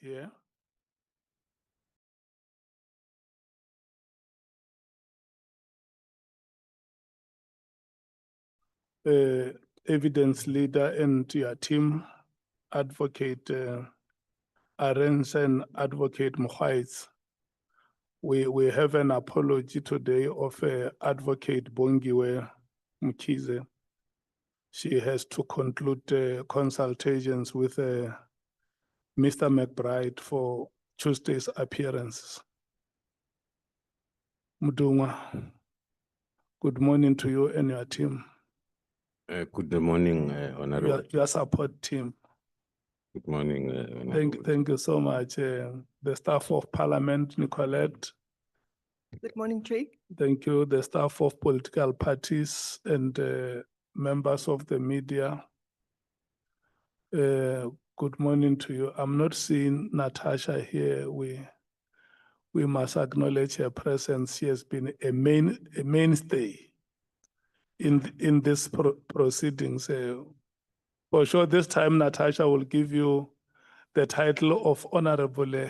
here. Evidence leader and your team, Advocate Arends and Advocate Mkhwanazi. We have an apology today of Advocate Bongiwe Mkhize. She has to conclude consultations with Mr. McBride for Tuesday's appearances. Mudunga, good morning to you and your team. Good morning, Honorable. Your support team. Good morning, Honorable. Thank you so much. The staff of Parliament, Nicolette. Good morning, Chair. Thank you. The staff of political parties and members of the media. Good morning to you. I'm not seeing Natasha here. We must acknowledge her presence. She has been a mainstay in this proceedings. For sure, this time Natasha will give you the title of honorable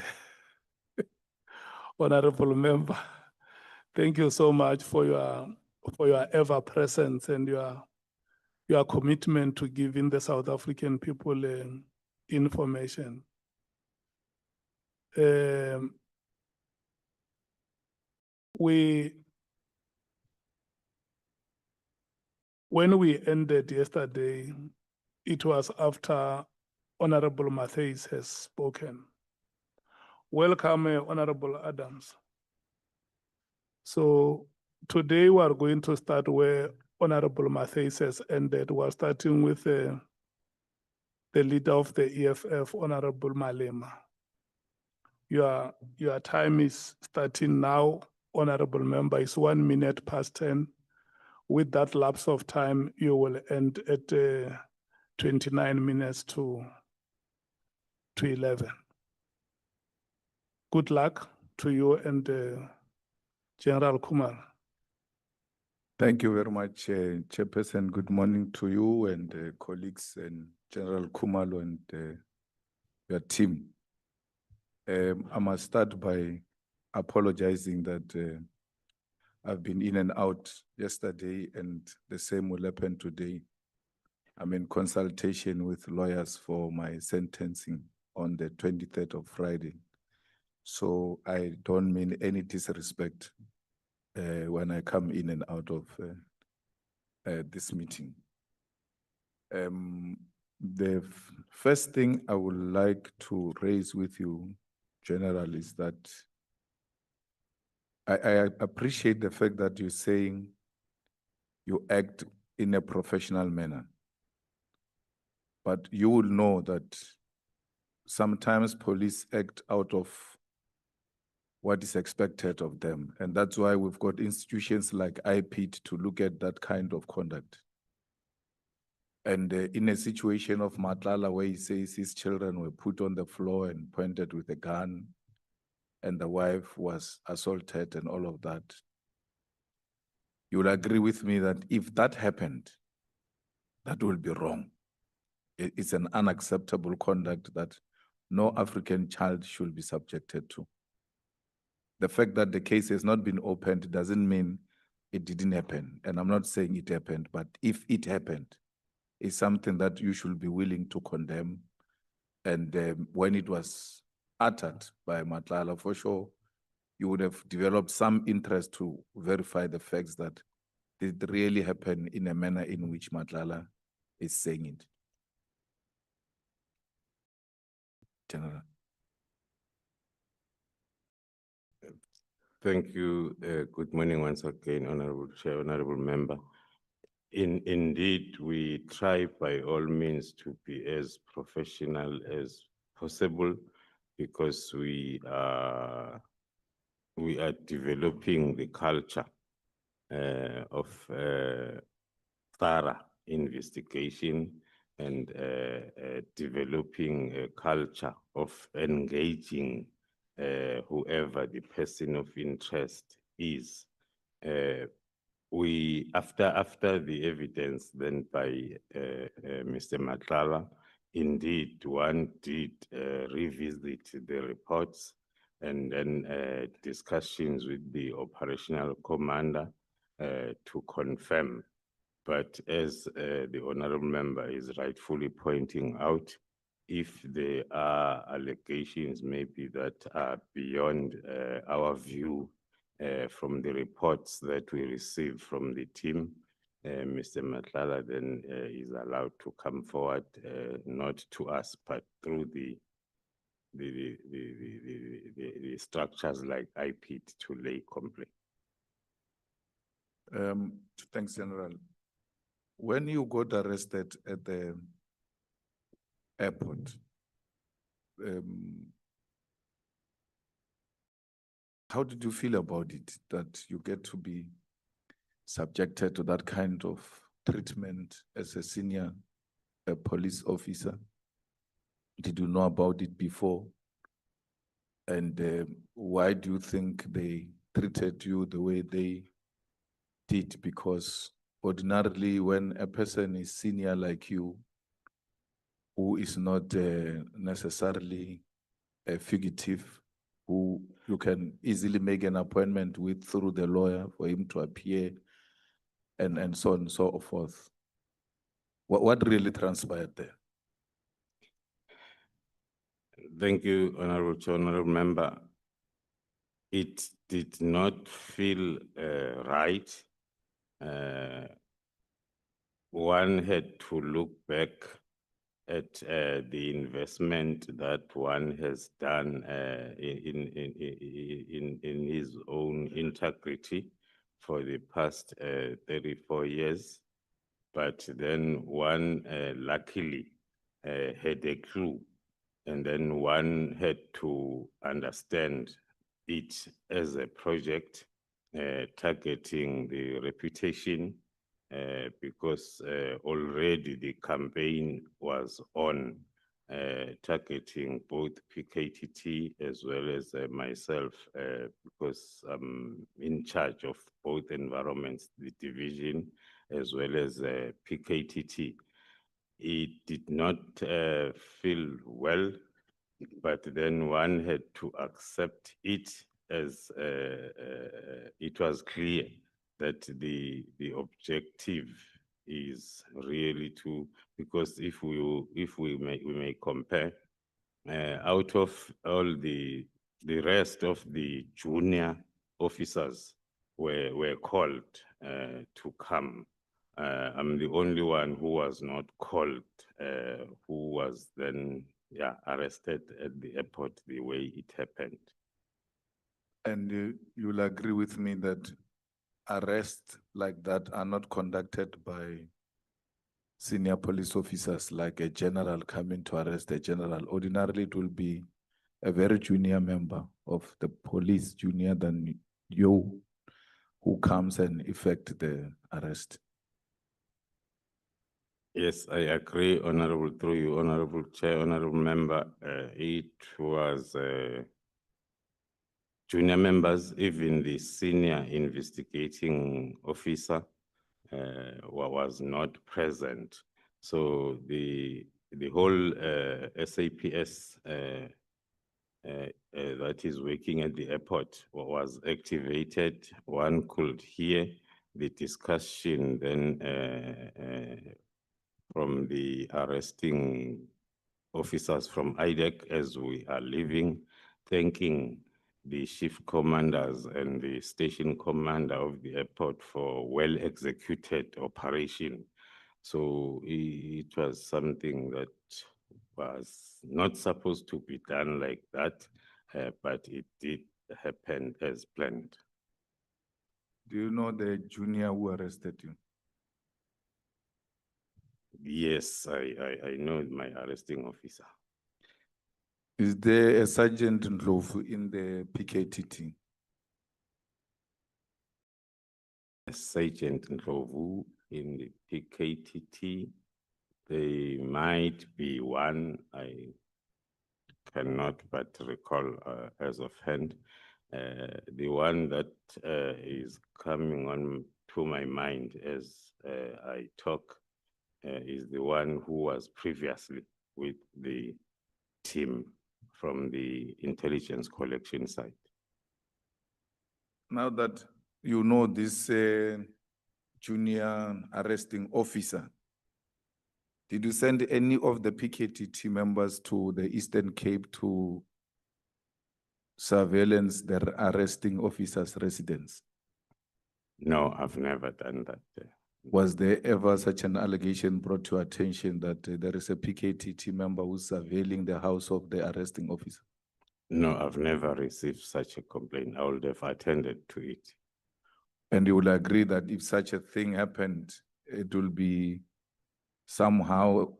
honorable member. Thank you so much for your ever presence and your commitment to giving the South African people information. When we ended yesterday, it was after Honorable Matthews has spoken. Welcome, Honorable Adams. So today we are going to start where Honorable Matthews has ended. We're starting with the leader of the EFF, Honorable Malema. Your time is starting now, Honorable Member. It's 1 minute past 10. With that lapse of time, you will end at 29 minutes to 11. Good luck to you and General Khumalo. Thank you very much, Chairperson. Good morning to you and colleagues and General Khumalo and your team. I must start by apologizing that I've been in and out yesterday and the same will happen today. I'm in consultation with lawyers for my sentencing on the 23rd of Friday. So I don't mean any disrespect when I come in and out of this meeting. The first thing I would like to raise with you, General, is that I appreciate the fact that you're saying you act in a professional manner. But you will know that sometimes police act out of what is expected of them. And that's why we've got institutions like IPID to look at that kind of conduct. And in a situation of Nhlanhla where he says his children were put on the floor and pointed with a gun, and the wife was assaulted and all of that, you will agree with me that if that happened, that will be wrong. It's an unacceptable conduct that no African child should be subjected to. The fact that the case has not been opened doesn't mean it didn't happen. And I'm not saying it happened, but if it happened, it's something that you should be willing to condemn. And when it was uttered by Nhlanhla, for sure, you would have developed some interest to verify the facts that it really happened in a manner in which Nhlanhla is saying it. General. Thank you. Good morning once again, Honorable Chair, Honorable Member. Indeed, we try by all means to be as professional as possible because we are developing the culture of thorough investigation and developing a culture of engaging whoever the person of interest is. We, after the evidence then by Mr. Nhlanhla, indeed, one did revisit the reports and then discussions with the operational commander to confirm. But as the honorable member is rightfully pointing out, if there are allegations maybe that are beyond our view from the reports that we receive from the team, Mr. Nhlanhla then is allowed to come forward, not to us, but through the structures like IPIT to lay complaint. Thanks, General. When you got arrested at the airport, how did you feel about it, that you get to be subjected to that kind of treatment as a senior police officer? Did you know about it before? And why do you think they treated you the way they did? Because ordinarily, when a person is senior like you, who is not necessarily a fugitive, who you can easily make an appointment with through the lawyer for him to appear, and so on and so forth. What really transpired there? Thank you, Honorable Chair, Honorable Member. It did not feel right. One had to look back at the investment that one has done in his own integrity for the past 34 years. But then one luckily had a clue, and then one had to understand it as a project targeting the reputation, because already the campaign was on targeting both PKTT as well as myself, because I'm in charge of both environments, the division as well as PKTT. It did not feel well, but then one had to accept it as it was clear that the objective is really to, because if we may compare, out of all the rest of the junior officers were called to come. I'm the only one who was not called, who was then arrested at the airport the way it happened. And you'll agree with me that arrests like that are not conducted by senior police officers, like a general coming to arrest a general. Ordinarily, it will be a very junior member of the police, junior than you, who comes and effect the arrest. Yes, I agree, Honorable, through you, Honorable Chair, Honorable Member. It was junior members, even the senior investigating officer was not present. So the whole SAPS that is working at the airport was activated. One could hear the discussion then from the arresting officers from IDEC as we are leaving, thanking the shift commanders and the station commander of the airport for well executed operation. So it was something that was not supposed to be done like that, but it did happen as planned. Do you know the junior who arrested you? Yes, I know my arresting officer. Is there a Sergeant Ndlovu in the PKTT? Sergeant Ndlovu in the PKTT, there might be one, I cannot but recall as of hand. The one that is coming on to my mind as I talk is the one who was previously with the team from the intelligence collection side. Now that you know this junior arresting officer, did you send any of the PKT team members to the Eastern Cape to surveillance the arresting officer's residence? No, I've never done that. Was there ever such an allegation brought to attention that there is a PKT team member who's surveilling the house of the arresting officer? No, I've never received such a complaint. I would have attended to it. And you will agree that if such a thing happened, it will be somehow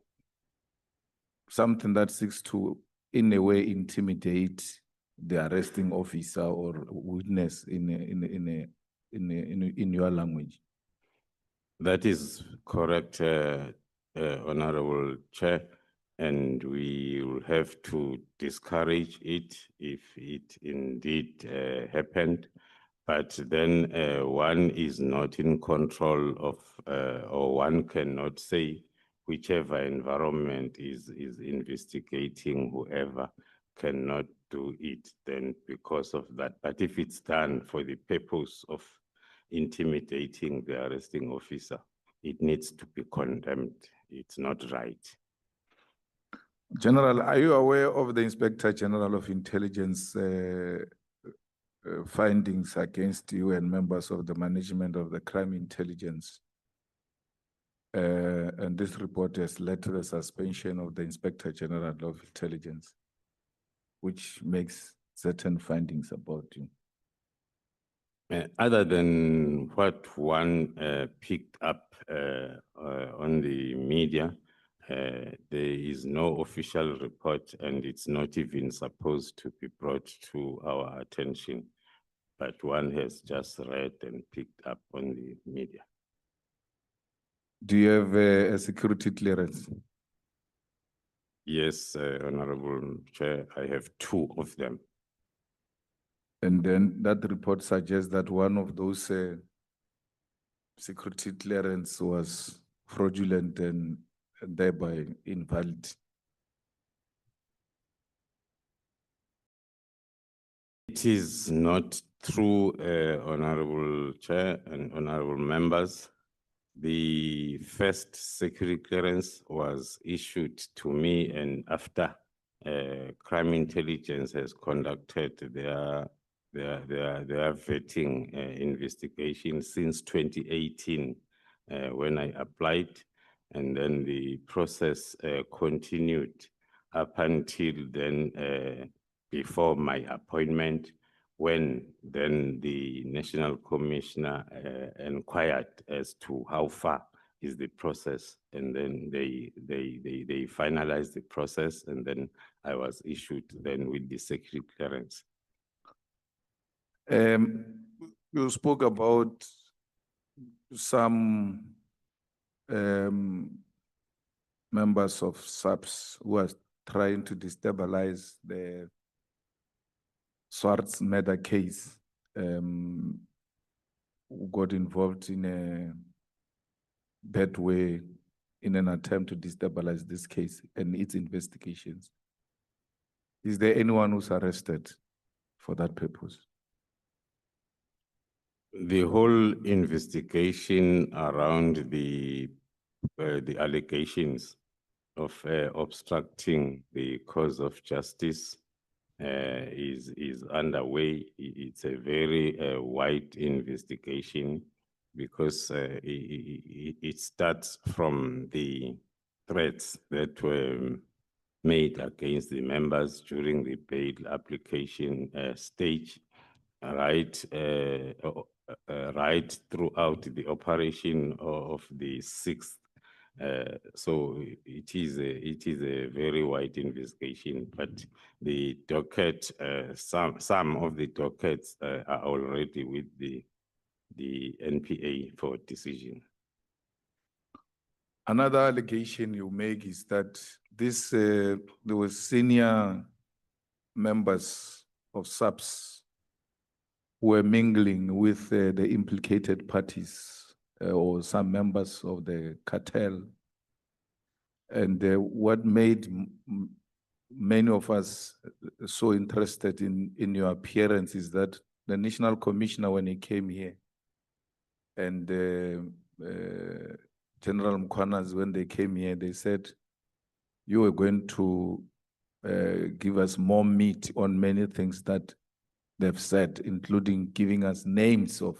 something that seeks to, in a way, intimidate the arresting officer or witness in your language. That is correct, Honorable Chair, and we will have to discourage it if it indeed happened. But then one is not in control of, or one cannot say whichever environment is investigating whoever cannot do it then because of that. But if it's done for the purpose of intimidating the arresting officer, it needs to be condemned. It's not right. General, are you aware of the Inspector General of Intelligence findings against you and members of the management of the crime intelligence? And this report has led to the suspension of the Inspector General of Intelligence, which makes certain findings about you. Other than what one picked up on the media, there is no official report and it's not even supposed to be brought to our attention, but one has just read and picked up on the media. Do you have a security clearance? Yes, Honorable Chair, I have 2 of them. And then that report suggests that one of those security clearance was fraudulent and thereby invalid. It is not true, Honorable Chair and Honorable Members. The first security clearance was issued to me, and after crime intelligence has conducted their vetting investigation since 2018 when I applied, and then the process continued up until then before my appointment, when then the National Commissioner inquired as to how far is the process, and then they finalized the process, and then I was issued then with the security clearance. You spoke about some members of SAPS who are trying to destabilize the Swartz murder case, who got involved in a bad way in an attempt to destabilize this case and its investigations. Is there anyone who's arrested for that purpose? The whole investigation around the allegations of obstructing the cause of justice is underway. It's a very wide investigation because it starts from the threats that were made against the members during the bail application stage, right throughout the operation of the 6th. So it is a very wide investigation, but the docket, some of the dockets are already with the NPA for decision. Another allegation you make is that this there were senior members of SAPS who were mingling with the implicated parties or some members of the cartel And what made many of us so interested in your appearance is that the National Commissioner, when he came here, and General Mkhwanazi, when they came here, they said, you were going to give us more meat on many things that they've said, including giving us names of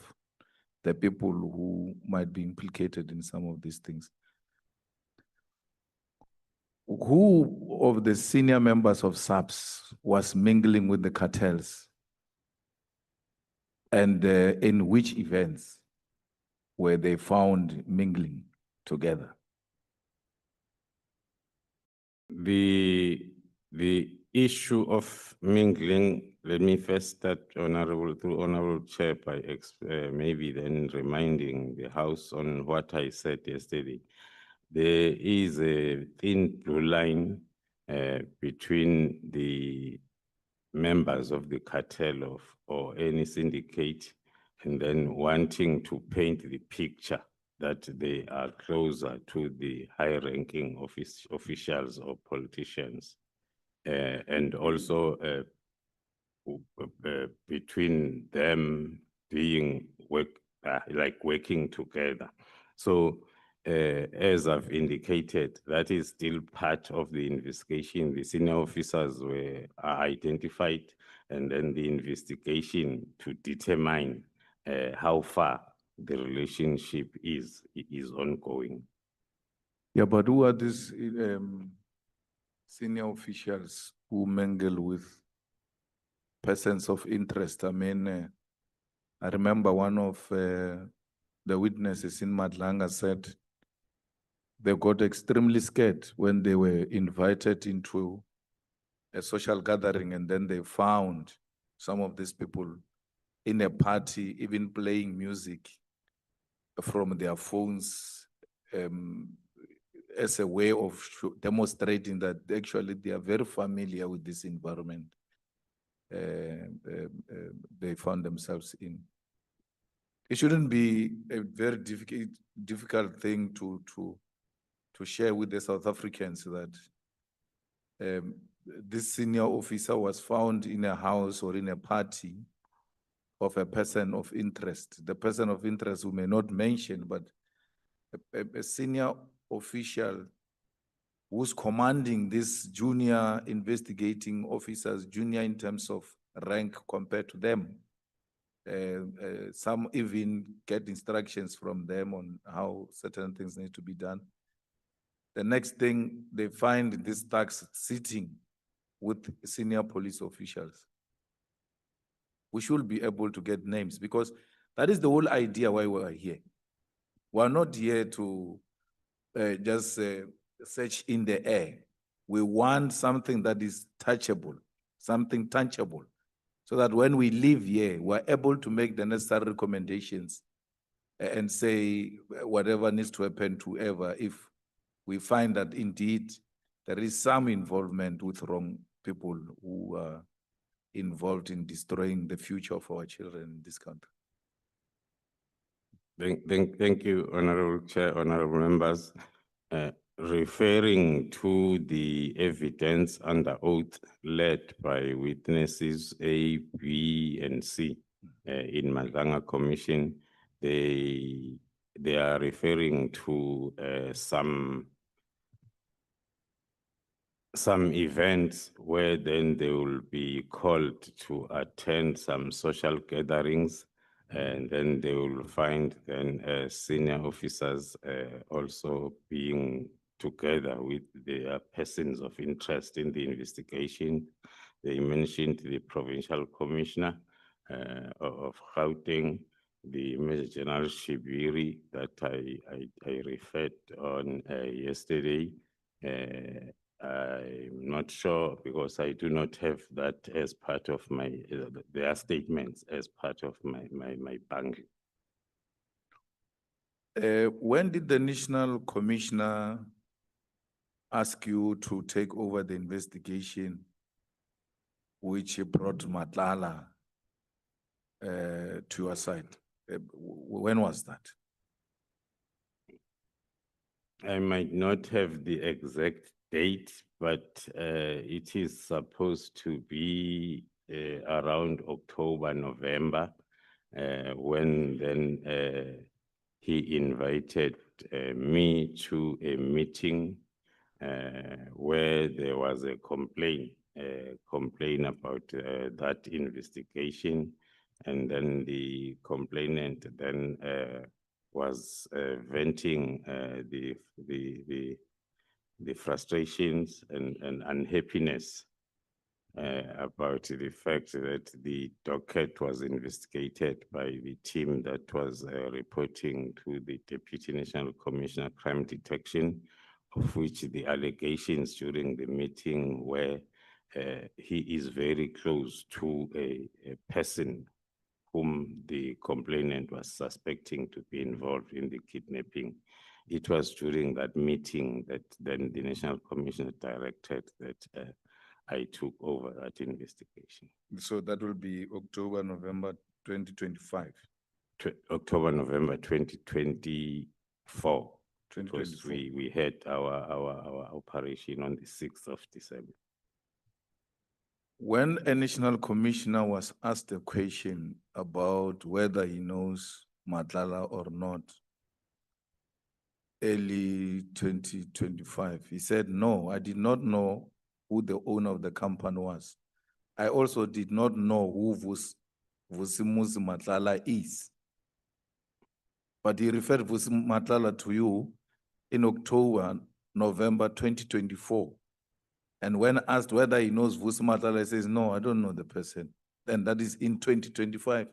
the people who might be implicated in some of these things. Who of the senior members of SAPS was mingling with the cartels? And in which events were they found mingling together? The issue of mingling, let me first start, Honorable Chair, by maybe then reminding the House on what I said yesterday. There is a thin blue line between the members of the cartel or any syndicate and then wanting to paint the picture that they are closer to the high-ranking officials or politicians, and also between them being working together. So, as I've indicated, that is still part of the investigation. The senior officers are identified, and then the investigation to determine how far the relationship is ongoing. Yeah, but who are these senior officials who mingle with persons of interest? I mean, I remember one of the witnesses in Madlanga said they got extremely scared when they were invited into a social gathering, and then they found some of these people in a party, even playing music from their phones, as a way of demonstrating that actually they are very familiar with this environment they found themselves in. It shouldn't be a very difficult thing to share with the South Africans that this senior officer was found in a house or in a party of a person of interest. The person of interest we may not mention, but a senior official who's commanding these junior investigating officers, junior in terms of rank compared to them. Some even get instructions from them on how certain things need to be done. The next thing, they find these thugs sitting with senior police officials. We should be able to get names, because that is the whole idea why we are here. We are not here to just search in the air. We want something that is touchable, something tangible, so that when we leave here, we're able to make the necessary recommendations and say whatever needs to happen to whoever if we find that indeed there is some involvement with wrong people who are involved in destroying the future of our children in this country. Thank you, Honorable Chair, honorable members. Referring to the evidence under oath led by witnesses A, B, and C in Madlanga Commission, they are referring to some events where then they will be called to attend some social gatherings, and then they will find then senior officers also being together with their persons of interest in the investigation. They mentioned the provincial commissioner of Gauteng, the Major General Shibiri that I referred on yesterday. I'm not sure, because I do not have that as part of my, their statements as part of my bank. When did the National Commissioner ask you to take over the investigation which brought Nhlanhla to your side? When was that? I might not have the exact date, but it is supposed to be around October, November, when then he invited me to a meeting where there was a complaint about that investigation, and then the complainant then was venting the frustrations and unhappiness about the fact that the docket was investigated by the team that was reporting to the Deputy National Commissioner Crime Detection, of which the allegations during the meeting were he is very close to a person whom the complainant was suspecting to be involved in the kidnapping. It was during that meeting that then the National Commissioner directed that I took over that investigation. So that will be October, November 2025. October, November 2024. Because 2024. we had our operation on the 6th of December. When a national commissioner was asked a question about whether he knows Nhlanhla or not, early 2025, he said, no, I did not know who the owner of the company was. I also did not know who Vusimuzi Nhlanhla is. But he referred Vusimuzi Nhlanhla to you in October, November 2024. And when asked whether he knows Vusimuzi Nhlanhla, he says, no, I don't know the person. And that is in 2025.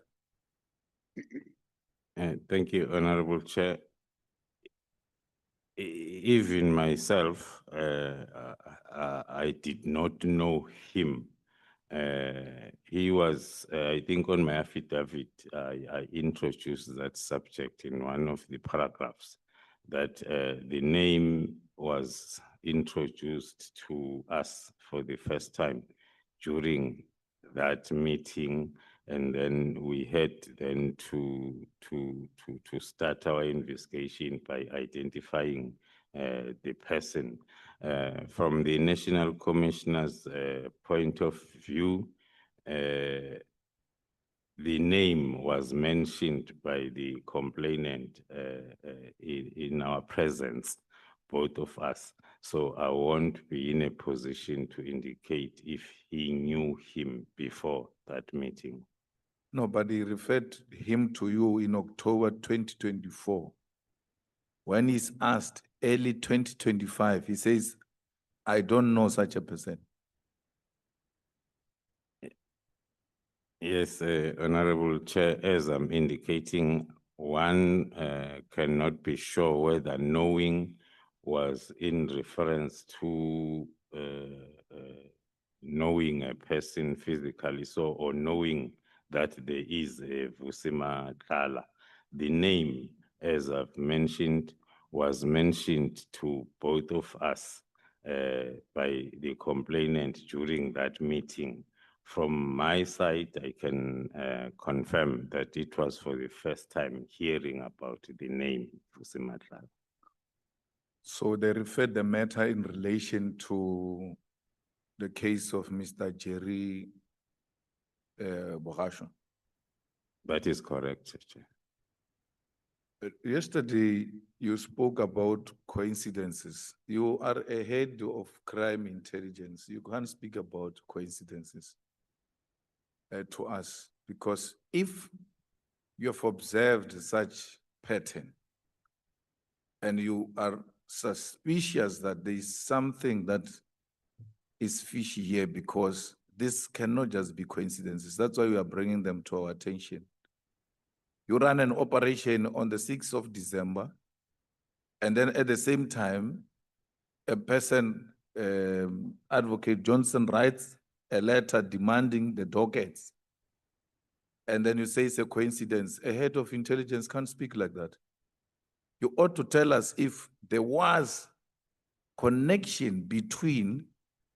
Thank you, Honorable Chair. Even myself, I did not know him. He was, I think on my affidavit, I introduced that subject in one of the paragraphs, that the name was introduced to us for the first time during that meeting, and then we had then to start our investigation by identifying the person. From the National Commissioner's point of view, the name was mentioned by the complainant in our presence, both of us. So I won't be in a position to indicate if he knew him before that meeting. No, but he referred him to you in October 2024. When he's asked early 2025, he says, I don't know such a person. Yes, Honorable Chair, as I'm indicating, one cannot be sure whether knowing was in reference to knowing a person physically, so, or knowing that there is a Vusimuzi Nhlanhla. The name, as I've mentioned, was mentioned to both of us by the complainant during that meeting. From my side, I can confirm that it was for the first time hearing about the name Vusimuzi Nhlanhla. So they referred the matter in relation to the case of Mr. Jerry Bogasho. That is correct, Chair. Yesterday, you spoke about coincidences. You are a head of crime intelligence. You can't speak about coincidences to us, because if you have observed such pattern and you are suspicious that there is something that is fishy here, because this cannot just be coincidences. That's why we are bringing them to our attention. You run an operation on the 6th of December, and then at the same time, a person, Advocate Johnson, writes a letter demanding the dockets. And then you say it's a coincidence. A head of intelligence can't speak like that. You ought to tell us if there was connection between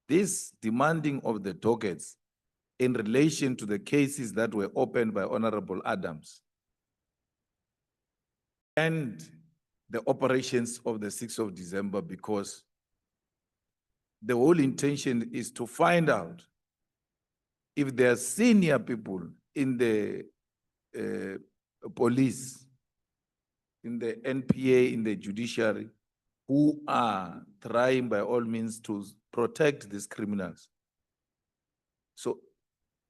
this demanding of the dockets in relation to the cases that were opened by Honorable Adams and the operations of the 6th of December, because the whole intention is to find out if there are senior people in the police, in the NPA, in the judiciary, who are trying by all means to protect these criminals. So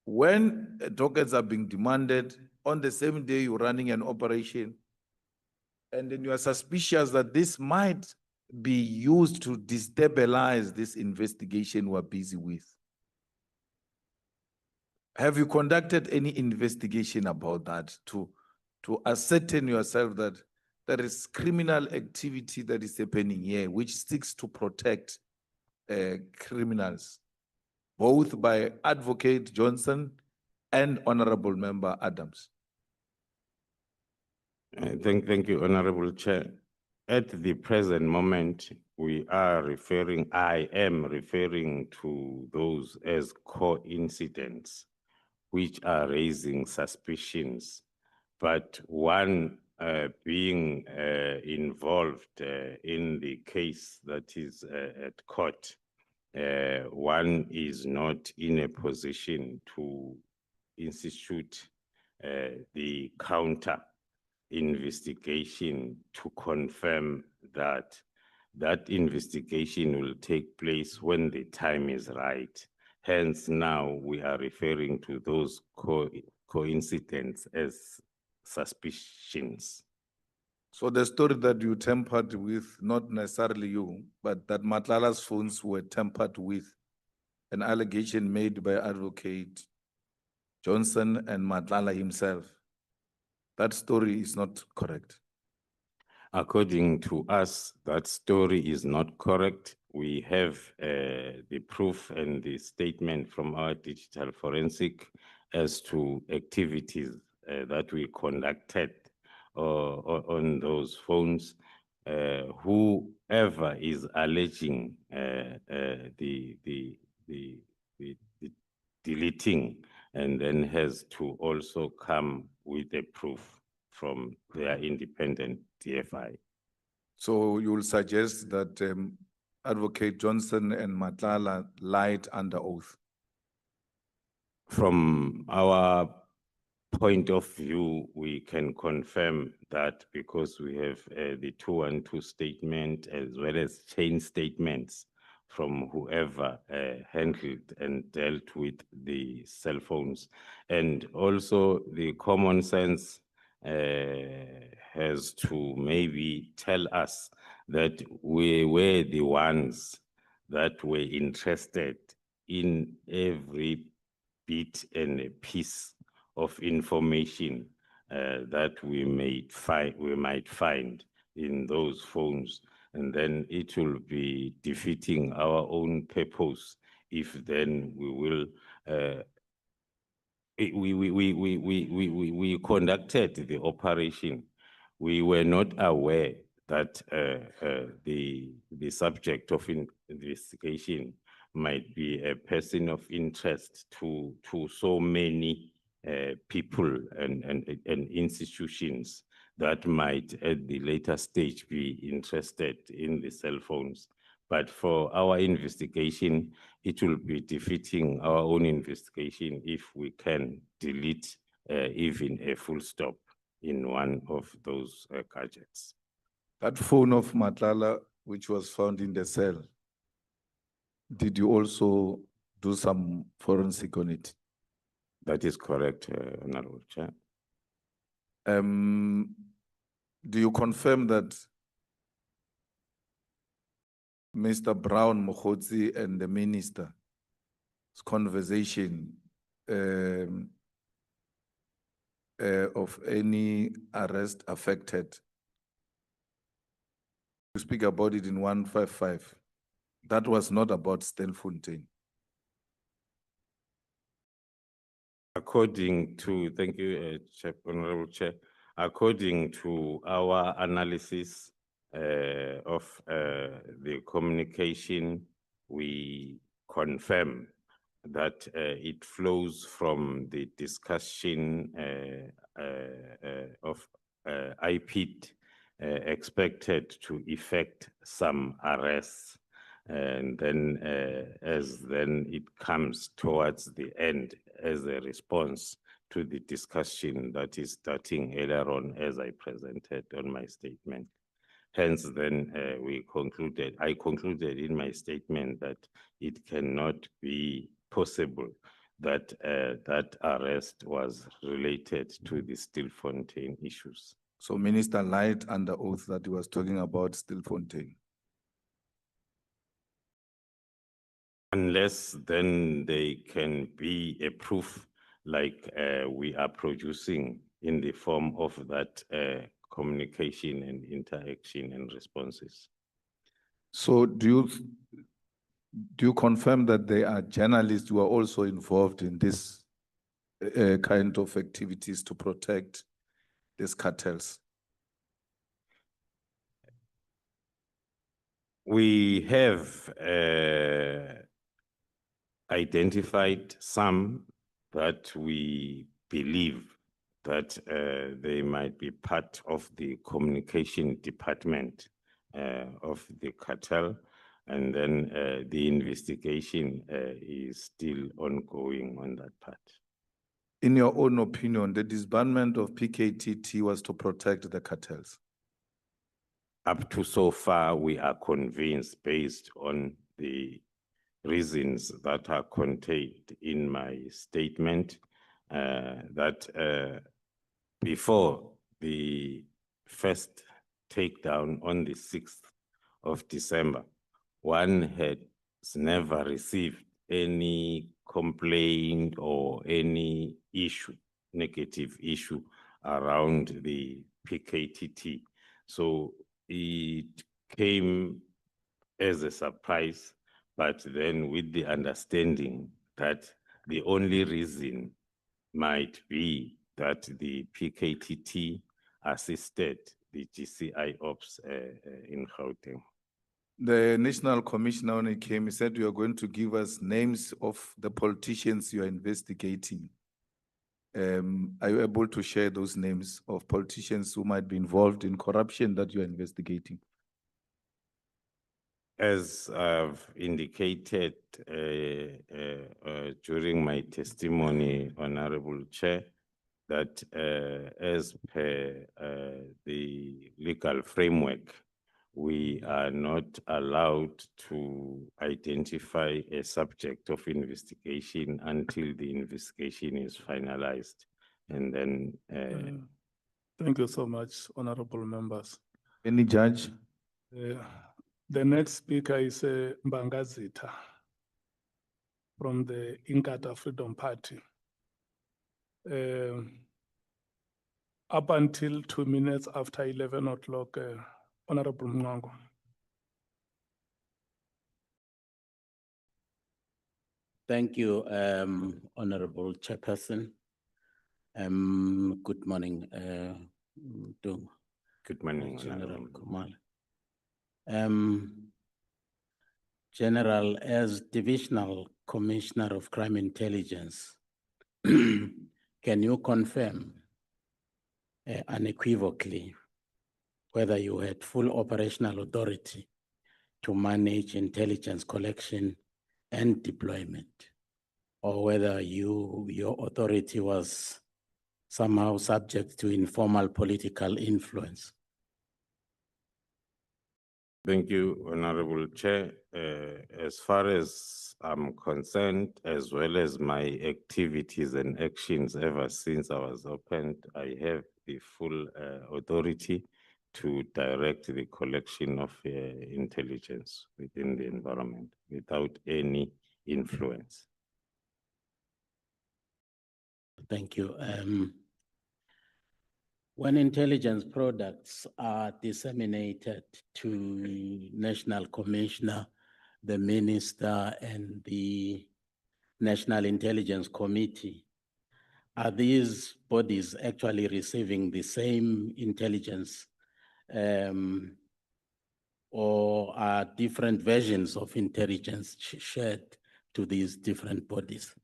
when tokens are being demanded, on the same day you're running an operation, and then you are suspicious that this might be used to destabilize this investigation we're busy with. Have you conducted any investigation about that to ascertain yourself that there is criminal activity that is happening here, which seeks to protect criminals, both by Advocate Johnson and Honorable Member Adams? Thank you, Honorable Chair. At the present moment, I am referring to those as coincidents, which are raising suspicions, but one being involved in the case that is at court, one is not in a position to institute the counter investigation to confirm that that investigation will take place when the time is right. Hence, now we are referring to those coincidents as suspicions. So the story that you tampered with, not necessarily you, but that Matlala's phones were tampered with, an allegation made by Advocate Johnson and Matlala himself, that story is not correct. According to us, that story is not correct. We have the proof and the statement from our digital forensic as to activities that we conducted on those phones. Whoever is alleging the deleting and then has to also come with a proof from their independent DFI. So you will suggest that Advocate Johnson and Matlala lied under oath? From our point of view, we can confirm that because we have the 212 statement as well as chain statements from whoever handled and dealt with the cell phones. And also the common sense has to maybe tell us that we were the ones that were interested in every bit and a piece of information that we might find in those phones. And then it will be defeating our own purpose if then we will we conducted the operation. We were not aware that the subject of investigation might be a person of interest to so many people and institutions that might at the later stage be interested in the cell phones. But for our investigation, it will be defeating our own investigation if we can delete even a full stop in one of those gadgets. That phone of Matlala, which was found in the cell, did you also do some forensic on it? That is correct, Honorable Chair. Do you confirm that Mr. Brown Mkhwanazi and the minister's conversation of any arrest affected? You speak about it in 155. That was not about Stelfontein. According to, thank you, Honorable Chair. According to our analysis of the communication, we confirm that it flows from the discussion of IPID expected to effect some arrests. And then as then it comes towards the end as a response to the discussion that is starting earlier on as I presented on my statement. Hence, then I concluded in my statement that it cannot be possible that that arrest was related to the Stilfontein issues. So Minister lied under oath that he was talking about Stilfontein. Unless then they can be a proof like we are producing in the form of that communication and interaction and responses. So do you confirm that there are journalists who are also involved in this kind of activities to protect these cartels? We have identified some that we believe that they might be part of the communication department of the cartel, and then the investigation is still ongoing on that part. In your own opinion, the disbandment of PKTT was to protect the cartels? Up to so far, we are convinced based on the reasons that are contained in my statement that before the first takedown on the 6th of December, one has never received any complaint or any issue, negative issue around the PKTT. So it came as a surprise, but then with the understanding that the only reason might be that the PKTT assisted the GCI ops in Gauteng. The National Commissioner, when he came, he said, you are going to give us names of the politicians you are investigating. Are you able to share those names of politicians who might be involved in corruption that you are investigating? As I've indicated during my testimony, Honorable Chair, that as per the legal framework, we are not allowed to identify a subject of investigation until the investigation is finalized. And then Thank you so much, honorable members. Any judge? The next speaker is Mbangazita from the Inkatha Freedom Party. Up until 2 minutes after 11 o'clock, Honorable Mngango. Thank you, Honorable Chairperson. Good morning to good morning, General Honorable. Khumalo. General, as Divisional Commissioner of Crime Intelligence, can you confirm unequivocally whether you had full operational authority to manage intelligence collection and deployment, or whether your authority was somehow subject to informal political influence? Thank you, Honorable Chair. As far as I'm concerned, as well as my activities and actions ever since I was opened, I have the full authority to direct the collection of intelligence within the environment without any influence. Thank you. When intelligence products are disseminated to National Commissioner, the Minister, and the National Intelligence Committee, are these bodies actually receiving the same intelligence, or are different versions of intelligence shared to these different bodies?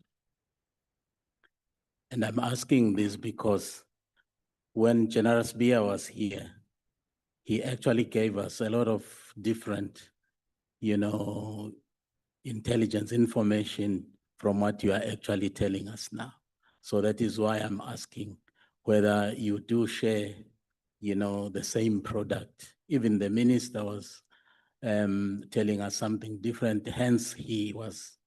And I'm asking this because when General Sbiya was here, he actually gave us a lot of different, intelligence information from what you are actually telling us now. So that is why I'm asking whether you do share, the same product. Even the minister was telling us something different. Hence, he was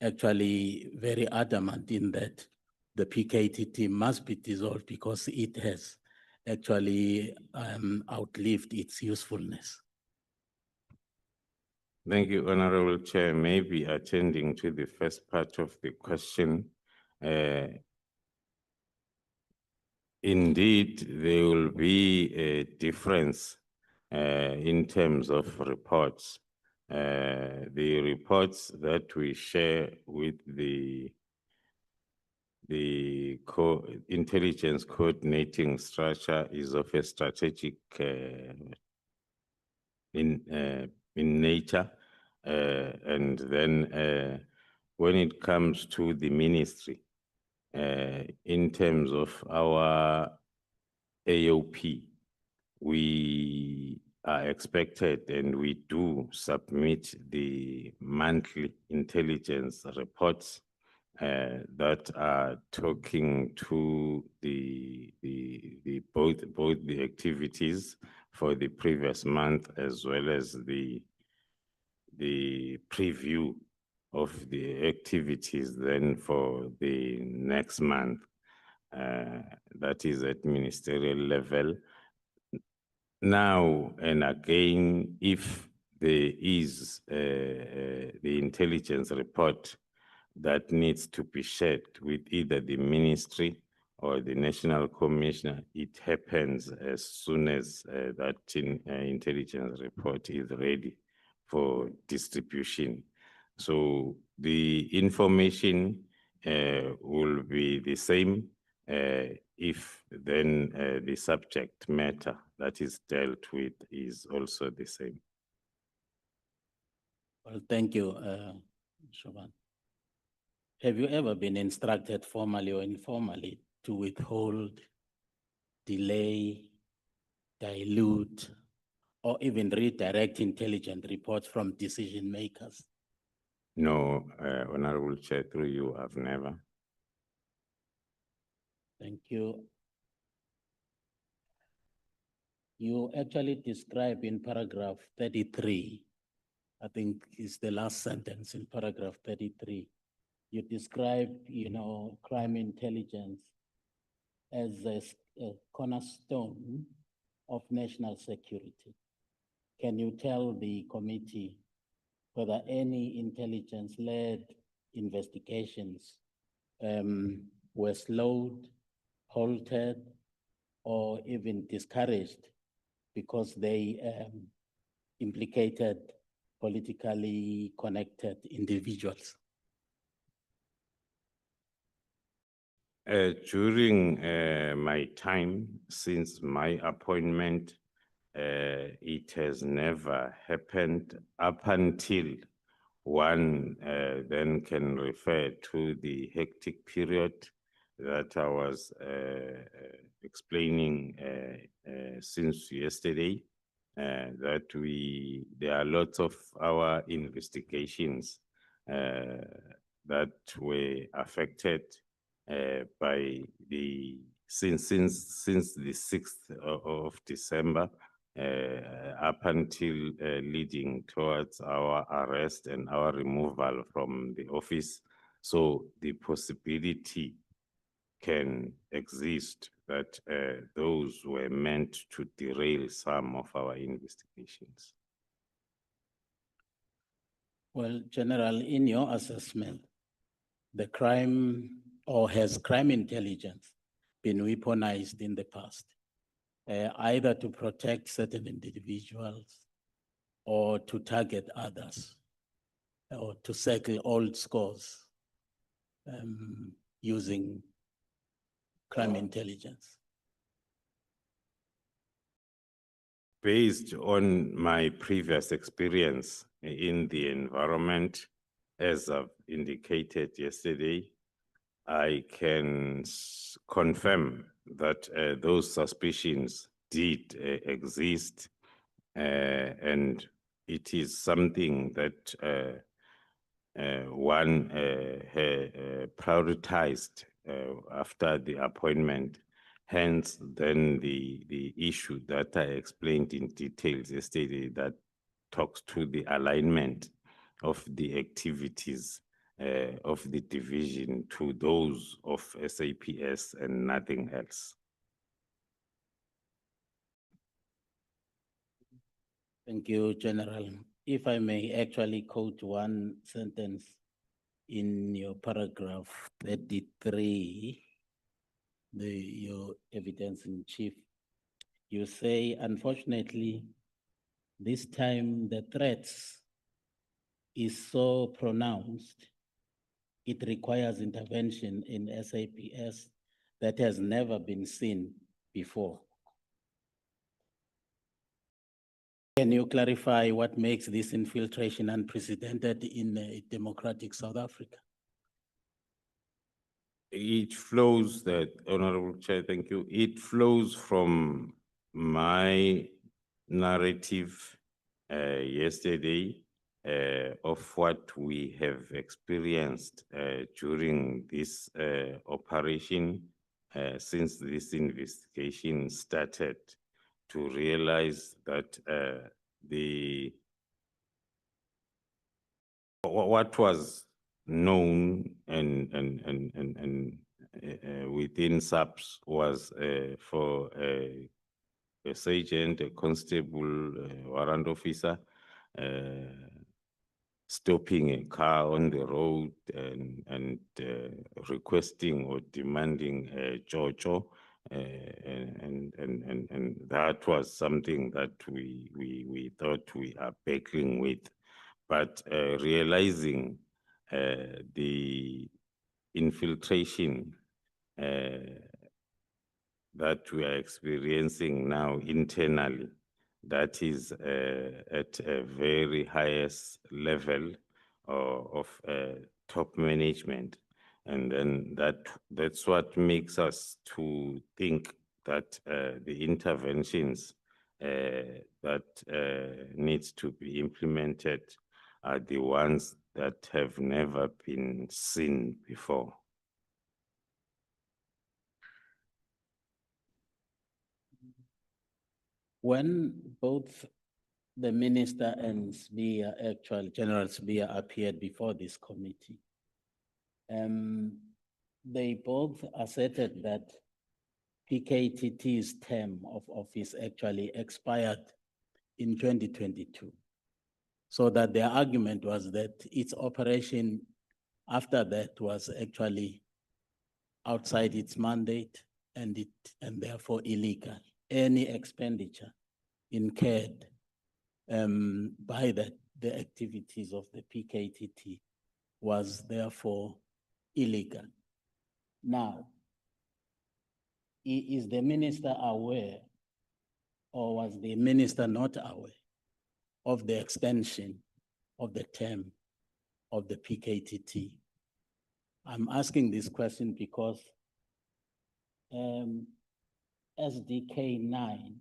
actually very adamant in that the PKTT must be dissolved because it has actually outlived its usefulness. Thank you, Honorable Chair. Maybe attending to the first part of the question. Indeed, there will be a difference in terms of reports. The reports that we share with the intelligence coordinating structure is of a strategic in nature, and then when it comes to the ministry, in terms of our AOP, we are expected and we do submit the monthly intelligence reports that are talking to both the activities for the previous month as well as the preview of the activities then for the next month. That is at ministerial level. Now and again, if there is the intelligence report that needs to be shared with either the ministry or the national commissioner, it happens as soon as that intelligence report is ready for distribution. So the information will be the same if then the subject matter that is dealt with is also the same. Well, thank you, Shoban. Have you ever been instructed formally or informally to withhold, delay, dilute, or even redirect intelligent reports from decision makers? No, Honorable Chair, through you, I've never. Thank you. You actually describe in paragraph 33, I think is the last sentence in paragraph 33. You describe, crime intelligence as a cornerstone of national security. Can you tell the committee whether any intelligence-led investigations were slowed, halted, or even discouraged because they implicated politically connected individuals? During my time, since my appointment, it has never happened up until one then can refer to the hectic period that I was explaining since yesterday, that there are lots of our investigations that were affected by since the 6th of December up until leading towards our arrest and our removal from the office. So the possibility can exist that those were meant to derail some of our investigations. Well, General, in your assessment, the crime or has crime intelligence been weaponized in the past, either to protect certain individuals or to target others, or to settle old scores using crime intelligence? Based on my previous experience in the environment, as I've indicated yesterday, I can confirm that those suspicions did exist and it is something that one prioritized after the appointment. Hence, then the issue that I explained in details yesterday that talks to the alignment of the activities of the division to those of SAPS and nothing else. Thank you, General. If I may actually quote one sentence in your paragraph 33, your evidence in chief, you say, unfortunately, this time the threats is so pronounced, it requires intervention in SAPS that has never been seen before. Can you clarify what makes this infiltration unprecedented in a democratic South Africa? It flows, that Honorable Chair, thank you. It flows from my narrative yesterday of what we have experienced during this operation since this investigation started, to realize that what was known and within SAPS was for a sergeant, a constable, warrant officer, stopping a car on the road and requesting or demanding a jojo, and that was something that we thought we are battling with. But realizing the infiltration that we are experiencing now internally, that is at a very highest level of top management. And then that's what makes us to think that the interventions that needs to be implemented are the ones that have never been seen before. When both the minister and Sbiya, General Sbiya, appeared before this committee, they both asserted that PKTT's term of office actually expired in 2022. So that their argument was that its operation after that was actually outside its mandate and therefore illegal. Any expenditure incurred by the activities of the PKTT was therefore illegal. Now, is the minister aware, or was the minister not aware of the extension of the term of the PKTT? I'm asking this question because SDK 9,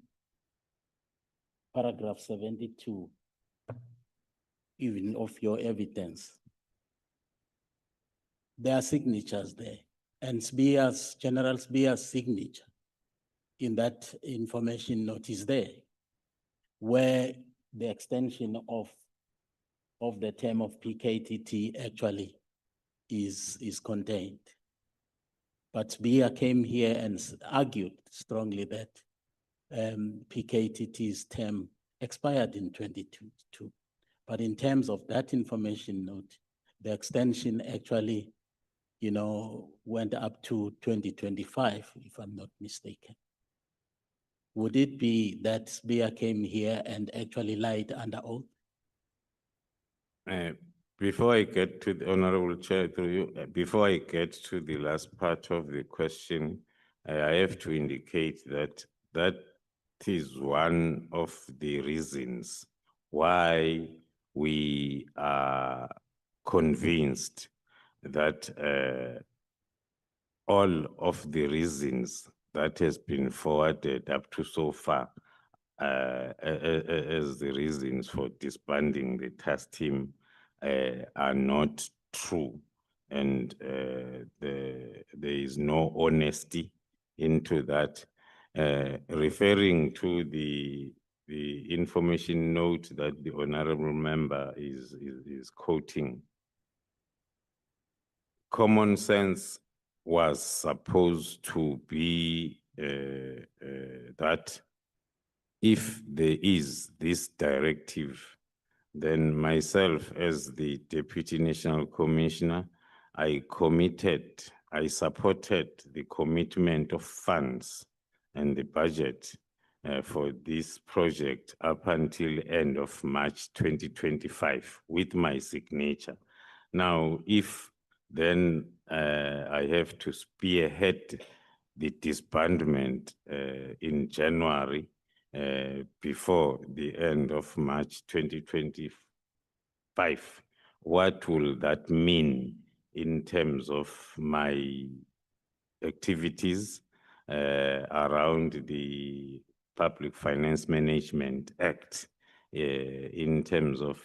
paragraph 72, even of your evidence, there are signatures there, and General Sbiya's signature in that information notice there, where the extension of the term of PKTT actually is contained. But Sbiya came here and argued strongly that PKTT's term expired in 2022. But in terms of that information note, the extension actually, went up to 2025, if I'm not mistaken. Would it be that Sbiya came here and actually lied under oath? Before I get to the Honorable Chair, through you, before I get to the last part of the question, I have to indicate that that is one of the reasons why we are convinced that all of the reasons that has been forwarded up to so far as the reasons for disbanding the task team are not true, and there is no honesty into that. Referring to the information note that the honorable member is quoting, common sense was supposed to be that if there is this directive, then myself as the Deputy National Commissioner, I supported the commitment of funds and the budget for this project up until end of March 2025 with my signature. Now, if then I have to spearhead the disbandment in January before the end of March 2025, what will that mean in terms of my activities around the Public Finance Management Act in terms of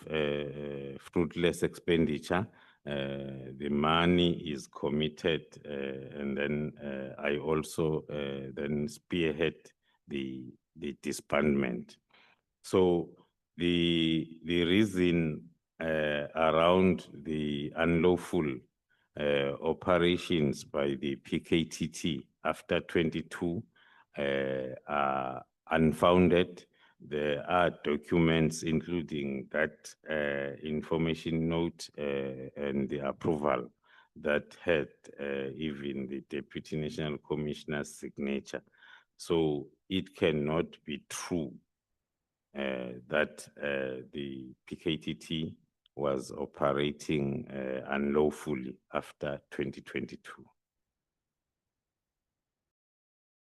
fruitless expenditure? The money is committed, and then I also then spearhead the disbandment. So the reason around the unlawful operations by the PKTT after 22 are unfounded. There are documents including that information note and the approval that had even the Deputy National Commissioner's signature. So it cannot be true that the PKTT was operating unlawfully after 2022.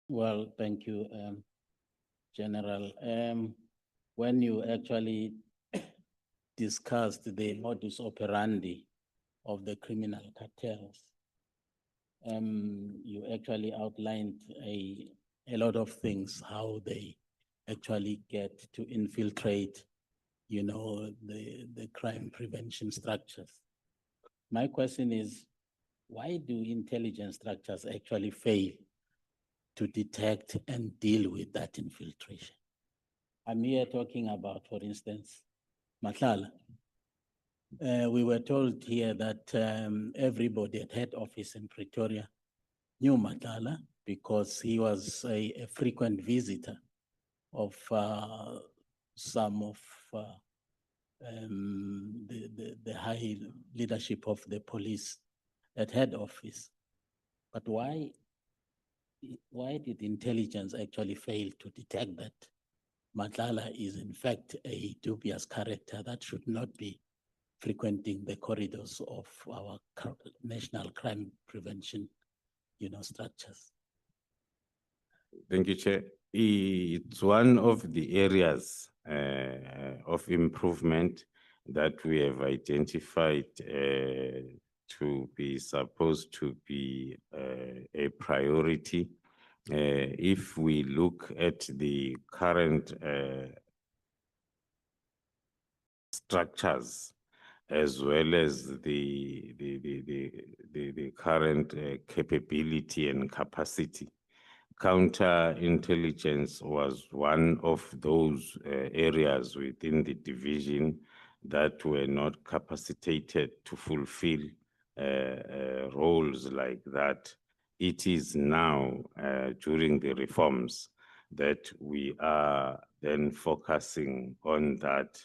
Well, thank you, General. When you actually discussed the modus operandi of the criminal cartels, you actually outlined a lot of things, how they actually get to infiltrate, you know, the crime prevention structures. My question is, why do intelligence structures actually fail to detect and deal with that infiltration? I'm here talking about, for instance, Nhlanhla. We were told here that everybody at head office in Pretoria knew Nhlanhla because he was a frequent visitor of some of the high leadership of the police at head office. But why did intelligence actually fail to detect that Nhlanhla is in fact a dubious character that should not be frequenting the corridors of our national crime prevention, you know, structures? Thank you, Chair. It's one of the areas of improvement that we have identified to be supposed to be a priority. If we look at the current structures as well as the current capability and capacity, counterintelligence was one of those areas within the division that were not capacitated to fulfill roles like that. It is now during the reforms that we are then focusing on that,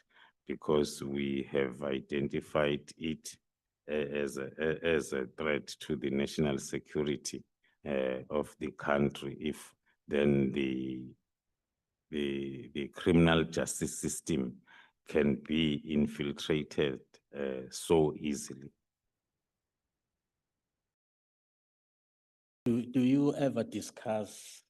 because we have identified it as a threat to the national security of the country. If then the criminal justice system can be infiltrated so easily. Do you ever discuss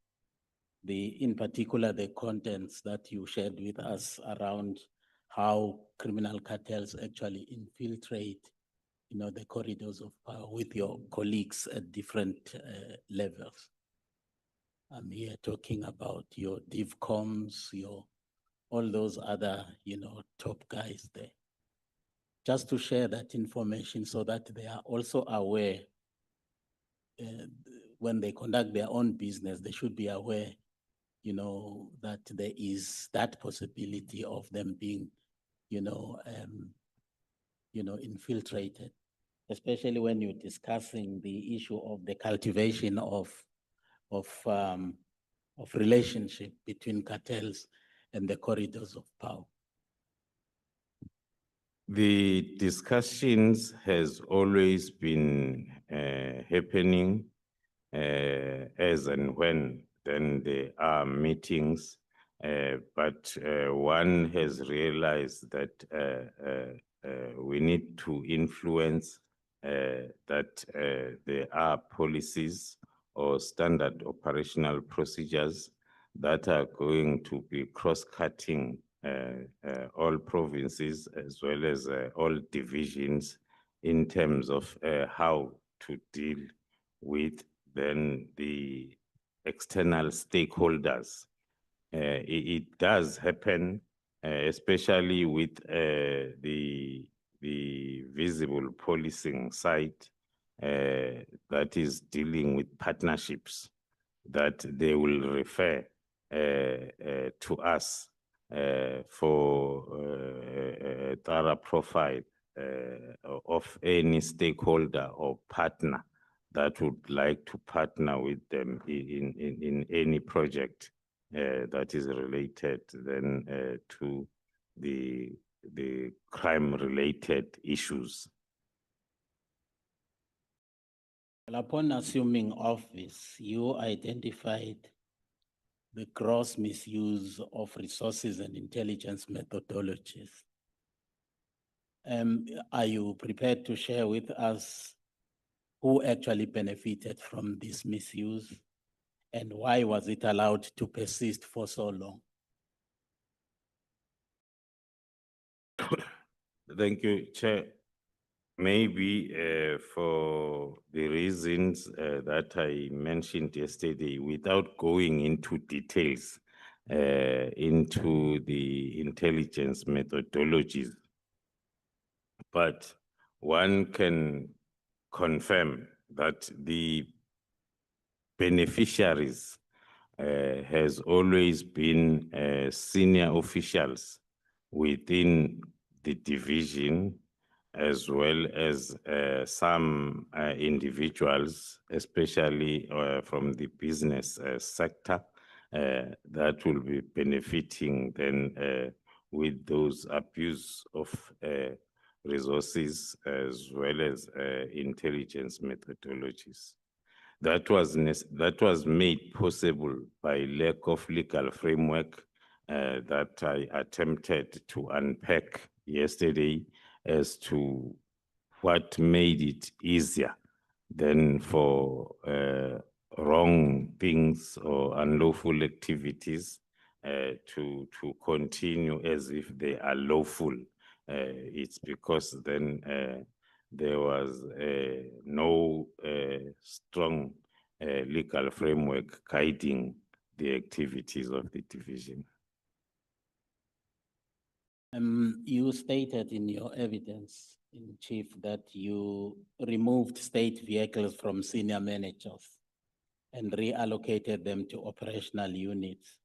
in particular the contents that you shared with us around how criminal cartels actually infiltrate, you know, the corridors of power with your colleagues at different levels? I'm here talking about your DivComs, your all those other, top guys there. Just to share that information so that they are also aware when they conduct their own business, they should be aware, that there is that possibility of them being, infiltrated, especially when you're discussing the issue of the cultivation of relationship between cartels and the corridors of power. The discussions has always been happening as and when then there are meetings, but one has realized that we need to influence that there are policies or standard operational procedures that are going to be cross-cutting all provinces as well as all divisions in terms of how to deal with then the external stakeholders. It does happen, especially with the visible policing side that is dealing with partnerships, that they will refer to us for a thorough profile of any stakeholder or partner that would like to partner with them in any project that is related then to the crime-related issues. Upon assuming office, you identified the gross misuse of resources and intelligence methodologies. Are you prepared to share with us who actually benefited from this misuse and why was it allowed to persist for so long? Thank you, Chair. Maybe for the reasons that I mentioned yesterday, without going into details into the intelligence methodologies, but one can confirm that the beneficiaries has always been senior officials within the division, as well as some individuals, especially from the business sector, that will be benefiting then with those abuse of resources as well as intelligence methodologies. That was made possible by lack of legal framework that I attempted to unpack yesterday as to what made it easier than for wrong things or unlawful activities to continue as if they are lawful. It's because then there was no strong legal framework guiding the activities of the division. You stated in your evidence, in chief, that you removed state vehicles from senior managers and reallocated them to operational units.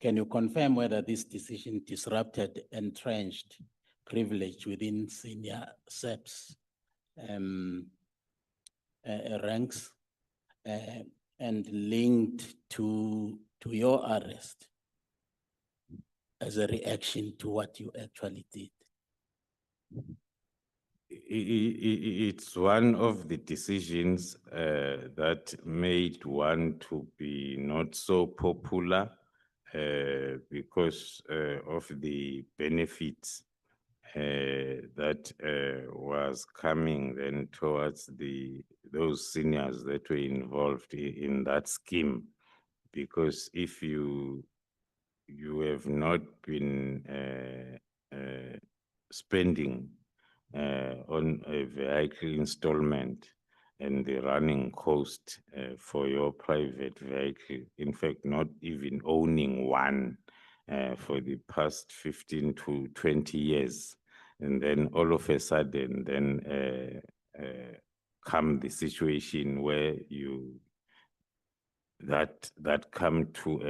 Can you confirm whether this decision disrupted entrenched privilege within senior SAPS ranks and linked to your arrest as a reaction to what you actually did? It's one of the decisions that made one to be not so popular because of the benefits that was coming then towards those seniors that were involved in that scheme. Because if you have not been spending on a vehicle installment and the running cost for your private vehicle, in fact, not even owning one, for the past 15 to 20 years. And then all of a sudden, then come the situation where that come to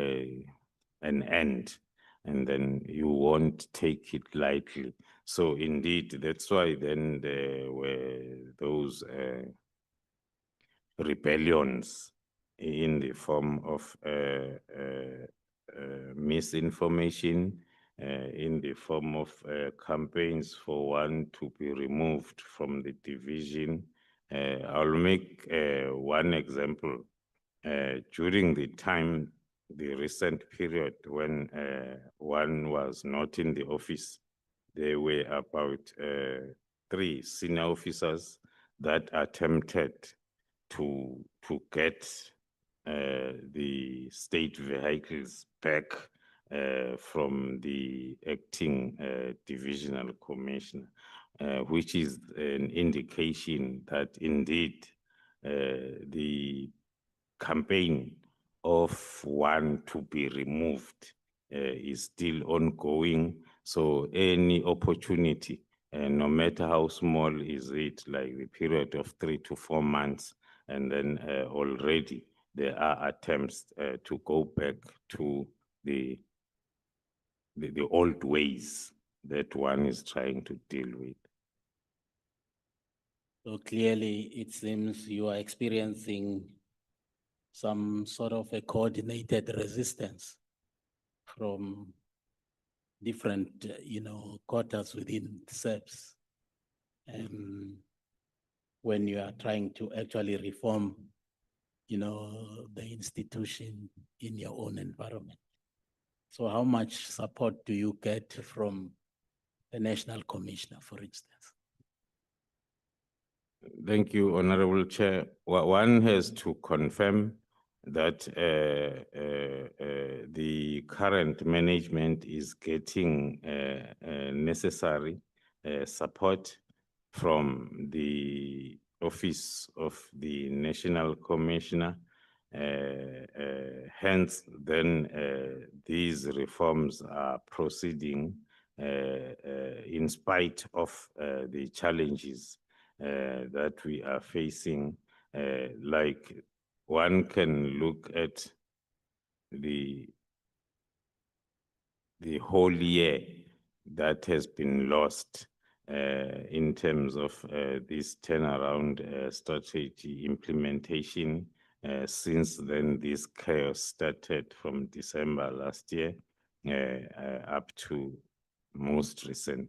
an end, and then you won't take it lightly. So indeed, that's why then there were those rebellions in the form of misinformation, in the form of campaigns for one to be removed from the division. I'll make one example. During the recent period when one was not in the office, there were about 3 senior officers that attempted to get the state vehicles back from the acting divisional commissioner, which is an indication that indeed the campaign of one to be removed is still ongoing. So any opportunity, no matter how small is it, like the period of 3 to 4 months, and then already there are attempts to go back to the old ways that one is trying to deal with. So clearly, it seems you are experiencing some sort of a coordinated resistance from different, quarters within SAPS. When you are trying to actually reform, the institution in your own environment. So how much support do you get from the National Commissioner, for instance? Thank you, Honorable Chair. One has to confirm that the current management is getting necessary support from the Office of the National Commissioner. Hence, then these reforms are proceeding in spite of the challenges that we are facing. Like one can look at the whole year that has been lost in terms of this turnaround strategy implementation. Since then, this chaos started from December last year up to most recent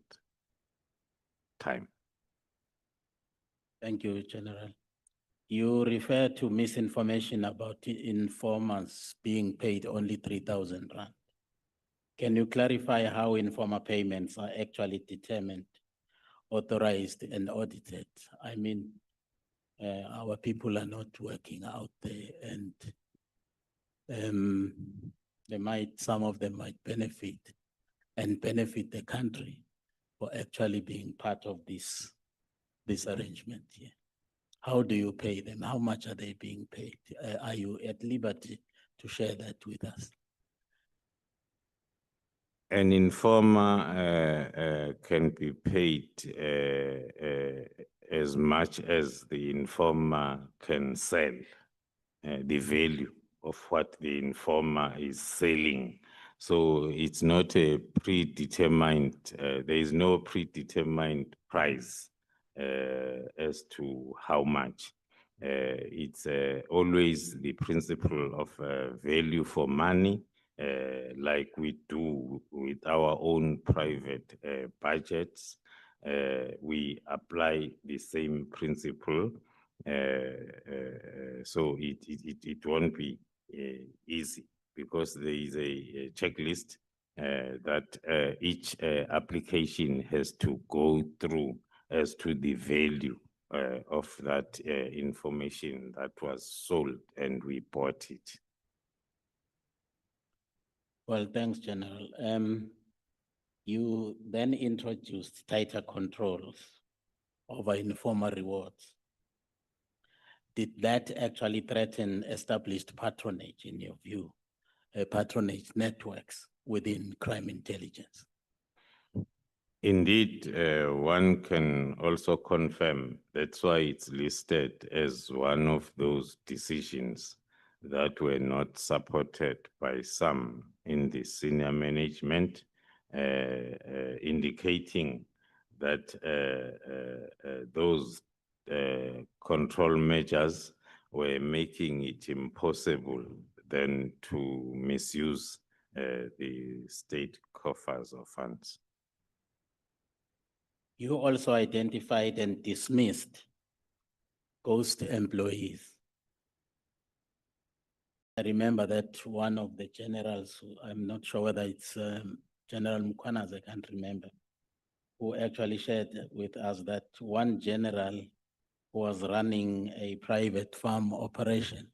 time. Thank you, General. You refer to misinformation about informers being paid only 3,000 rand. Can you clarify how informer payments are actually determined, authorized, and audited? I mean, our people are not working out there, and some of them might benefit the country for actually being part of this arrangement here. How do you pay them? How much are they being paid? Are you at liberty to share that with us? An informer can be paid as much as the informer can sell, the value of what the informer is selling. So it's not a predetermined, there is no predetermined price as to how much. It's always the principle of value for money, like we do with our own private budgets. We apply the same principle. So it won't be easy, because there is a checklist that each application has to go through as to the value of that information that was sold and we bought it. Well, thanks, General. You then introduced tighter controls over informal rewards. Did that actually threaten established patronage, in your view, patronage networks within crime intelligence. Indeed, one can also confirm, that's why it's listed as one of those decisions that were not supported by some in the senior management, indicating that those control measures were making it impossible then to misuse the state coffers or funds. You also identified and dismissed ghost employees. I remember that one of the generals, I'm not sure whether it's General Mkhwanazi, I can't remember, who actually shared with us that one general who was running a private farm operation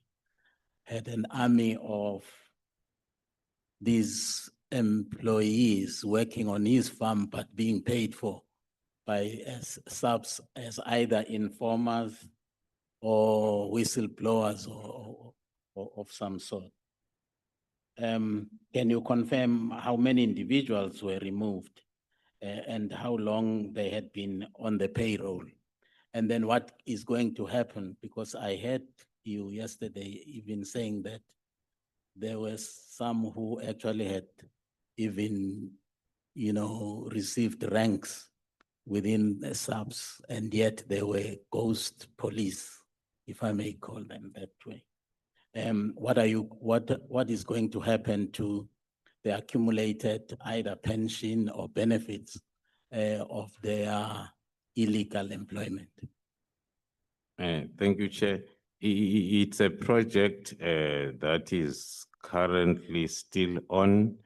had an army of these employees working on his farm but being paid for by SAPS as either informers or whistleblowers or of some sort. Can you confirm how many individuals were removed and how long they had been on the payroll? And then what is going to happen? Because I heard you yesterday even saying that there were some who actually had even, received ranks within the SAPS, and yet they were ghost police, if I may call them that way. What is going to happen to the accumulated either pension or benefits of their illegal employment? Thank you, Chair. It's a project that is currently still on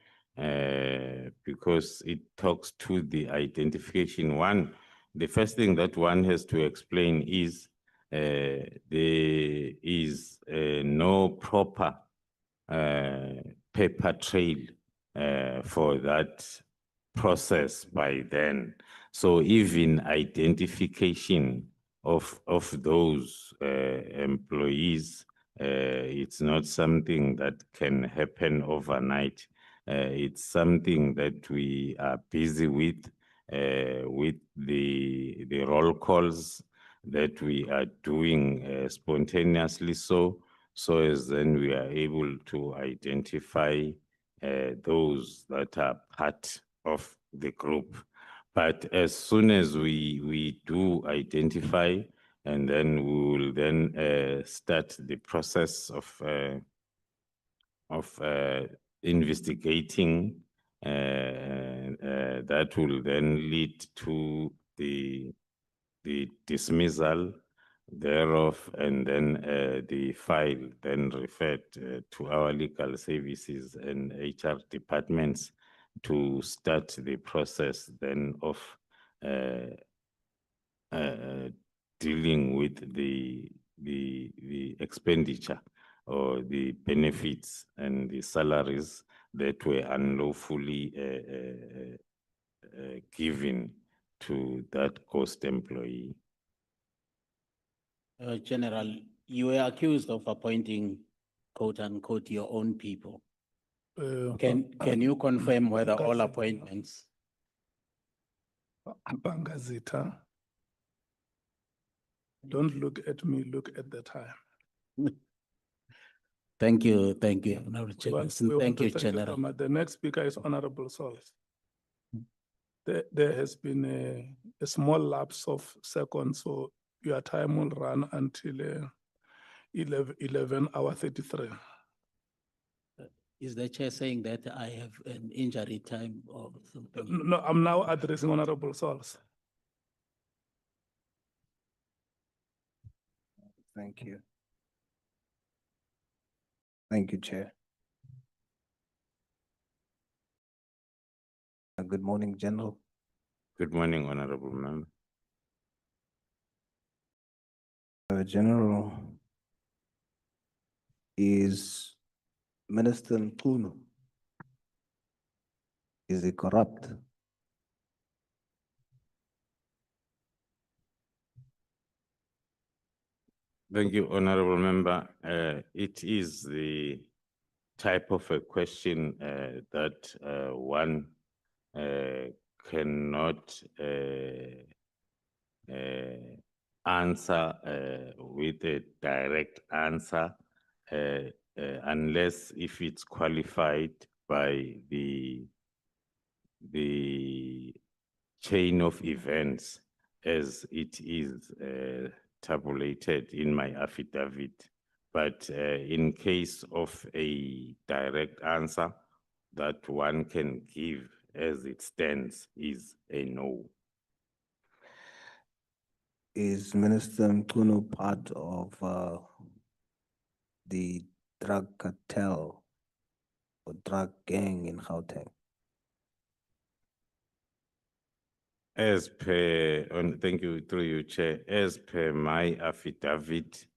because it talks to the identification. The first thing that one has to explain is there is no proper paper trail for that process by then. So even identification of those employees, it's not something that can happen overnight. It's something that we are busy with the roll calls that we are doing spontaneously so as then we are able to identify those that are part of the group. But as soon as we do identify, and then we will then start the process of investigating that will then lead to the dismissal thereof, and then the file then referred to our legal services and HR departments to start the process then of dealing with the expenditure or the benefits and the salaries that were unlawfully given to that ghost employee. General, you were accused of appointing, quote unquote, your own people. Can you confirm whether all appointments? Bangazita. Don't look at me, look at the time. Thank you, Honorable Well, Chairperson. we want Thank to you, General. so much. The next speaker is Honorable Solis. There has been a small lapse of seconds, so your time will run until 11:33. Is the chair saying that I have an injury time or something? No, I'm now addressing Honorable Solis. Thank you. Thank you, Chair. Good morning, General. Good morning, Honorable Member. General, is Minister Mkhwanazi, is he corrupt? Thank you, Honorable Member. It is the type of a question that one cannot answer with a direct answer unless if it's qualified by the chain of events as it is tabulated in my affidavit. But in case of a direct answer that one can give as it stands is a no. Is Minister Mkhwanazi part of the drug cartel or drug gang in Gauteng? As per, thank you, through you, Chair, as per my affidavit,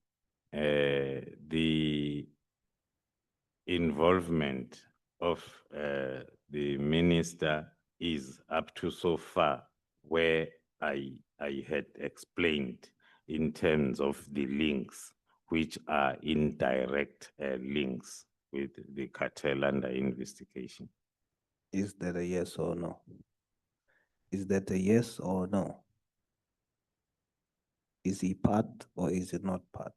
the involvement of the minister is up to so far where I had explained in terms of the links, which are indirect links with the cartel under investigation. Is that a yes or no? Is that a yes or no? Is he part or is he not part?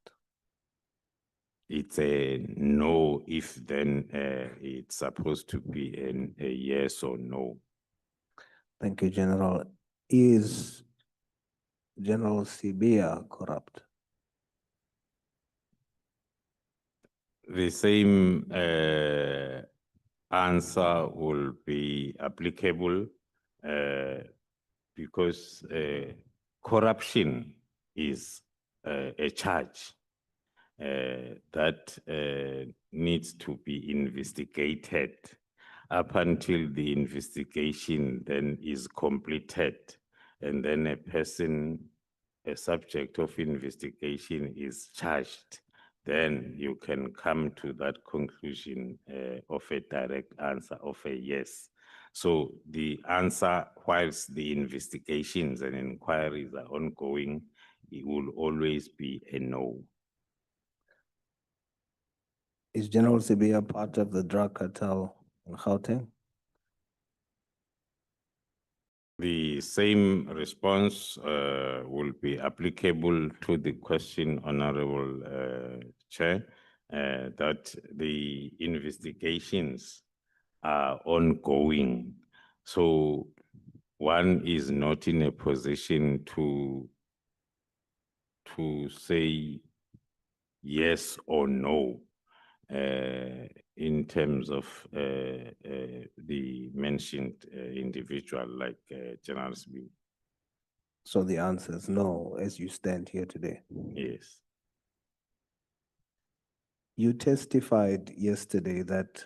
It's a no if then it's supposed to be a yes or no. Thank you, General. Is General Sibia corrupt? The same answer will be applicable because corruption is a charge that needs to be investigated up until the investigation then is completed, and then a person, a subject of investigation is charged, then you can come to that conclusion of a direct answer of a yes. So the answer, whilst the investigations and inquiries are ongoing, it will always be a no. Is General Sibia part of the drug cartel in Gauteng? The same response will be applicable to the question, Honorable Chair, that the investigations are ongoing. So one is not in a position to say yes or no in terms of the mentioned individual like General Smith. So the answer is no, as you stand here today. Yes. You testified yesterday that,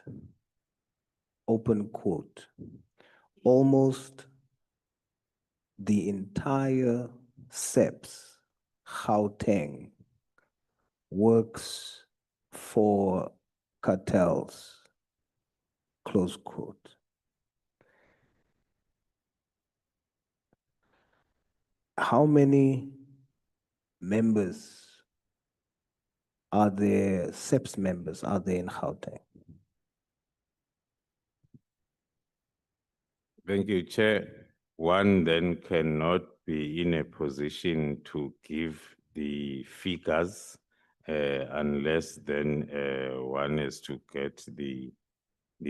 open quote, almost the entire SAPS Gauteng works for cartels, close quote. How many members are there, SAPS members are there in Gauteng? Thank you, Chair. One then cannot be in a position to give the figures unless then one is to get the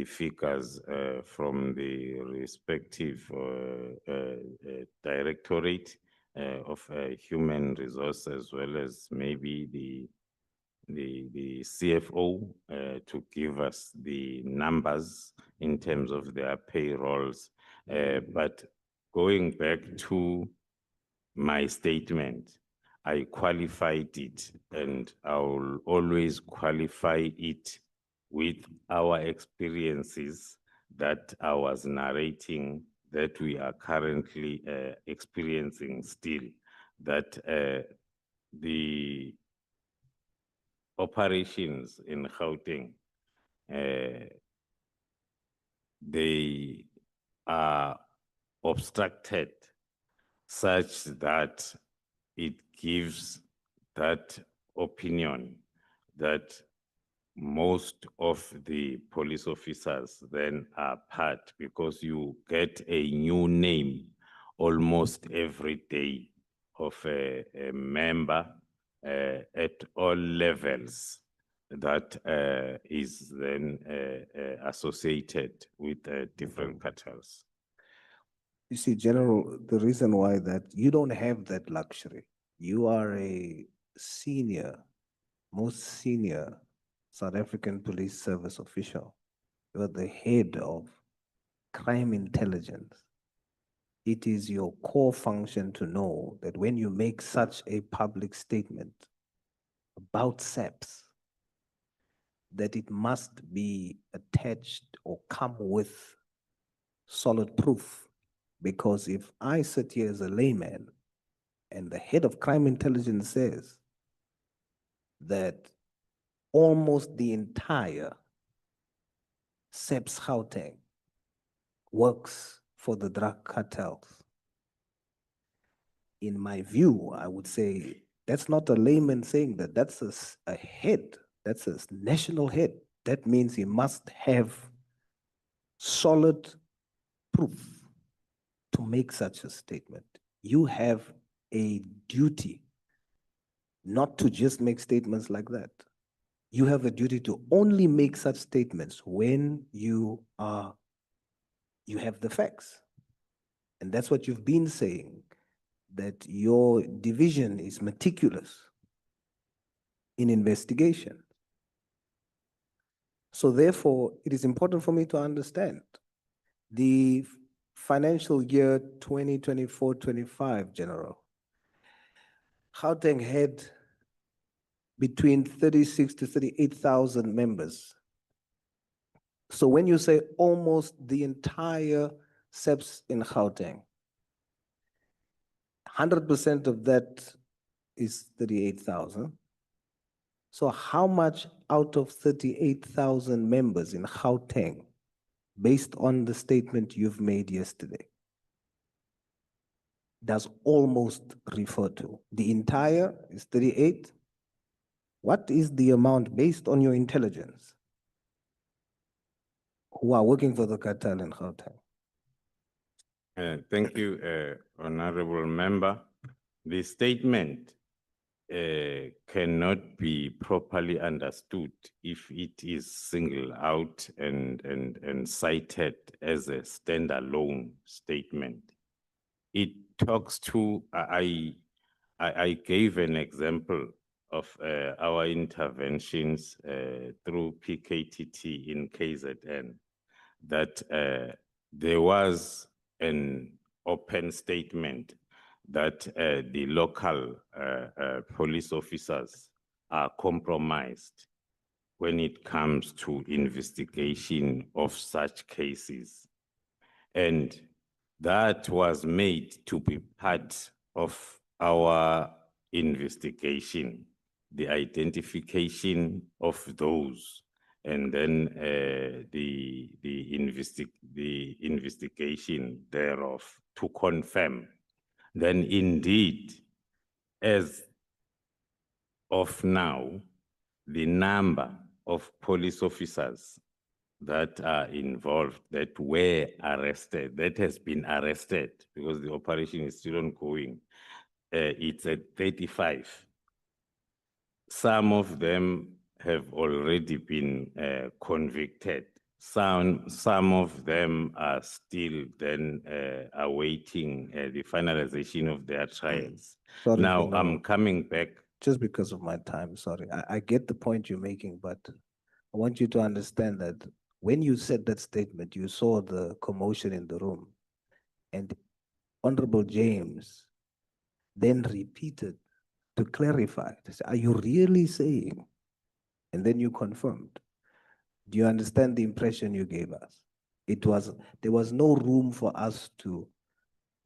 figures from the respective directorate of human resource, as well as maybe the CFO to give us the numbers in terms of their payrolls. But going back to my statement, I qualified it, and I will always qualify it with our experiences that I was narrating that we are currently experiencing still, that the operations in Gauteng, they are obstructed such that it gives that opinion that most of the police officers then are part, because you get a new name almost every day of a member at all levels that is then associated with different cartels. You see, General, the reason why that you don't have that luxury. You are a senior, most senior South African Police Service official. You are the head of crime intelligence. It is your core function to know that when you make such a public statement about SAPS, that it must be attached or come with solid proof. Because if I sit here as a layman and the head of crime intelligence says that almost the entire SAPS Gauteng works for the drug cartels, in my view, I would say that's not a layman saying that, that's a head, that's a national head. That means he must have solid proof to make such a statement. You have a duty not to just make statements like that. You have a duty to only make such statements when you have the facts. And that's what you've been saying, that your division is meticulous in investigation. So therefore, it is important for me to understand the financial year 2024-25, General. Gauteng had between 36 to 38,000 members. So when you say almost the entire SAPS in Gauteng, 100% of that is 38,000. So how much out of 38,000 members in Gauteng, based on the statement you've made yesterday, does almost refer to? The entire is 38. What is the amount based on your intelligence who are working for the cartel in Gauteng? Thank you, Honorable Member. The statement cannot be properly understood if it is singled out and cited as a standalone statement. It talks to, I gave an example of our interventions through PKTT in KZN, that there was an open statement that the local police officers are compromised when it comes to investigation of such cases. And that was made to be part of our investigation, the identification of those, and then the investigation thereof to confirm. Then indeed, as of now, the number of police officers that are involved, that were arrested, that has been arrested, because the operation is still ongoing, it's at 35. Some of them have already been convicted. Some of them are still then awaiting the finalization of their trials. Sorry, Now, General. I'm coming back. Just because of my time, sorry. I get the point you're making, but I want you to understand that when you said that statement, you saw the commotion in the room. And Honorable James then repeated to clarify. To say, are you really saying? And then you confirmed. Do you understand the impression you gave us? There was no room for us to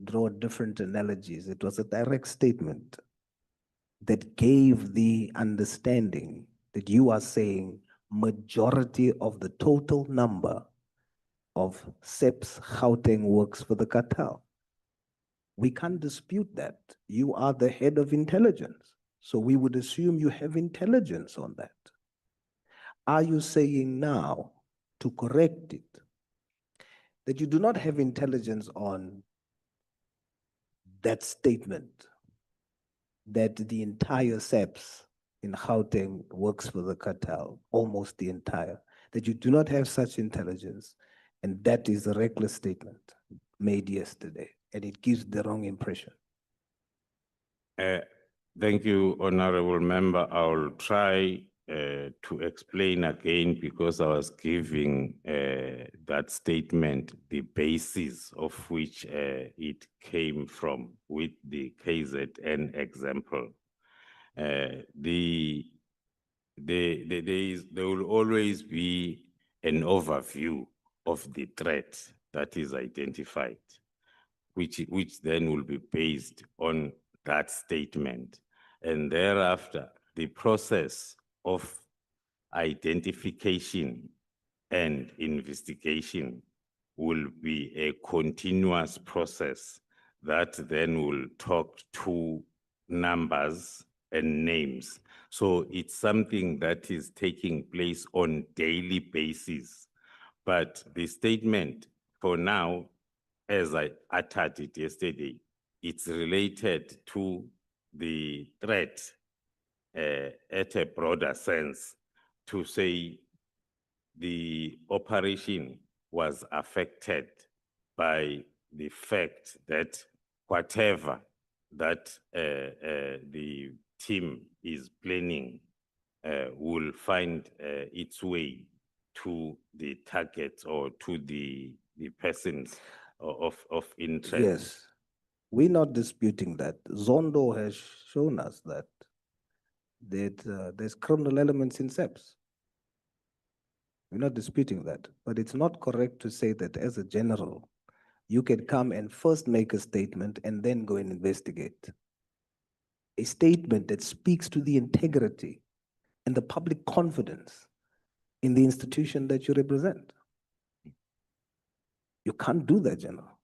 draw different analogies. It was a direct statement that gave the understanding that you are saying majority of the total number of SAPS Gauteng works for the cartel. We can't dispute that. You are the head of intelligence. So we would assume you have intelligence on that. Are you saying now, to correct it, that you do not have intelligence on that statement, that the entire SAPS in Gauteng works for the cartel, almost the entire, that you do not have such intelligence, and that is a reckless statement made yesterday, and it gives the wrong impression? Thank you, Honorable Member. I will try to explain again because I was giving that statement the basis of which it came from with the KZN example. There will always be an overview of the threat that is identified, which then will be based on that statement. And thereafter, the process of identification and investigation will be a continuous process that then will talk to numbers and names. So it's something that is taking place on daily basis. But the statement for now, as I uttered it yesterday, it's related to the threat at a broader sense, to say the operation was affected by the fact that whatever that the team is planning will find its way to the target or to the persons of interest. Yes, we're not disputing that. Zondo has shown us that there's criminal elements in SAPS. We're not disputing that, but it's not correct to say that as a general, you can come and first make a statement and then go and investigate. A statement that speaks to the integrity and the public confidence in the institution that you represent. You can't do that, General.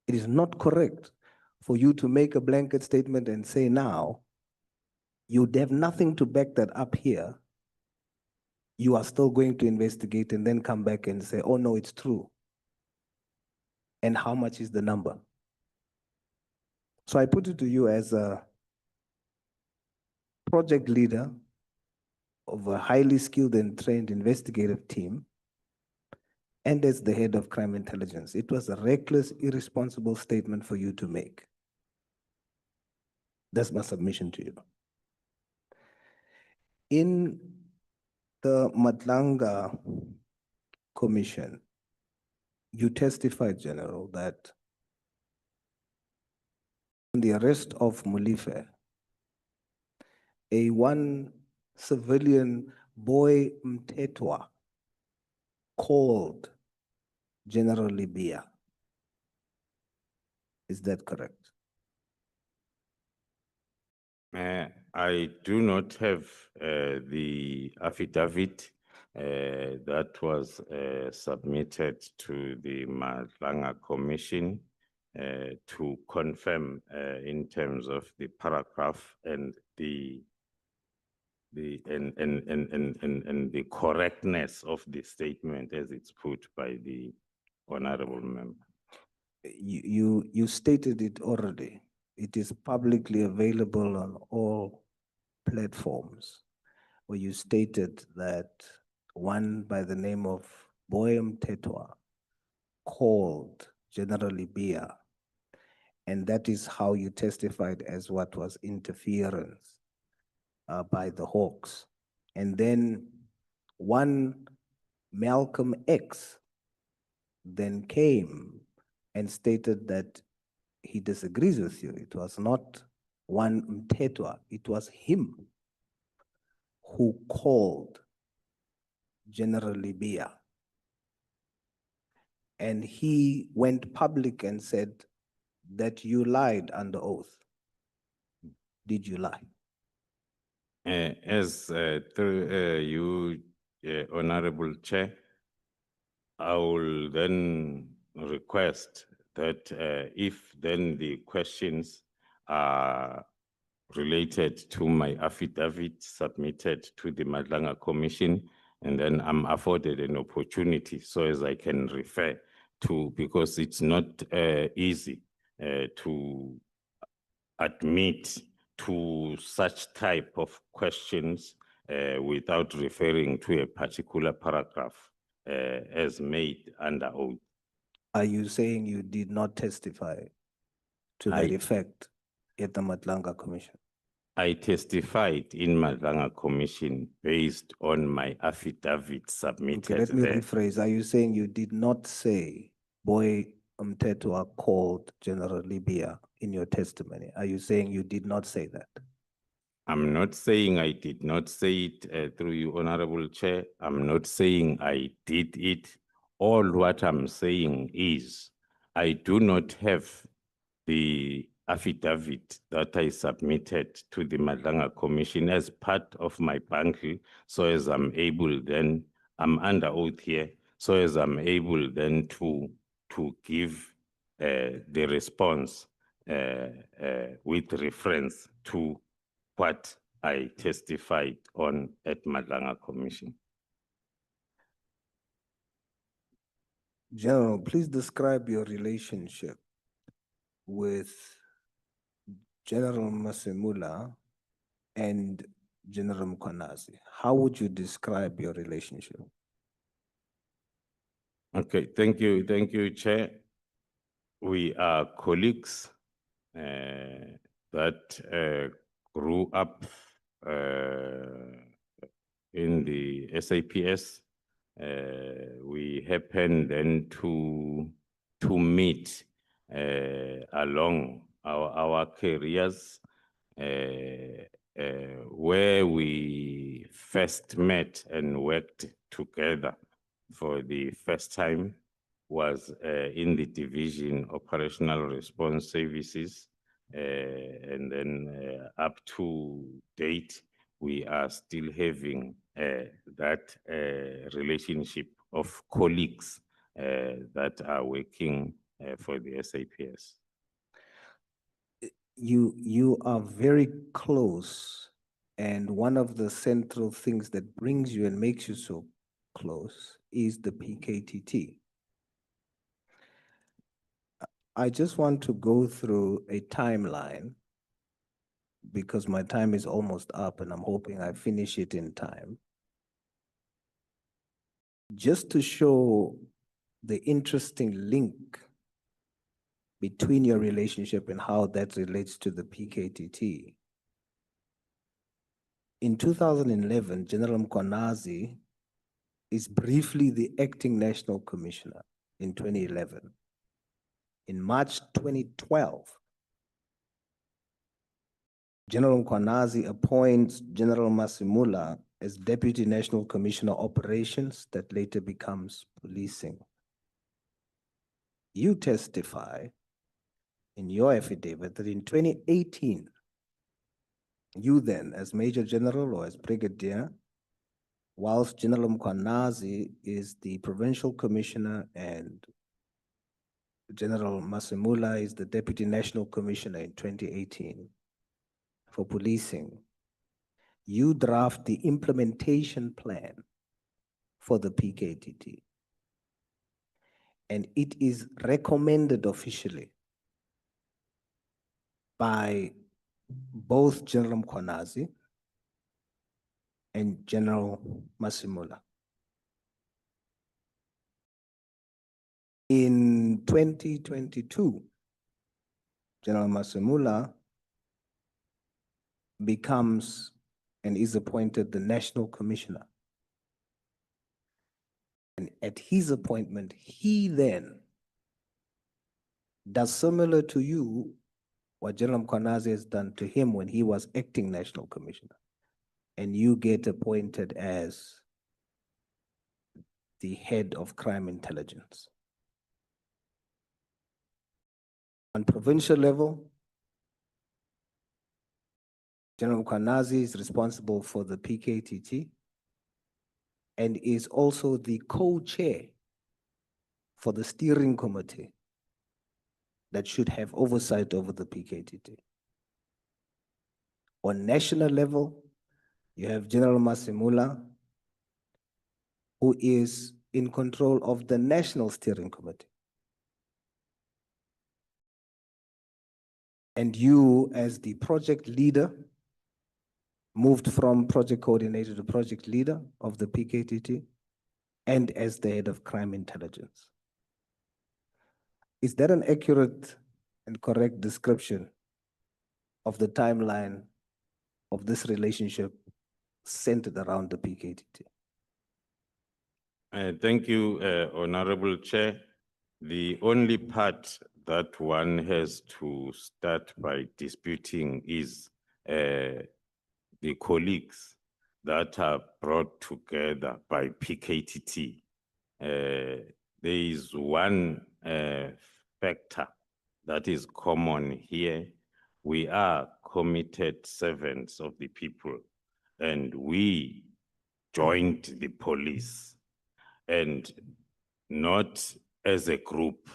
It is not correct for you to make a blanket statement and say now, you'd have nothing to back that up here. You are still going to investigate and then come back and say, oh no, it's true. And how much is the number? So I put it to you as a project leader of a highly skilled and trained investigative team, and as the head of crime intelligence, it was a reckless, irresponsible statement for you to make. That's my submission to you. In the Nhlanhla Commission, you testified, General, that on the arrest of Mulife, one civilian boy Mtetwa called General Libya. Is that correct? I do not have the affidavit that was submitted to the Nhlanhla Commission to confirm in terms of the paragraph and the correctness of the statement as it's put by the honorable member. You stated it already. It is publicly available on all platforms, where you stated that one by the name of Boy Mtetwa called General Libya, and that is how you testified as what was interference by the Hawks. And then one Malcolm X then came and stated that he disagrees with you. It was not one Mtetwa, it was him who called General Libya. And he went public and said that you lied under oath. Did you lie? As through you, Honorable Chair, I will then request that if then the questions are related to my affidavit submitted to the Nhlanhla Commission, and then I'm afforded an opportunity so as I can refer to, because it's not easy to admit to such type of questions without referring to a particular paragraph as made under oath. Are you saying you did not testify to that I- effect at the Nhlanhla Commission? I testified in Nhlanhla Commission based on my affidavit Okay, submitted let me there. rephrase. Are you saying you did not say Boy Mtetwa called General Libya in your testimony? Are you saying you did not say that? I'm not saying I did not say it through you, Honorable Chair. I'm not saying I did it. All what I'm saying is I do not have the affidavit that I submitted to the Nhlanhla Commission as part of my bundle, so as I'm able then, I'm under oath here, so as I'm able then to give the response with reference to what I testified on at Nhlanhla Commission. General, please describe your relationship with General Masemula and General Mkhwanazi. How would you describe your relationship? Okay, thank you, Chair. We are colleagues that grew up in the SAPS. We happened then to meet along our careers, where we first met and worked together for the first time was in the Division Operational Response Services. And then up to date, we are still having that relationship of colleagues that are working for the SAPS. You are very close, and one of the central things that brings you and makes you so close is the PKTT. I just want to go through a timeline because my time is almost up and I'm hoping I finish it in time. Just to show the interesting link between your relationship and how that relates to the PKTT. In 2011, General Mkhwanazi is briefly the acting national commissioner in 2011. In March 2012, General Mkhwanazi appoints General Masemula as Deputy National Commissioner Operations that later becomes policing. You testify in your affidavit that in 2018, you then as Major General or as Brigadier, whilst General Mkhwanazi is the Provincial Commissioner and General Masemula is the Deputy National Commissioner in 2018 for policing, you draft the implementation plan for the PKTT. And it is recommended officially by both General Mkhwanazi and General Masemula. In 2022, General Masemula becomes and is appointed the National Commissioner. And at his appointment, he then does similar to you what General Mkhwanazi has done to him when he was acting National Commissioner. And you get appointed as the head of crime intelligence. On provincial level, General Mkhwanazi is responsible for the PKTT and is also the co-chair for the steering committee that should have oversight over the PKTT. On national level, you have General Masimula, who is in control of the National Steering Committee. And you, as the project leader, moved from project coordinator to project leader of the PKTT, and as the head of crime intelligence. Is that an accurate and correct description of the timeline of this relationship centered around the PKTT? Thank you, Honorable Chair. The only part that one has to start by disputing is the colleagues that are brought together by PKTT. There is one factor that is common here. We are committed servants of the people, and we joined the police, and not as a group.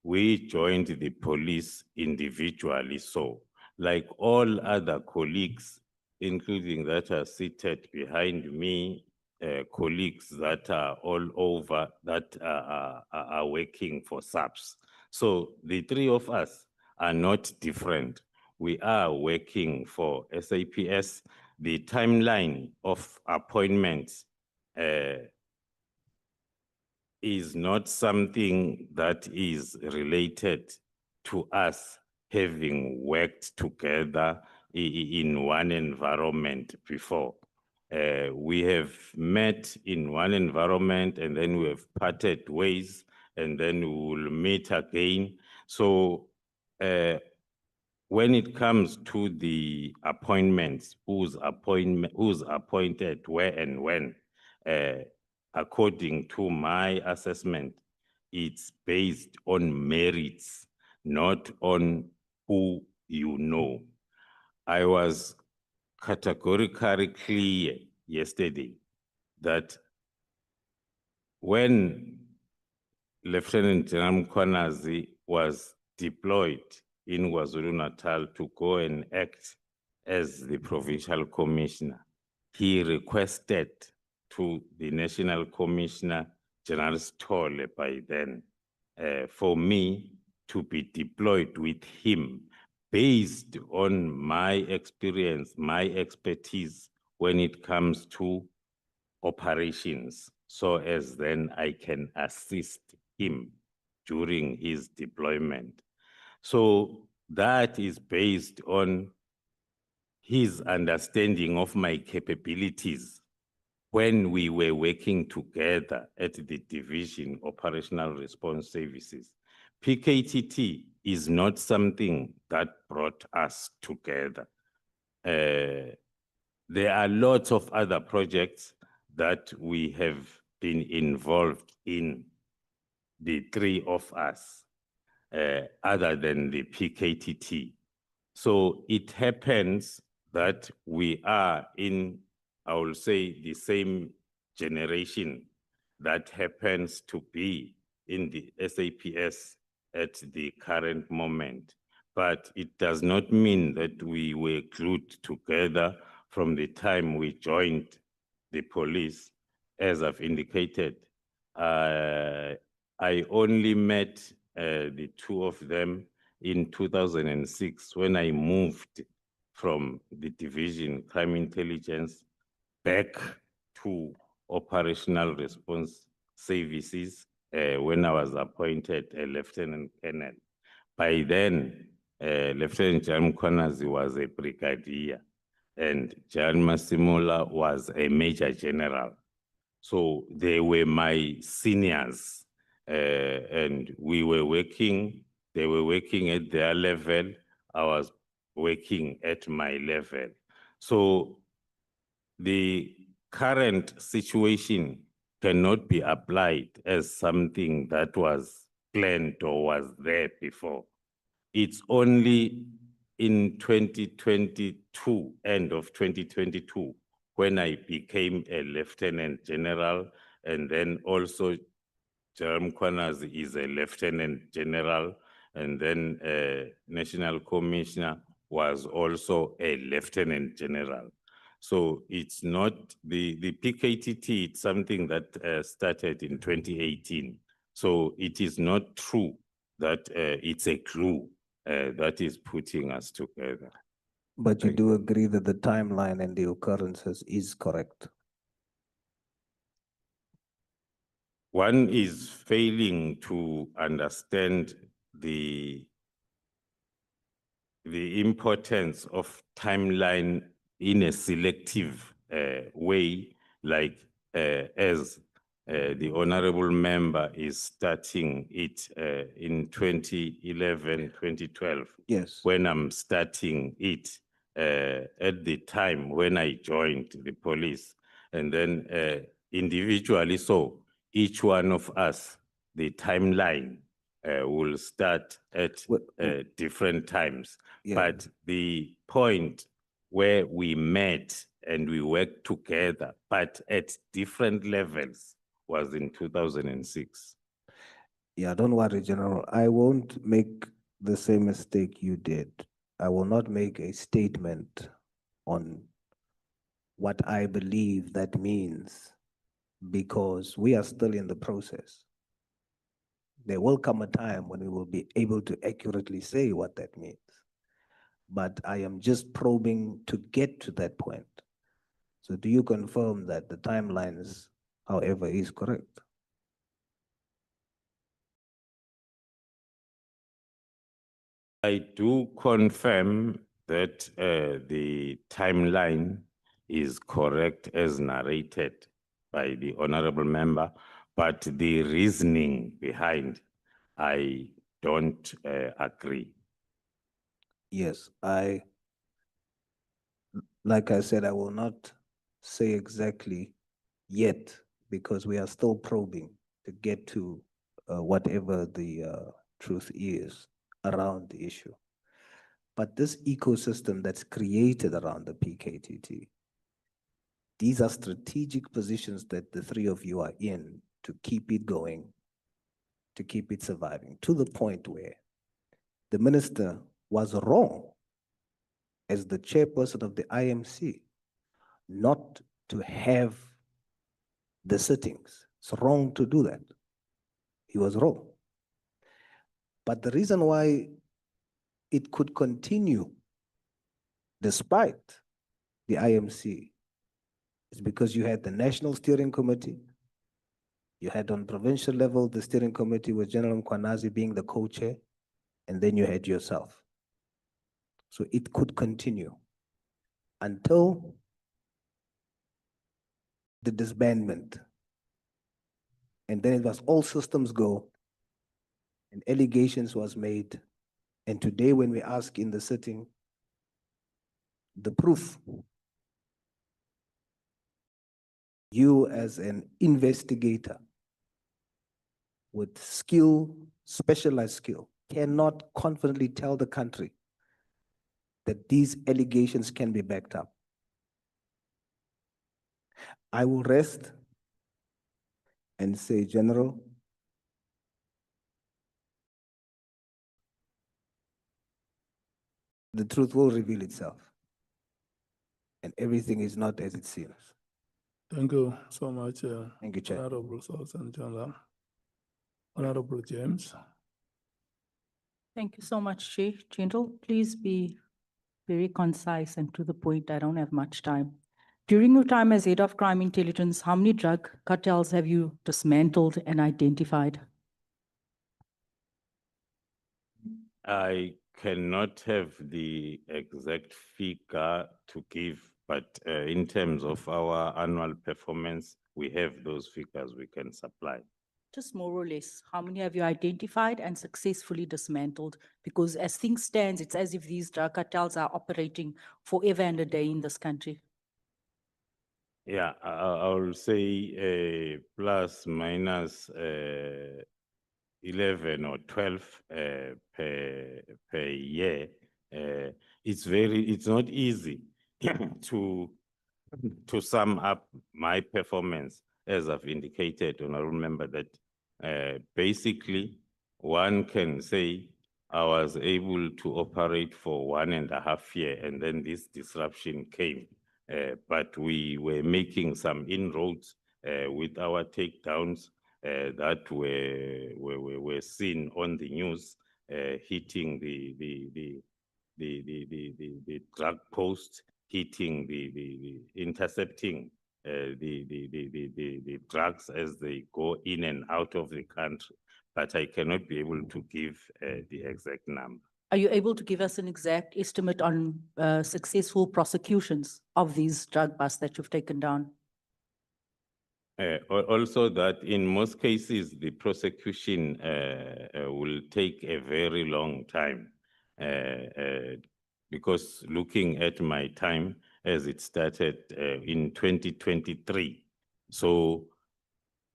We joined the police individually. So like all other colleagues, including that are seated behind me, colleagues that are all over, that are working for SAPS. So the three of us are not different. We are working for SAPS. The timeline of appointments is not something that is related to us having worked together in one environment before. We have met in one environment, and then we have parted ways, and then we will meet again. So when it comes to the appointments, who's appointed where and when, according to my assessment, it's based on merits, not on who you know. I was categorically clear yesterday that when Lieutenant General Mkhwanazi was deployed in KwaZulu-Natal to go and act as the provincial commissioner, he requested to the National Commissioner, General Stolle by then, for me to be deployed with him based on my experience, my expertise when it comes to operations, so as then I can assist him during his deployment. So that is based on his understanding of my capabilities when we were working together at the Division Operational Response Services. PKTT is not something that brought us together. There are lots of other projects that we have been involved in, the three of us, other than the PKTT. So it happens that we are in, I will say, the same generation that happens to be in the SAPS at the current moment. But it does not mean that we were glued together from the time we joined the police. As I've indicated, I only met the two of them in 2006 when I moved from the Division Crime Intelligence back to Operational Response Services when I was appointed a Lieutenant Colonel. By then, Lieutenant General Mkhwanazi was a brigadier and General Masimula was a Major General. So they were my seniors and we were working, they were working at their level, I was working at my level. So the current situation cannot be applied as something that was planned or was there before. It's only in 2022, end of 2022, when I became a Lieutenant General, and then also General Mkhwanazi is a Lieutenant General, and then National Commissioner was also a Lieutenant General. So it's not the PKTT, it's something that started in 2018. So it is not true that it's a glue that is putting us together. But you Thank do agree that the timeline and the occurrences is correct? One is failing to understand the importance of timeline in a selective way, like as the honorable member is starting it in 2011, 2012. Yes. When I'm starting it at the time when I joined the police, and then individually, so each one of us, the timeline will start at different times. Yeah. But the point where we met and we worked together, but at different levels, was in 2006. Yeah, don't worry, General. I won't make the same mistake you did. I will not make a statement on what I believe that means, because we are still in the process. There will come a time when we will be able to accurately say what that means. But I am just probing to get to that point. So do you confirm that the timelines, however, is correct? I do confirm that the timeline is correct as narrated by the honorable member, but the reasoning behind, I don't agree. Yes, like I said, I will not say exactly yet, because we are still probing to get to whatever the truth is around the issue. But this ecosystem that's created around the PKTT, these are strategic positions that the three of you are in to keep it going, to keep it surviving, to the point where the minister was wrong as the chairperson of the IMC not to have the sittings. It's wrong to do that. He was wrong. But the reason why it could continue despite the IMC is because you had the National Steering Committee, you had on provincial level the steering committee with General Mkhwanazi being the co-chair, and then you had yourself. So it could continue until the disbandment. And then it was all systems go, and allegations was made. And today when we ask in the sitting, the proof, you as an investigator with skill, specialized skill, cannot confidently tell the country that these allegations can be backed up. I will rest and say, General, the truth will reveal itself, and everything is not as it seems. Thank you so much, Thank you, Chair. Honorable Sultan General. Honorable James. Thank you so much, Chair. General, please be very concise and to the point. I don't have much time. During your time as Head of Crime Intelligence, how many drug cartels have you dismantled and identified? I cannot have the exact figure to give, but in terms of our annual performance, we have those figures we can supply. Just more or less, how many have you identified and successfully dismantled? Because as things stand, it's as if these drug cartels are operating forever and a day in this country. Yeah, I will say plus minus 11 or 12 per year. It's not easy to sum up my performance, as I've indicated, and I remember that basically one can say I was able to operate for 1.5 years, and then this disruption came. But we were making some inroads with our takedowns that were seen on the news, hitting the drug post, hitting the intercepting the drugs as they go in and out of the country. But I cannot be able to give the exact number. Are you able to give us an exact estimate on successful prosecutions of these drug busts that you've taken down? Also that in most cases, the prosecution will take a very long time because looking at my time as it started in 2023. So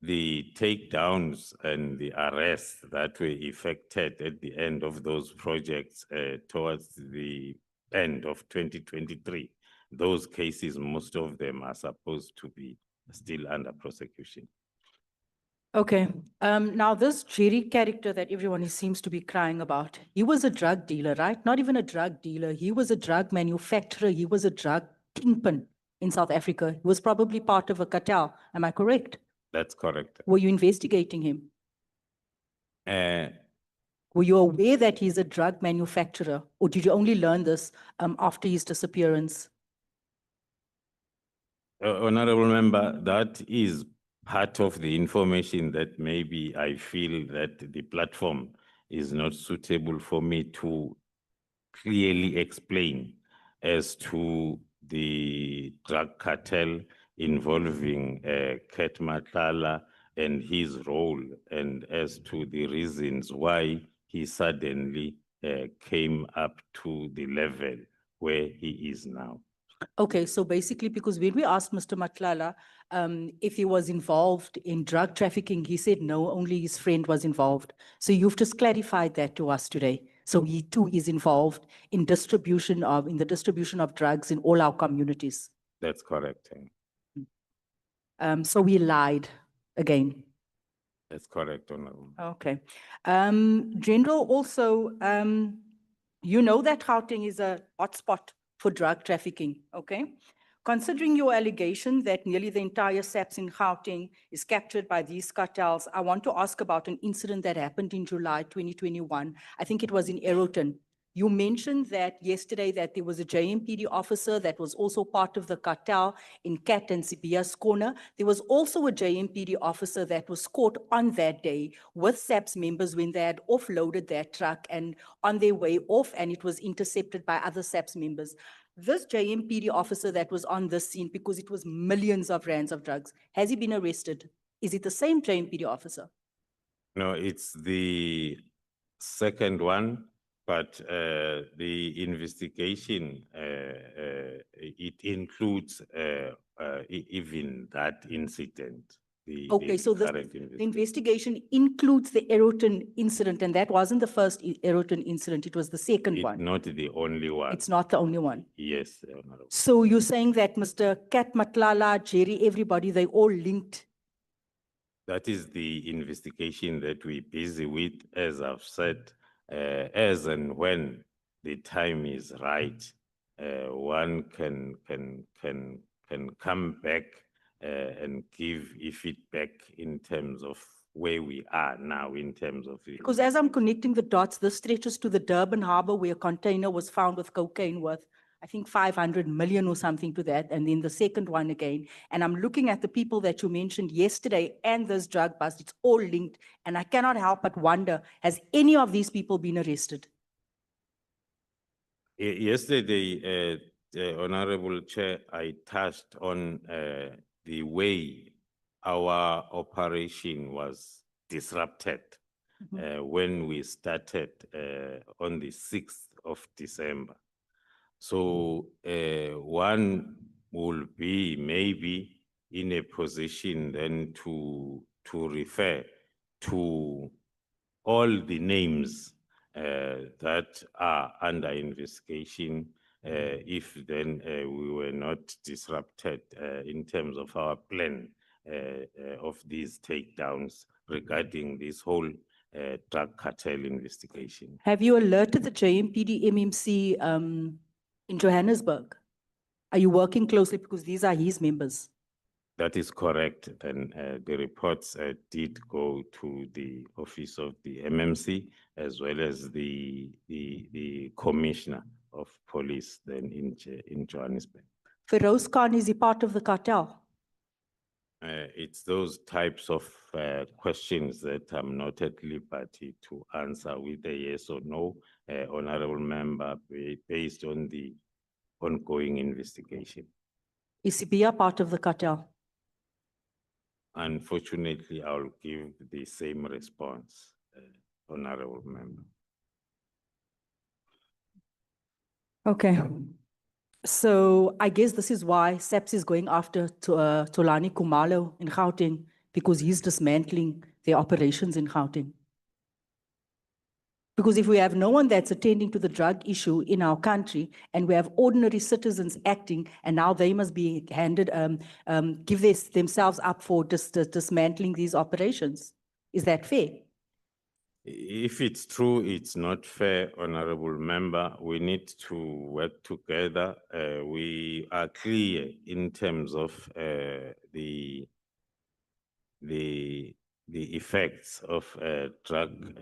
the takedowns and the arrests that were effected at the end of those projects towards the end of 2023, those cases, most of them are supposed to be still under prosecution. Okay, now this Jerry character that everyone seems to be crying about, he was a drug dealer, right? Not even a drug dealer, he was a drug manufacturer, he was a drug kingpin in South Africa. He was probably part of a cartel, am I correct? That's correct. Were you investigating him? Were you aware that he's a drug manufacturer, or did you only learn this after his disappearance? Honorable Member, that is part of the information that maybe I feel that the platform is not suitable for me to clearly explain as to the drug cartel involving Ket Matlala and his role, and as to the reasons why he suddenly came up to the level where he is now. Okay, so basically, because when we asked Mr. Matlala if he was involved in drug trafficking, he said no, only his friend was involved. So you've just clarified that to us today. So he too is involved in the distribution of drugs in all our communities. That's correct. So we lied again. That's correct, Honorable. Okay. General, also, you know that Gauteng is a hotspot for drug trafficking, okay? Considering your allegation that nearly the entire SAPS in Gauteng is captured by these cartels, I want to ask about an incident that happened in July 2021. I think it was in Aeroton. You mentioned that yesterday that there was a JMPD officer that was also part of the cartel in Kat and Sibia's corner. There was also a JMPD officer that was caught on that day with SAPS members when they had offloaded their truck and on their way off, and it was intercepted by other SAPS members. This JMPD officer that was on this scene, because it was millions of rands of drugs, has he been arrested? Is it the same JMPD officer? No, it's the second one, but the investigation, it includes even that incident. Okay, so the current investigation includes the Aeroton incident, and that wasn't the first Aeroton incident, it was the second It's one. not the only one. It's not the only one. Yes, Honorable. So you're saying that Mr. Kat Matlala, Jerry, everybody, they all linked? That is the investigation that we're busy with, as I've said, as and when the time is right, one can come back and give a feedback in terms of where we are now in terms of the. Because as I'm connecting the dots, this stretches to the Durban Harbor where a container was found with cocaine worth, I think 500 million or something to that, and then the second one again. And I'm looking at the people that you mentioned yesterday and this drug bust, it's all linked. And I cannot help but wonder, has any of these people been arrested? Yesterday, Honorable Chair, I touched on the way our operation was disrupted when we started on the 6th of December. So one will be maybe in a position then to refer to all the names that are under investigation if then we were not disrupted in terms of our plan of these takedowns regarding this whole drug cartel investigation. Have you alerted the JMPD MMC in Johannesburg? Are you working closely because these are his members? That is correct. Then the reports did go to the office of the MMC as well as the commissioner of police then in Johannesburg. Feroz Khan, is he part of the cartel? It's those types of questions that I'm not at liberty to answer with a yes or no, honorable member, based on the ongoing investigation. Is he a part of the cartel? Unfortunately, I'll give the same response, honorable member. Okay. So I guess this is why SAPS is going after Nhlanhla Khumalo in Gauteng, because he's dismantling their operations in Gauteng. Because if we have no one that's attending to the drug issue in our country, and we have ordinary citizens acting, and now they must be handed, give themselves up for dismantling these operations. Is that fair? If it's true, it's not fair, honorable member. We need to work together. We are clear in terms of the effects of drug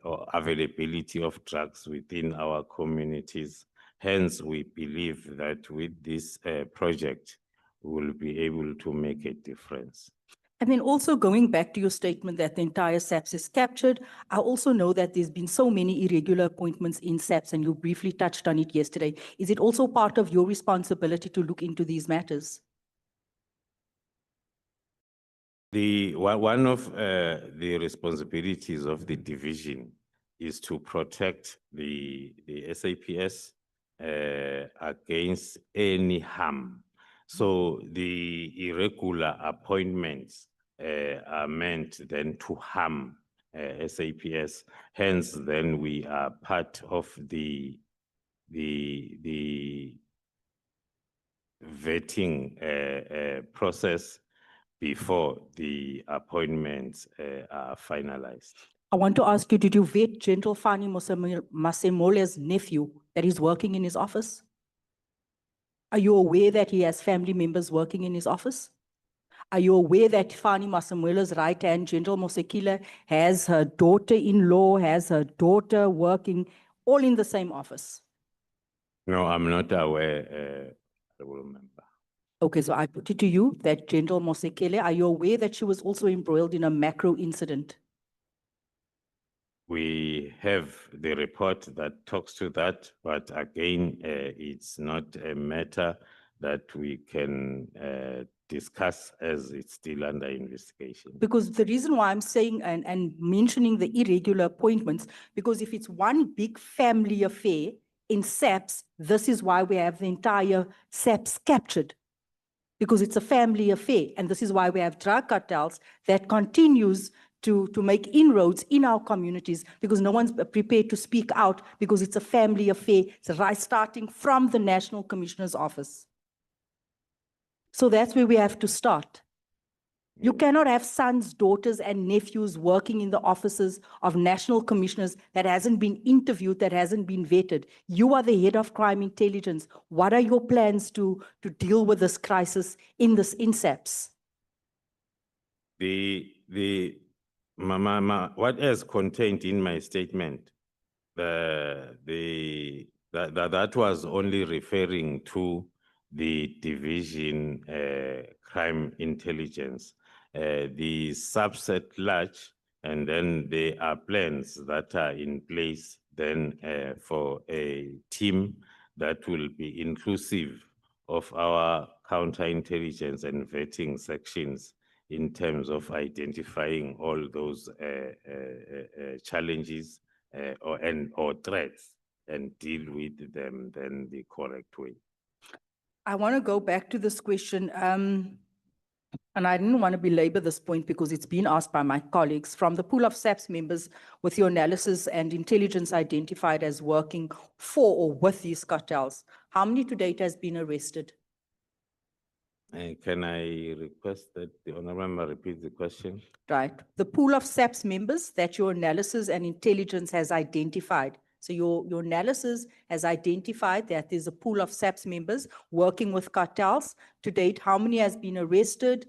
or availability of drugs within our communities. Hence, we believe that with this project, we will be able to make a difference. And then also going back to your statement that the entire SAPS is captured, I also know that there's been so many irregular appointments in SAPS, and you briefly touched on it yesterday. Is it also part of your responsibility to look into these matters? One of the responsibilities of the division is to protect the SAPS against any harm. So the irregular appointments are meant then to harm SAPS. Hence, then we are part of the vetting process before the appointments are finalized. I want to ask you, did you vet General Fani Masemole's nephew that is working in his office? Are you aware that he has family members working in his office? Are you aware that Fani Masemole's right-hand, General Mosekile, has her daughter-in-law, has her daughter working all in the same office? No, I'm not aware, honorable member. Okay, so I put it to you that General Mosekile, are you aware that she was also embroiled in a macro incident? We have the report that talks to that, but again, it's not a matter that we can discuss as it's still under investigation. Because the reason why I'm saying and mentioning the irregular appointments, because if it's one big family affair in SAPS, this is why we have the entire SAPS captured. Because it's a family affair, and this is why we have drug cartels that continues to make inroads in our communities, because no one's prepared to speak out, because it's a family affair. It's right starting from the National Commissioner's office. So that's where we have to start. You cannot have sons, daughters, and nephews working in the offices of national commissioners that hasn't been interviewed, that hasn't been vetted. You are the head of crime intelligence. What are your plans to deal with this crisis in SAPS? What is contained in my statement, that was only referring to the division crime intelligence, the subset large, and then there are plans that are in place then for a team that will be inclusive of our counterintelligence and vetting sections in terms of identifying all those challenges or threats and deal with them then the correct way. I want to go back to this question, and I didn't want to belabor this point because it's been asked by my colleagues. From the pool of SAPS members with your analysis and intelligence identified as working for or with these cartels, how many to date has been arrested? Can I request that the honorable member repeat the question? Right. The pool of SAPS members that your analysis and intelligence has identified. So your analysis has identified that there's a pool of SAPS members working with cartels. To date, how many has been arrested?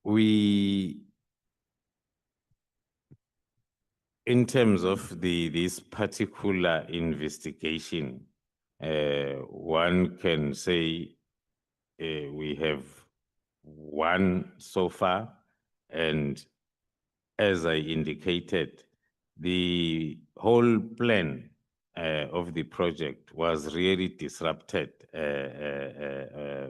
We, in terms of this particular investigation, one can say we have one so far, and as I indicated, the whole plan of the project was really disrupted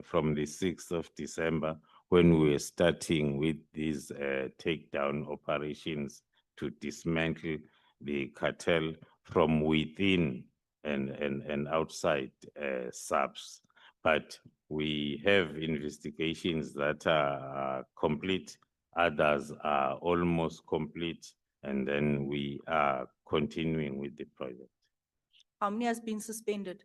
from the 6th of December when we were starting with these takedown operations to dismantle the cartel from within and outside SAPS. But we have investigations that are complete, others are almost complete, and then we are continuing with the project. How many has been suspended?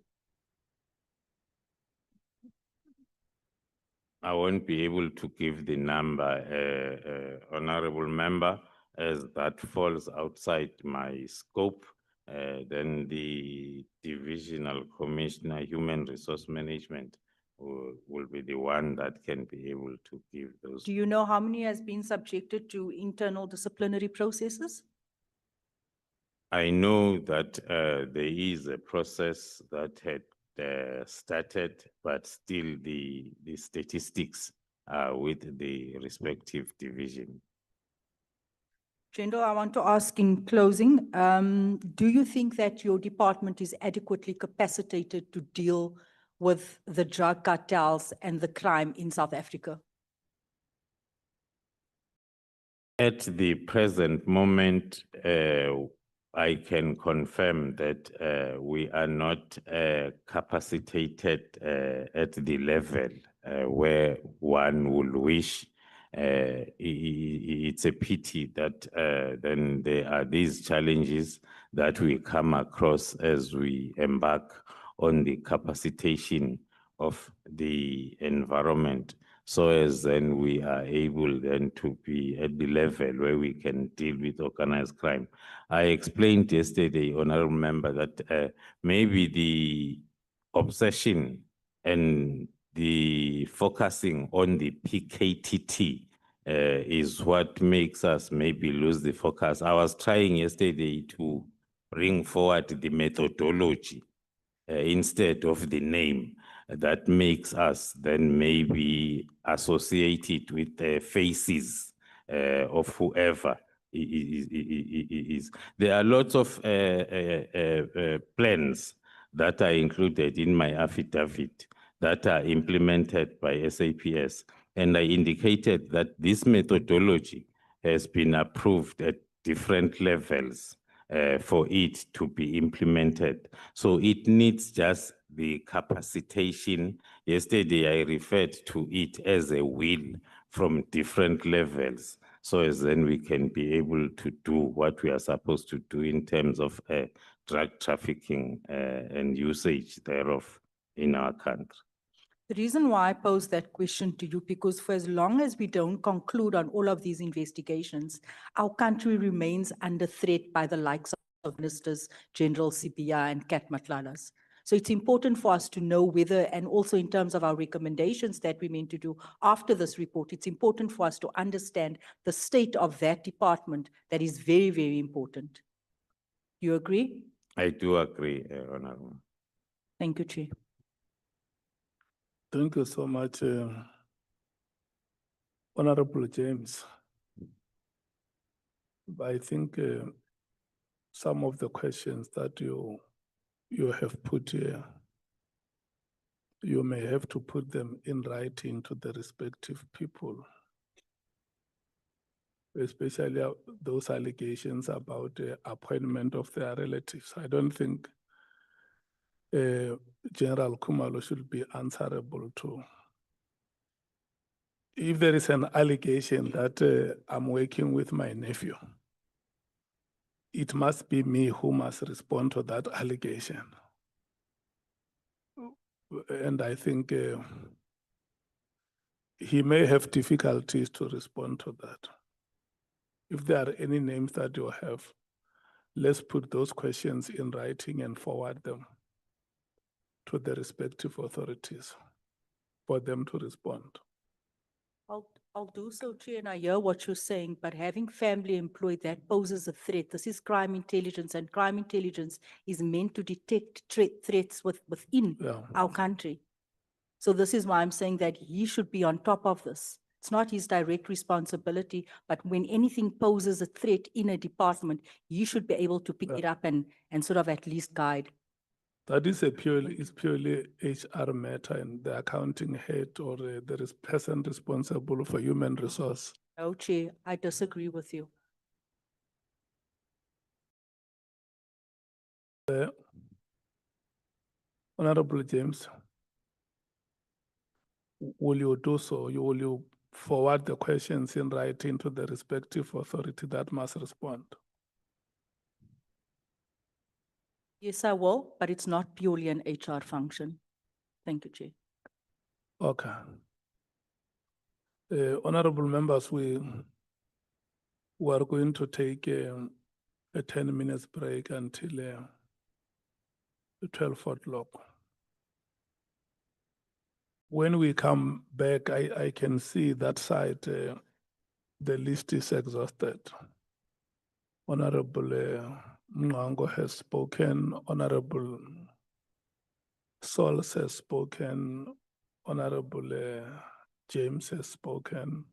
I won't be able to give the number, honorable member, as that falls outside my scope. Then the Divisional Commissioner, Human Resource Management, will be the one that can be able to give those. Do you know how many has been subjected to internal disciplinary processes? I know that there is a process that had started, but still the statistics are with the respective division. General, I want to ask in closing, do you think that your department is adequately capacitated to deal with the drug cartels and the crime in South Africa? At the present moment, I can confirm that we are not capacitated at the level where one would wish. It's a pity that then there are these challenges that we come across as we embark on the capacitation of the environment, so as then we are able then to be at the level where we can deal with organized crime. I explained yesterday, honorable member, that maybe the obsession and the focusing on the PKTT is what makes us maybe lose the focus. I was trying yesterday to bring forward the methodology instead of the name that makes us then maybe associate it with the faces of whoever is. There are lots of plans that are included in my affidavit that are implemented by SAPS. And I indicated that this methodology has been approved at different levels for it to be implemented. So it needs just the capacitation. Yesterday, I referred to it as a will from different levels, so as then we can be able to do what we are supposed to do in terms of drug trafficking and usage thereof in our country. The reason why I pose that question to you, because for as long as we don't conclude on all of these investigations, our country remains under threat by the likes of Ministers General Sipia and Kat Matlalas. So it's important for us to know whether, and also in terms of our recommendations that we mean to do after this report, it's important for us to understand the state of that department. That is very, very important. You agree? I do agree, Honorable. Thank you, Chair. Thank you so much, Honorable James. I think some of the questions that you have put here, you may have to put them in writing to the respective people, especially those allegations about the appointment of their relatives. I don't think General Khumalo should be answerable to. If there is an allegation that I'm working with my nephew, it must be me who must respond to that allegation. and I think he may have difficulties to respond to that. If there are any names that you have, let's put those questions in writing and forward them to the respective authorities for them to respond. I'll do so, Chair, and I hear what you're saying, but having family employed, that poses a threat. This is crime intelligence, and crime intelligence is meant to detect threats within Yeah. our country. So this is why I'm saying that he should be on top of this. It's not his direct responsibility, but when anything poses a threat in a department, he should be able to pick it up and sort of at least guide. That is purely HR matter, and the accounting head or the person responsible for human resource. No, Chair, I disagree with you. Honorable James, will you do so? Will you forward the questions in writing to the respective authority that must respond? Yes, I will, but it's not purely an HR function. Thank you, Chair. Okay. Honorable members, we are going to take a 10 minutes break until 12 o'clock. When we come back, I can see that side, the list is exhausted. Honorable Mngango has spoken, Honorable Sauls has spoken, Honorable James has spoken,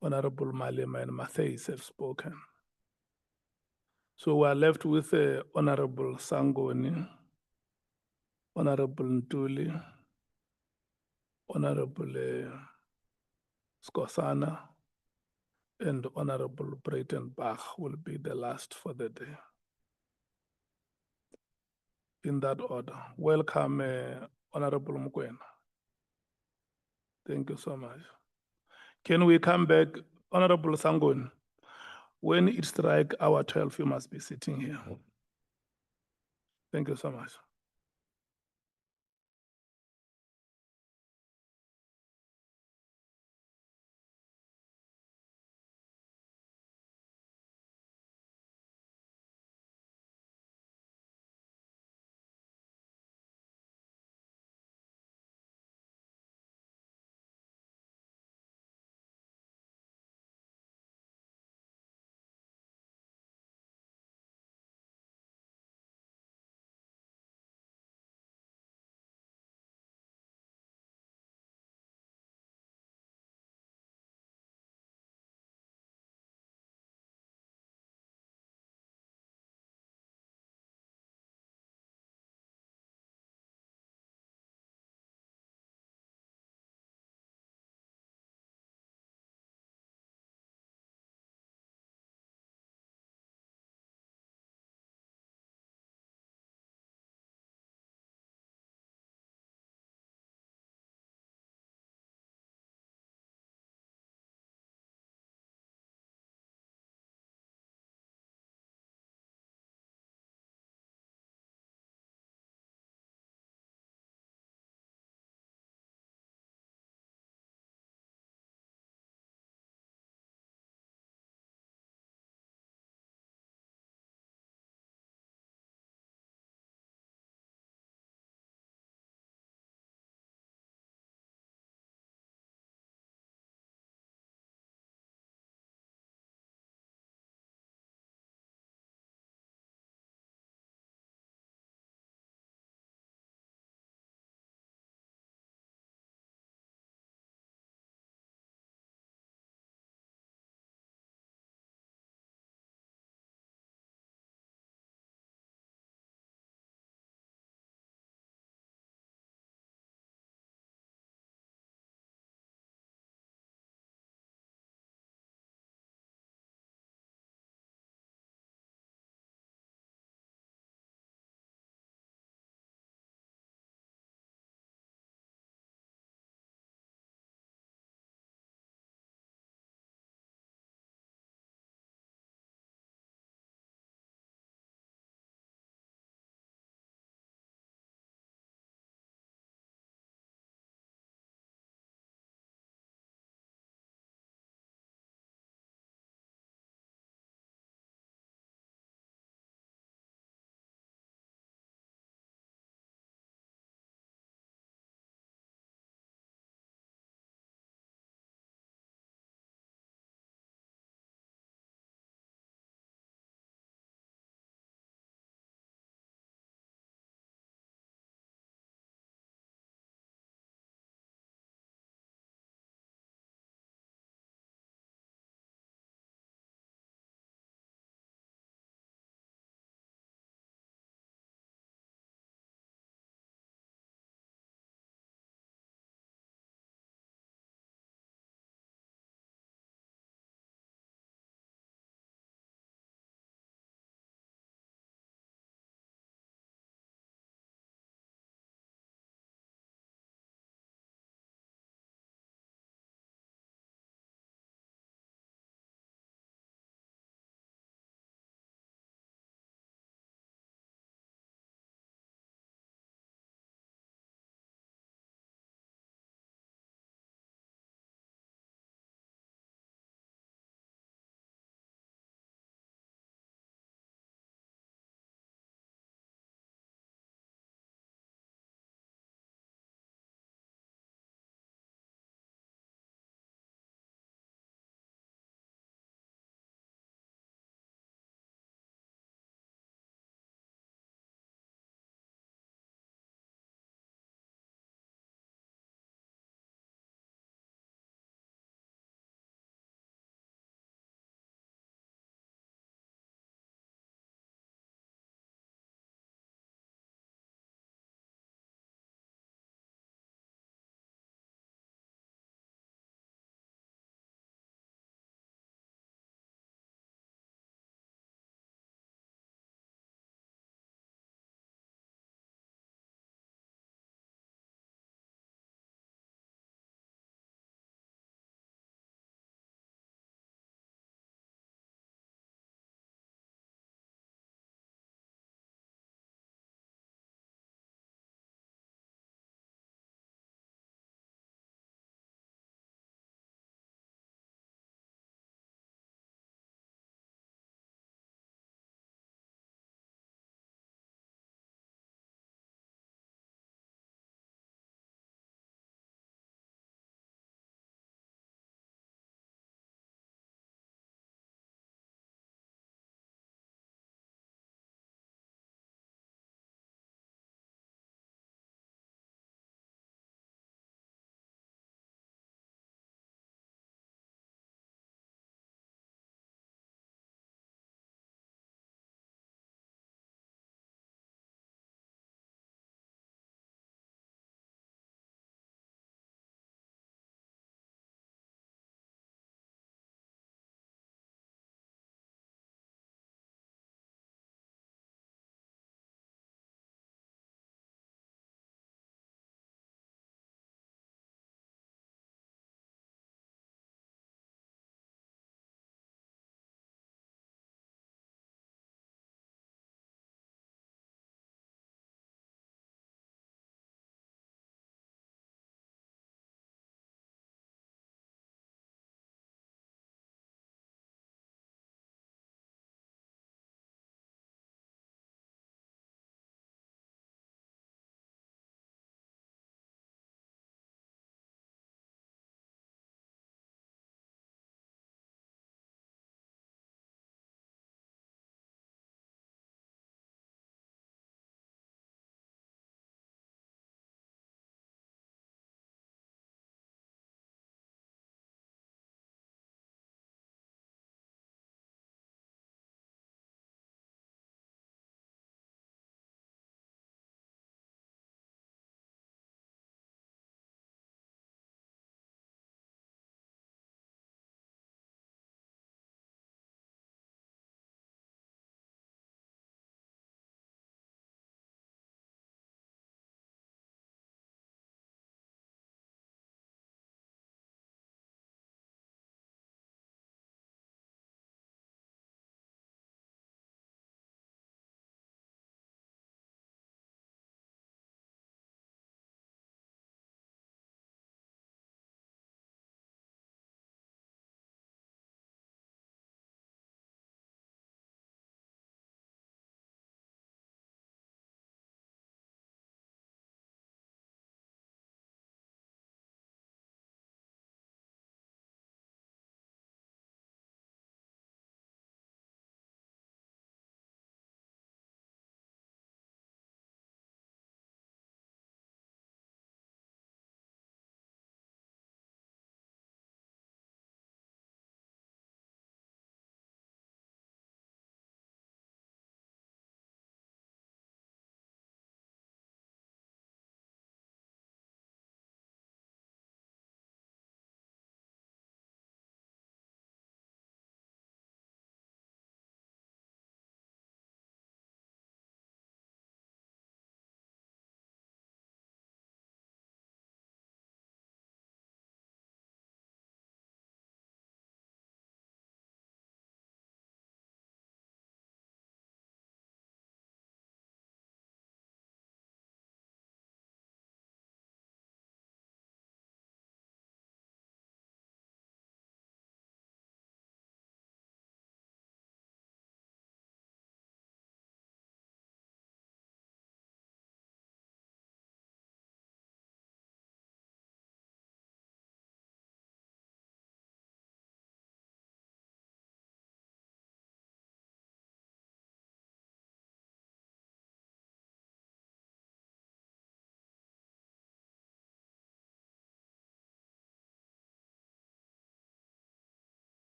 Honorable Malema and Matthijs have spoken. So we are left with Honorable Sangoni, Honorable Ntuli, Honorable Skosana, and Honorable Breitenbach will be the last for the day. In that order. Welcome, Honorable Mkhwanazi. Thank you so much. Can we come back, Honorable Sangoni? When it strikes hour 12, you must be sitting here. Thank you so much.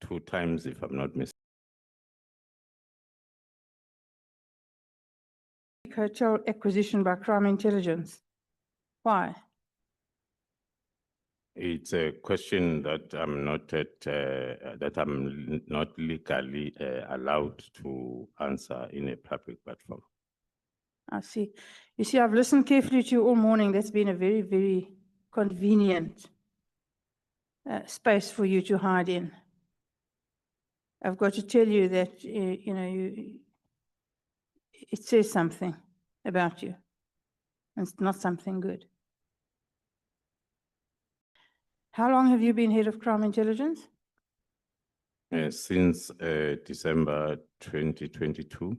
2 times, if I'm not mistaken. Cartel acquisition by crime intelligence. Why? It's a question that I'm not not legally allowed to answer in a public platform. I see. You see, I've listened carefully to you all morning. That's been a very, very convenient space for you to hide in. I've got to tell you that, it says something about you. And it's not something good. How long have you been head of crime intelligence? Since December 2022,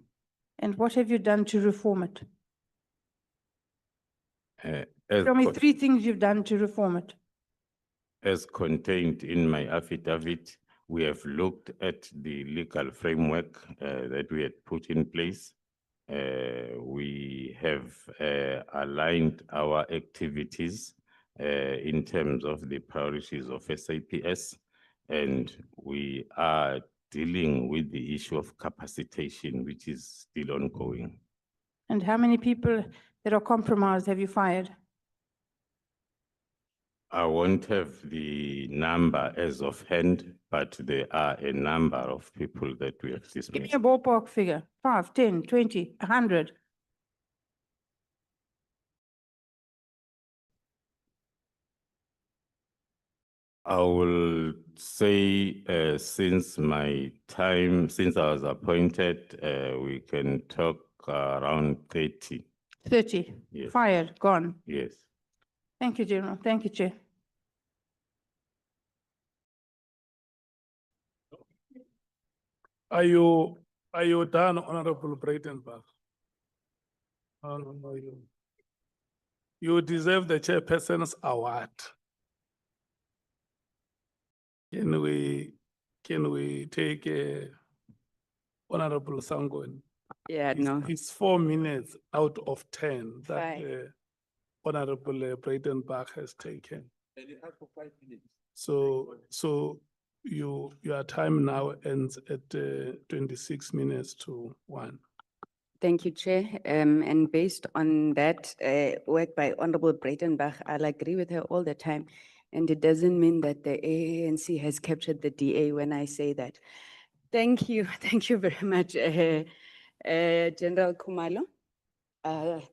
And what have you done to reform it? as Tell me co- 3 things you've done to reform it. as contained in my affidavit, we have looked at the legal framework that we had put in place. We have aligned our activities in terms of the priorities of SAPS, and we are dealing with the issue of capacitation, which is still ongoing. And how many people that are compromised have you fired? I won't have the number as of hand, but there are a number of people that we have Give me dismissed. a ballpark figure, 5, 10, 20, 100. I will say, since my time, since I was appointed, we can talk around 30. 30, Yes. fired, gone. Yes. Thank you, General. Thank you, Chair. Are you done, Honorable Breitenbach? No, you deserve the chairperson's award. Can we take Honorable Sangweni? Yeah, no, It's 4 minutes out of 10 that Fine. Honorable Breitenbach has taken. So your time now ends at 26 minutes to 1. thank you, Chair. And based on that work by Honorable Breitenbach, I'll agree with her all the time. And it doesn't mean that the ANC has captured the DA when I say that. Thank you. Thank you very much, General Khumalo.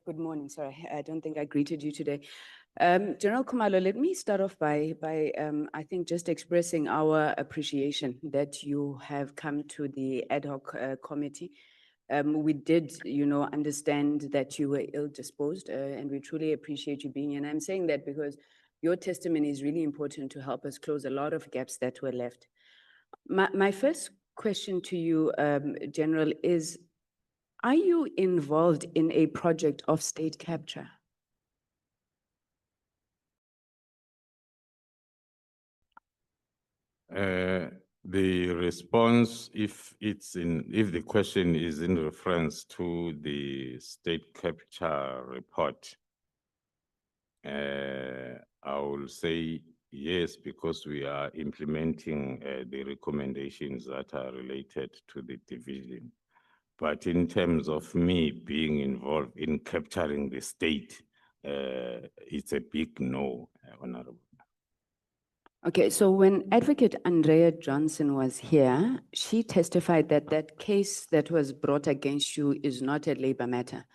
Good morning, sorry, I don't think I greeted you today. General Khumalo, let me start off by I think just expressing our appreciation that you have come to the Ad Hoc Committee. We did, understand that you were ill-disposed, and we truly appreciate you being here. And I'm saying that because your testimony is really important to help us close a lot of gaps that were left. My first question to you, General, is, are you involved in a project of state capture? The response, if the question is in reference to the state capture report, I will say yes, because we are implementing the recommendations that are related to the division. But in terms of me being involved in capturing the state, it's a big no, Honorable. Okay, so when Advocate Andrea Johnson was here, she testified that that case that was brought against you is not a labor matter,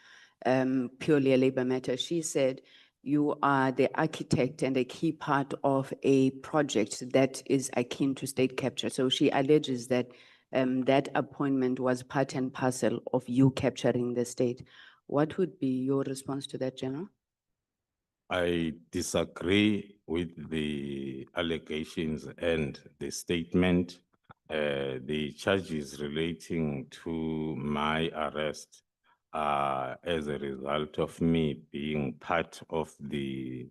purely a labor matter. She said you are the architect and a key part of a project that is akin to state capture. So she alleges that that appointment was part and parcel of you capturing the state. What would be your response to that, General? I disagree with the allegations and the statement. The charges relating to my arrest are as a result of me being part of the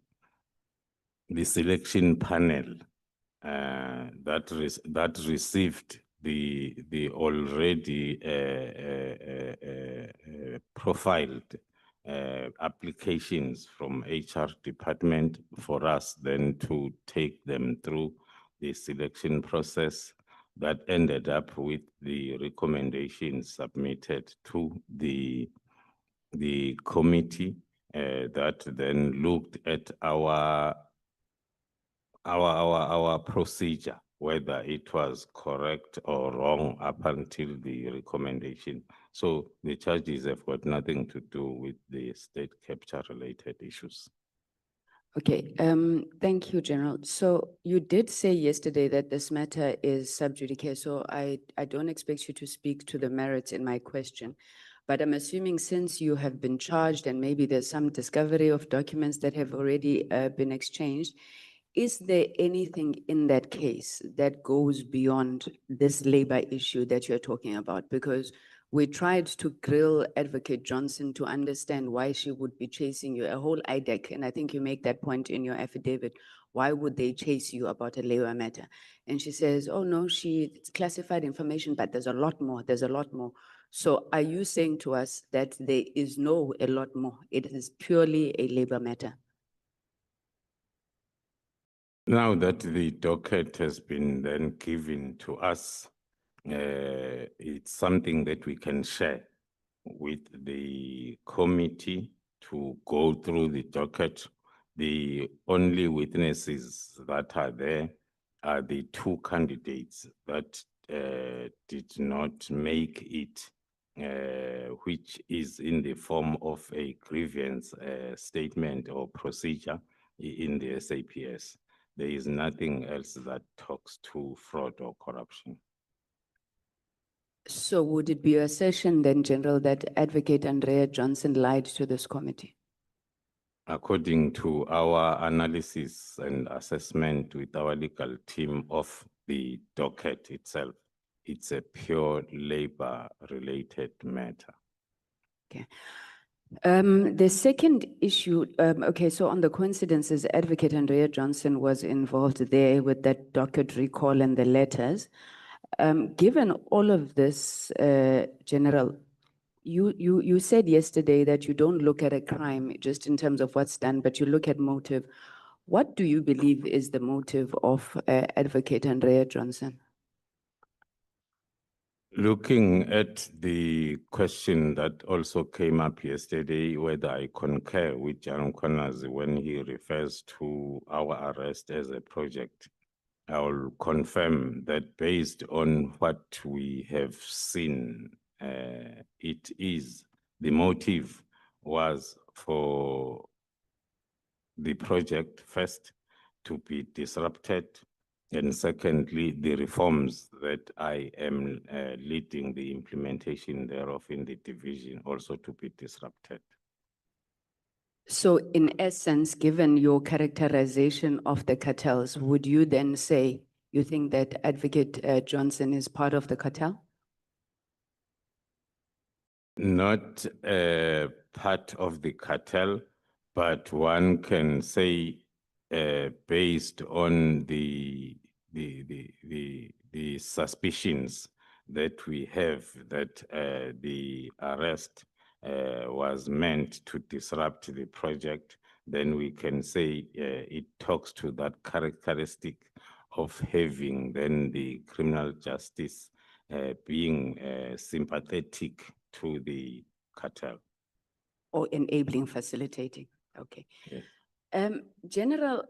selection panel that received the already profiled applications from HR department for us then to take them through the selection process. that ended up with the recommendations submitted to the committee that then looked at our procedure, whether it was correct or wrong up until the recommendation. So the charges have got nothing to do with the state capture related issues. Okay, thank you, General. So you did say yesterday that this matter is sub judice, so I don't expect you to speak to the merits in my question. But I'm assuming since you have been charged and maybe there's some discovery of documents that have already been exchanged, is there anything in that case that goes beyond this labor issue that you're talking about? Because we tried to grill Advocate Johnson to understand why she would be chasing you, a whole IDEC, and I think you make that point in your affidavit. Why would they chase you about a labor matter? And she says, oh no, it's classified information, but there's a lot more, there's a lot more. So are you saying to us that there is no a lot more? It is purely a labor matter? Now that the docket has been then given to us, it's something that we can share with the committee to go through the docket. The only witnesses that are there are the two candidates that did not make it, which is in the form of a grievance statement or procedure in the SAPS. There is nothing else that talks to fraud or corruption. So would it be your assertion then, General, that Advocate Andrea Johnson lied to this committee? According to our analysis and assessment with our legal team of the docket itself, it's a pure labor-related matter. Okay. The second issue, okay, so on the coincidences, Advocate Andrea Johnson was involved there with that docket recall and the letters. Given all of this, General, you said yesterday that you don't look at a crime just in terms of what's done, but you look at motive. What do you believe is the motive of Advocate Andrea Johnson? Looking at the question that also came up yesterday, whether I concur with General Mkhwanazi when he refers to our arrest as a project, I will confirm that based on what we have seen, it is the motive was for the project first to be disrupted, and secondly, the reforms that I am leading the implementation thereof in the division also to be disrupted. So in essence, given your characterization of the cartels, would you then say you think that Advocate Johnson is part of the cartel? Not part of the cartel, but one can say based on the suspicions that we have that the arrest was meant to disrupt the project, then we can say it talks to that characteristic of having then the criminal justice being sympathetic to the cartel. Or enabling, facilitating, okay. Yes. General,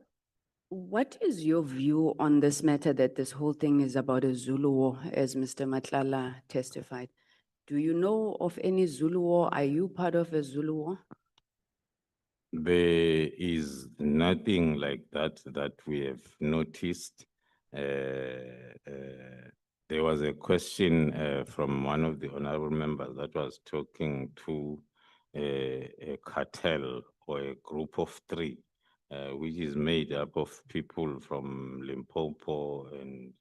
what is your view on this matter that this whole thing is about a Zulu war, as Mr. Nhlanhla testified? Do you know of any Zulu war? Are you part of a Zulu war? There is nothing like that that we have noticed. There was a question from one of the honorable members that was talking to a cartel or a group of three, which is made up of people from Limpopo and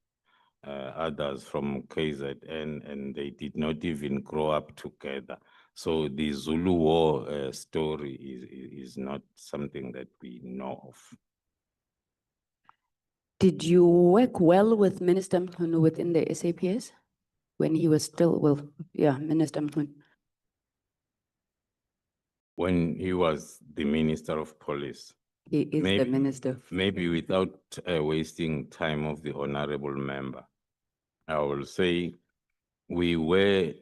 others from KZN, and they did not even grow up together. So the Zulu war story is not something that we know of. Did you work well with Minister Mkhwanazi within the SAPS when he was still, well, yeah, Minister Mkhwanazi? When he was the Minister of Police. He is the Minister. Maybe without wasting time of the honorable member. I will say we were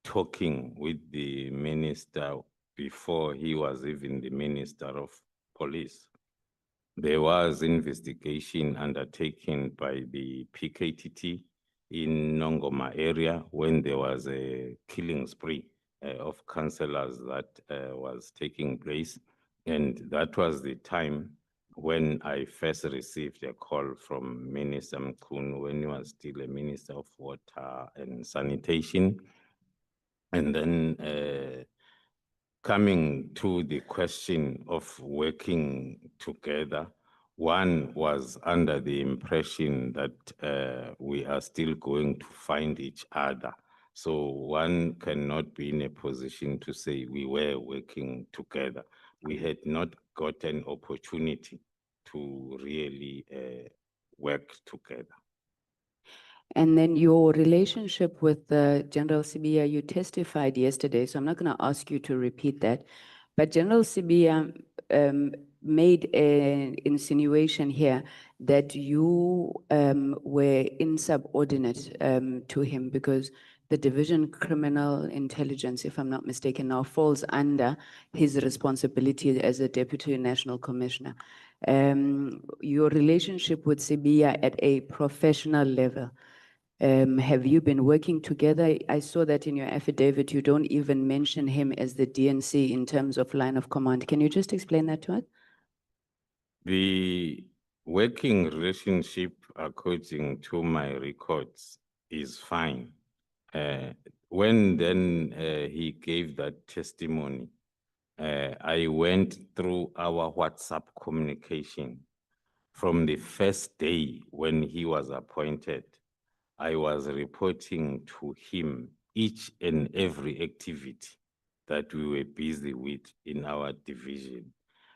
talking with the minister before he was even the Minister of Police. There was investigation undertaken by the PKTT in Nongoma area when there was a killing spree of councillors that was taking place. And that was the time when I first received a call from Minister Mkhwanazi when he was still a Minister of Water and Sanitation. And then coming to the question of working together, one was under the impression that we are still going to find each other. So one cannot be in a position to say we were working together. We had not got an opportunity to really work together. And then your relationship with General Sibiya, you testified yesterday, so I'm not going to ask you to repeat that. But General Sibiya made an insinuation here that you were insubordinate to him because the Division Criminal Intelligence, if I'm not mistaken, now falls under his responsibility as a Deputy National Commissioner. Your relationship with Sibiya at a professional level, have you been working together? I saw that in your affidavit, you don't even mention him as the DNC in terms of line of command. Can you just explain that to us? The working relationship, according to my records, is fine. When then he gave that testimony, I went through our WhatsApp communication. From the first day when he was appointed, I was reporting to him each and every activity that we were busy with in our division.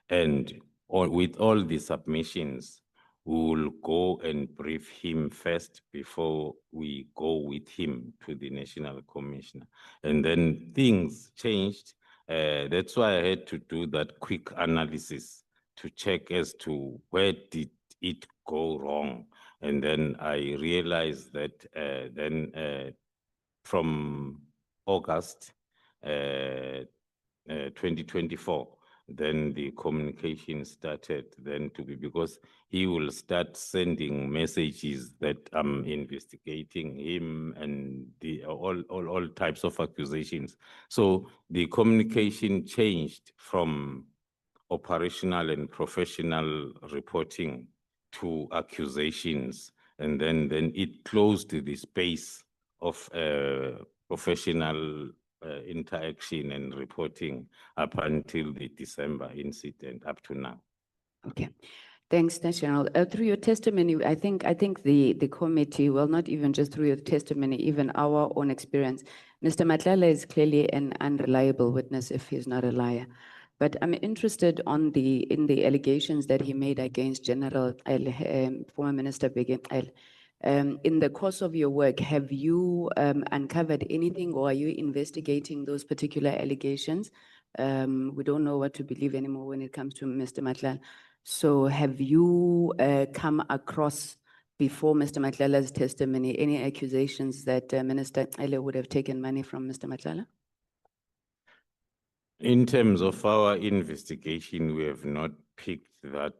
And with all the submissions, we will go and brief him first before we go with him to the National Commissioner. And then things changed. That's why I had to do that quick analysis to check as to where did it go wrong. And then I realized that from August 2024, then the communication started then to be, because he will start sending messages that I'm investigating him and all types of accusations. So the communication changed from operational and professional reporting to accusations, and then it closed the space of professional interaction and reporting up until the December incident up to now. Okay, thanks, General. Through your testimony, I think the committee, well, not even just through your testimony, even our own experience, Mr. Nhlanhla is clearly an unreliable witness if he's not a liar. But I'm interested in the allegations that he made against General former Minister Bheki Cele. In the course of your work, have you uncovered anything, or are you investigating those particular allegations? We don't know what to believe anymore when it comes to Mr. Nhlanhla. So have you come across, before Mr. Nhlanhla's testimony, any accusations that Minister Cele would have taken money from Mr. Nhlanhla? In terms of our investigation, we have not picked that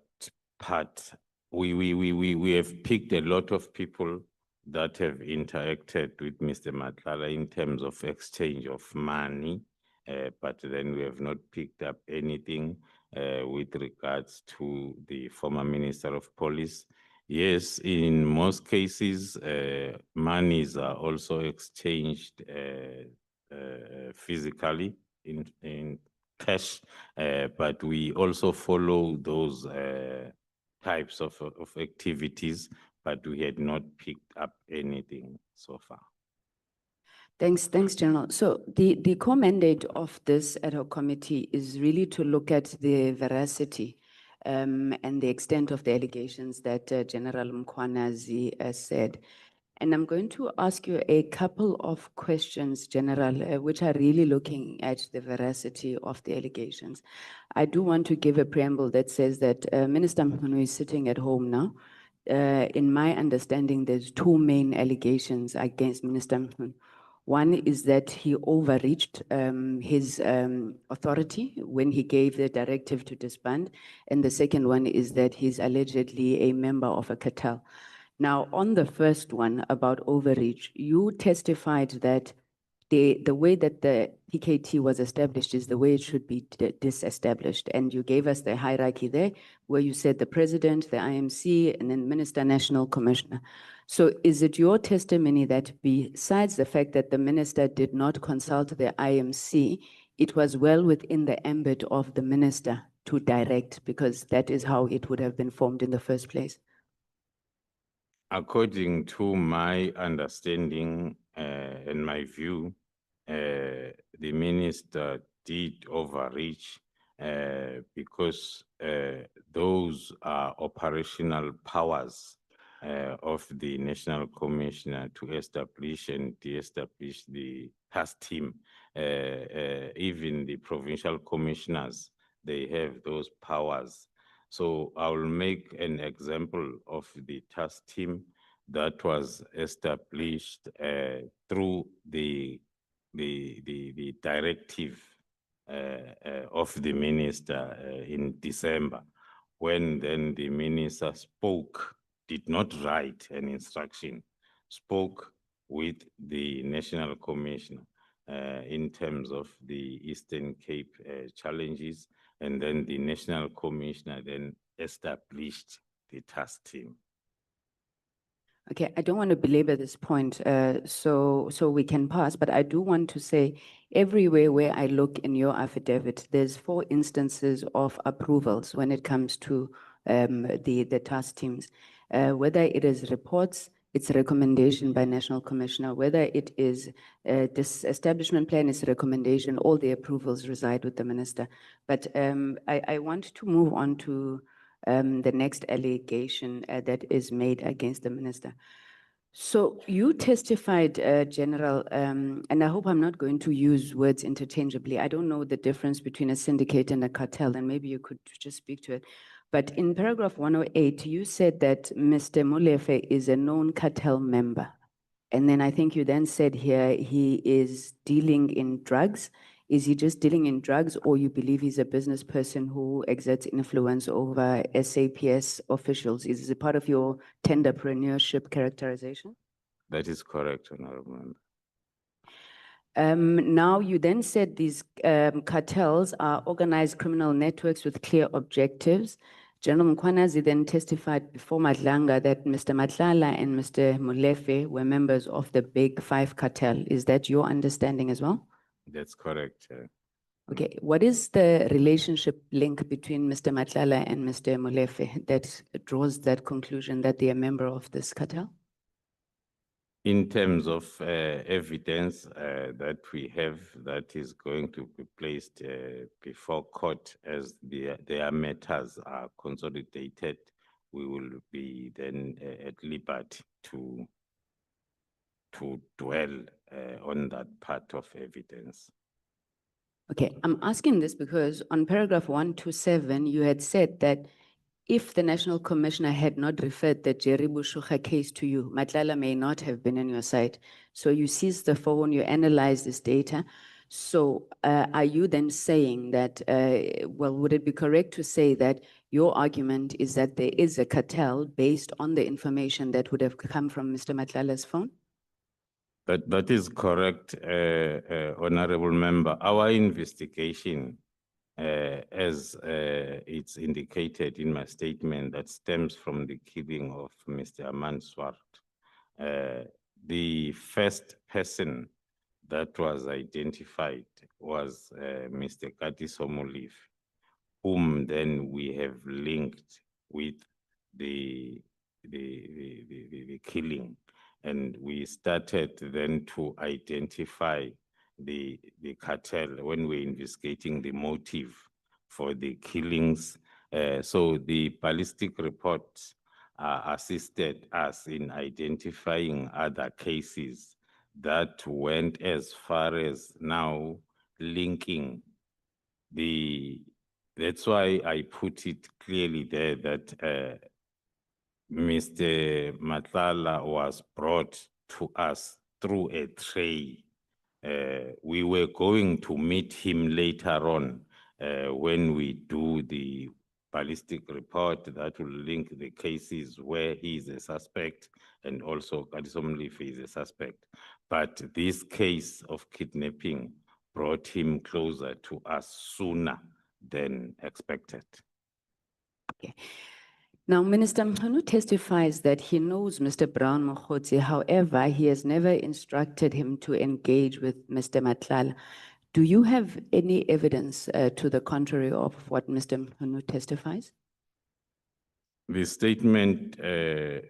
part. We have picked a lot of people that have interacted with Mr. Nhlanhla in terms of exchange of money, but then we have not picked up anything with regards to the former Minister of Police. Yes, in most cases, monies are also exchanged physically in cash, but we also follow those types of activities, but we had not picked up anything so far. Thanks, General. So the core mandate of this ad hoc committee is really to look at the veracity and the extent of the allegations that General Mkhwanazi said. And I'm going to ask you a couple of questions, General, which are really looking at the veracity of the allegations. I do want to give a preamble that says that Minister Mkhwanazi is sitting at home now, in my understanding, there's two main allegations against Minister Mkhwanazi. One is that he overreached his authority when he gave the directive to disband. And the second one is that he's allegedly a member of a cartel. Now, on the first one about overreach, you testified that the way that the PKT was established is the way it should be disestablished. And you gave us the hierarchy there, where you said the president, the IMC, and then minister, national commissioner. So is it your testimony that besides the fact that the minister did not consult the IMC, it was well within the ambit of the minister to direct, because that is how it would have been formed in the first place? According to my understanding and my view, the minister did overreach because those are operational powers of the National Commissioner to establish and de-establish the task team. Even the provincial commissioners, they have those powers. So I will make an example of the task team that was established through the directive of the minister in December, when then the minister did not write an instruction, spoke with the National Commissioner in terms of the Eastern Cape challenges, and then the National Commissioner then established the task team. Okay, I don't want to belabor this point, so we can pass, but I do want to say everywhere where I look in your affidavit, there's 4 instances of approvals when it comes to the task teams. Whether it is reports, it's a recommendation by National Commissioner, whether it is this establishment plan, it's a recommendation, all the approvals reside with the minister. But I want to move on to the next allegation that is made against the minister. So you testified, General, and I hope I'm not going to use words interchangeably. I don't know the difference between a syndicate and a cartel, and maybe you could just speak to it. But in paragraph 108, you said that Mr. Molefe is a known cartel member. And then I think you then said here he is dealing in drugs. Is he just dealing in drugs, or you believe he's a business person who exerts influence over SAPS officials? Is it part of your tenderpreneurship characterization? That is correct, Honorable Member. Now, you then said these cartels are organized criminal networks with clear objectives. General Mkhwanazi then testified before Nhlanhla that Mr. Nhlanhla and Mr. Molefe were members of the Big Five cartel. Is that your understanding as well? That's correct. Okay, what is the relationship link between Mr. Nhlanhla and Mr. Molefe that draws that conclusion that they are a member of this cartel? In terms of evidence that we have that is going to be placed before court as their matters are consolidated, we will be then at liberty to dwell on that part of evidence. Okay, I'm asking this because on paragraph 127, you had said that if the National Commissioner had not referred the Jerry Bushukha case to you, Nhlanhla may not have been on your side. So you seized the phone, you analyzed this data. So are you then saying that, well, would it be correct to say that your argument is that there is a cartel based on the information that would have come from Mr. Nhlanhla's phone? That is correct, Honorable Member. Our investigation, as it's indicated in my statement, that stems from the killing of Mr. Aman Swart. The first person that was identified was Mr. Katiso Molefe, whom then we have linked with the killing. And we started then to identify the cartel when we're investigating the motive for the killings. So the ballistic reports assisted us in identifying other cases that went as far as now linking that's why I put it clearly there that Mr. Nhlanhla was brought to us through a tray. We were going to meet him later on when we do the ballistic report that will link the cases where he is a suspect and also Kadisomlife is a suspect. But this case of kidnapping brought him closer to us sooner than expected. Okay. Now, Minister Mkhwanazi testifies that he knows Mr. Brown Mkhwanazi. However, he has never instructed him to engage with Mr. Nhlanhla. Do you have any evidence to the contrary of what Mr. Mkhwanazi testifies? The statement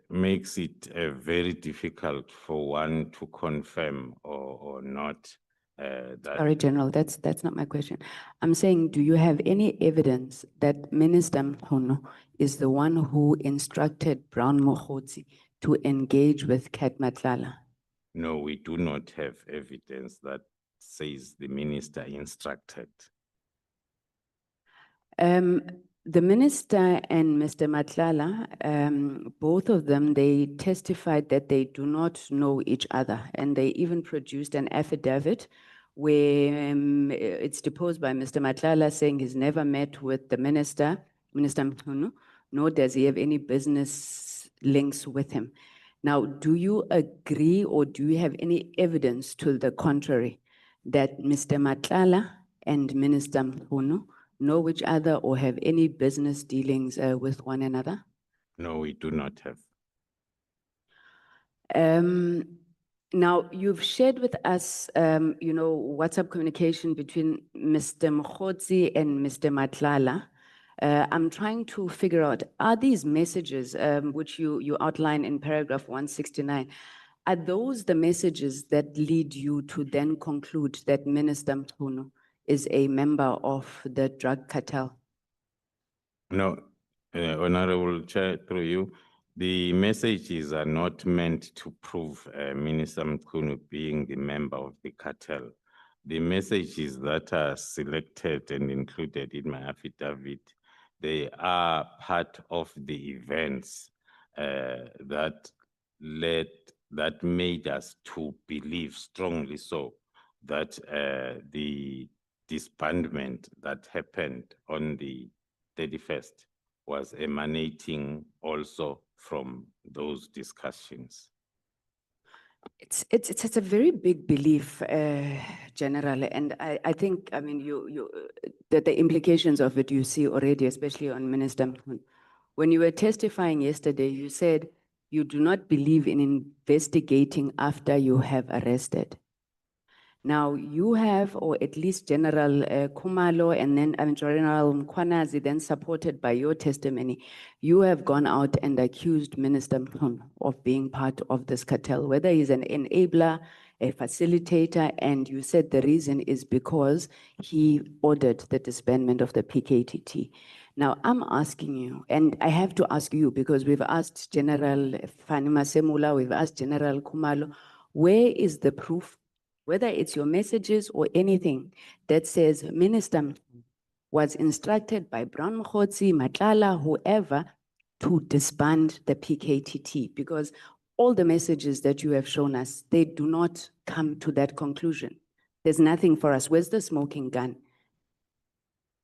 makes it very difficult for one to confirm or not that. Sorry, General, that's not my question. I'm saying, do you have any evidence that Minister Mkhwanazi is the one who instructed Brown Mkhwanazi to engage with Kat Nhlanhla? No, we do not have evidence that says the minister instructed. The minister and Mr. Nhlanhla, both of them, they testified that they do not know each other, and they even produced an affidavit where it's deposed by Mr. Nhlanhla saying he's never met with the Minister Mkhwanazi, nor does he have any business links with him. Now, do you agree or do you have any evidence to the contrary that Mr. Nhlanhla and Minister Mkhwanazi know each other or have any business dealings with one another? No, we do not have. Now, you've shared with us, WhatsApp communication between Mr. Mkhwanazi and Mr. Nhlanhla. I'm trying to figure out, are these messages which you outline in paragraph 169, are those the messages that lead you to then conclude that Minister Mkhwanazi is a member of the drug cartel? No, Honorable Chair, through you, the messages are not meant to prove Minister Mkhwanazi being the member of the cartel. The messages that are selected and included in my affidavit, they are part of the events that made us to believe strongly so that the disbandment that happened on the 31st was emanating also from those discussions. It's a very big belief, General, and I think, I mean, the implications of it you see already, especially on Minister Mkhwanazi. When you were testifying yesterday, you said you do not believe in investigating after you have arrested. Now, you have, or at least General Khumalo and then General Mkhwanazi, then supported by your testimony, you have gone out and accused Minister Mkhwanazi of being part of this cartel, whether he's an enabler, a facilitator, and you said the reason is because he ordered the disbandment of the PKTT. Now, I'm asking you, and I have to ask you because we've asked General Fani Masemula, we've asked General Khumalo, where is the proof, whether it's your messages or anything that says Minister was instructed by Brown Mkhwanazi, Nhlanhla, whoever, to disband the PKTT? Because all the messages that you have shown us, they do not come to that conclusion. There's nothing for us. Where's the smoking gun?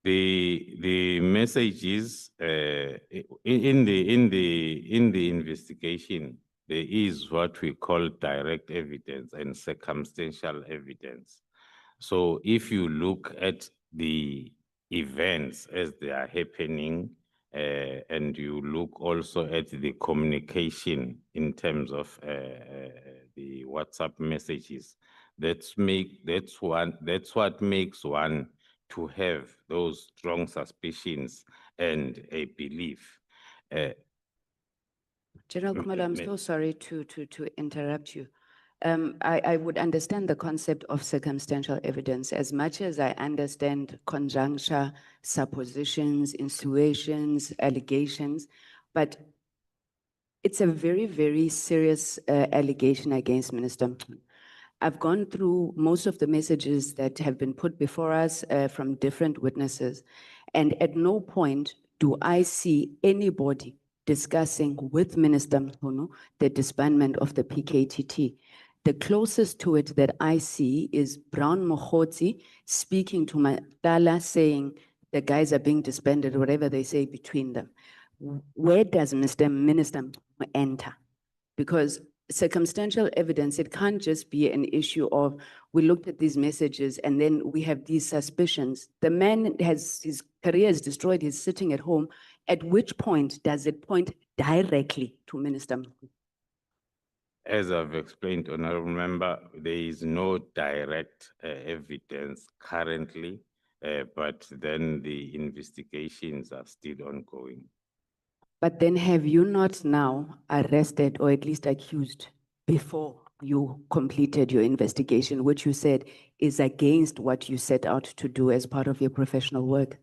The messages in the investigation, there is what we call direct evidence and circumstantial evidence. So if you look at the events as they are happening, and you look also at the communication in terms of the WhatsApp messages, that's what makes one to have those strong suspicions and a belief. General Khumalo, I'm so sorry to interrupt you. I would understand the concept of circumstantial evidence as much as I understand conjuncture, suppositions, insinuations, allegations, but it's a very, very serious allegation against Minister Mkhwanazi. I've gone through most of the messages that have been put before us from different witnesses, and at no point do I see anybody discussing with Minister Mkhwanazi the disbandment of the PKTT. The closest to it that I see is Brown Mokhotsi speaking to Matala saying the guys are being disbanded, whatever they say between them. Where does Minister Mkhwanazi enter? Because circumstantial evidence, it can't just be an issue of we looked at these messages and then we have these suspicions. The man has, his career is destroyed, he's sitting at home. At which point does it point directly to Minister Mkhwanazi? As I've explained, Honorable Member, there is no direct evidence currently, but then the investigations are still ongoing. But then have you not now arrested or at least accused before you completed your investigation, which you said is against what you set out to do as part of your professional work?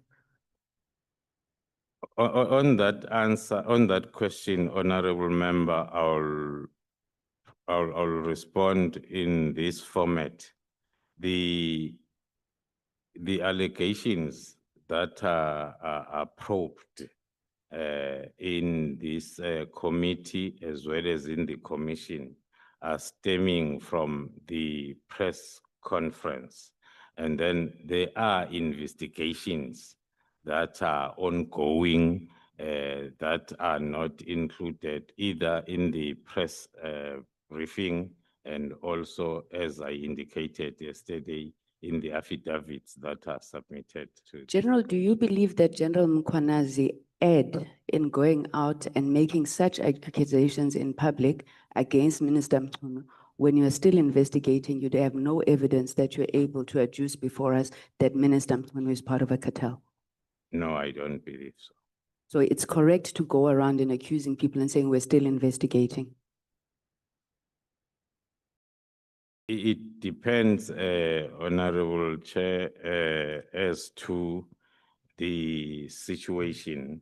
On that answer, on that question, Honorable Member, I'll respond in this format. The allegations that are probed in this committee as well as in the commission are stemming from the press conference. And then there are investigations that are ongoing that are not included either in the press briefing and also, as I indicated yesterday, in the affidavits that are submitted to. General, do you believe that General Mkhwanazi erred in going out and making such accusations in public against Minister Mkhwanazi when you are still investigating? You have no evidence that you're able to adduce before us that Minister Mkhwanazi is part of a cartel. No, I don't believe so. So it's correct to go around and accusing people and saying we're still investigating. It depends, Honorable Chair, as to the situation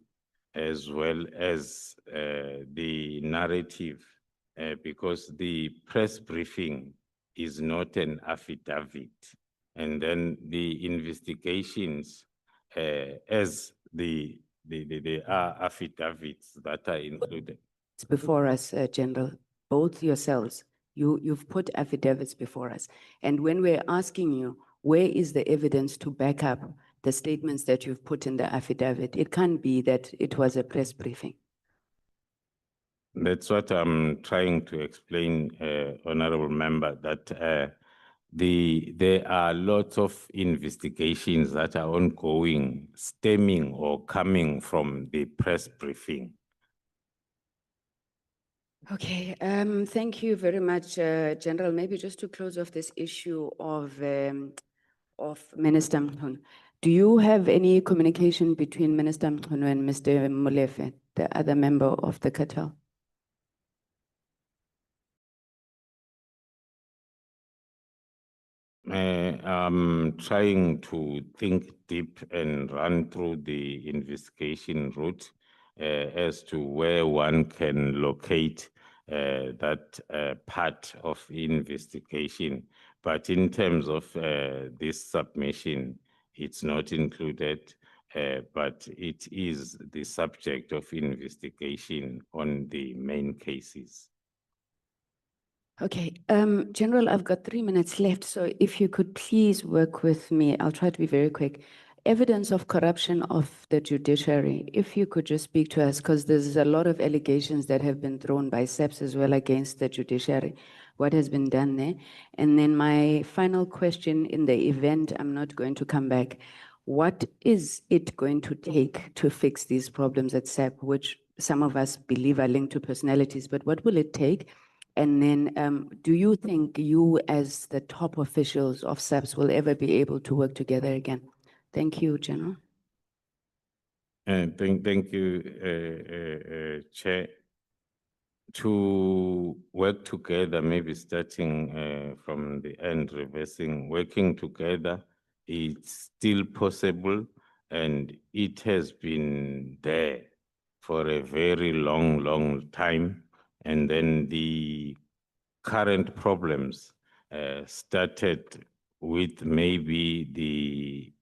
as well as the narrative, because the press briefing is not an affidavit. And then the investigations, as there are affidavits that are included. It's before us, General, both yourselves. You've put affidavits before us. And when we're asking you, where is the evidence to back up the statements that you've put in the affidavit? It can't be that it was a press briefing. That's what I'm trying to explain, Honorable Member, that there are lots of investigations that are ongoing, stemming or coming from the press briefing. Okay, thank you very much, General. Maybe just to close off this issue of Minister Mkhwanazi, do you have any communication between Minister Mkhwanazi and Mr. Molefe, the other member of the cartel? I'm trying to think deep and run through the investigation route as to where one can locate that part of investigation. But in terms of this submission, it's not included, but it is the subject of investigation on the main cases. Okay, General, I've got 3 minutes left, so if you could please work with me, I'll try to be very quick. Evidence of corruption of the judiciary, if you could just speak to us, because there's a lot of allegations that have been thrown by SAPS as well against the judiciary. What has been done there? And then my final question, in the event I'm not going to come back, what is it going to take to fix these problems at SAP, which some of us believe are linked to personalities, but what will it take? And then do you think you as the top officials of SAPS will ever be able to work together again? Thank you, General. Thank you, Chair. To work together, maybe starting from the end, reversing, working together, it's still possible and it has been there for a very long time. And then the current problems started with maybe the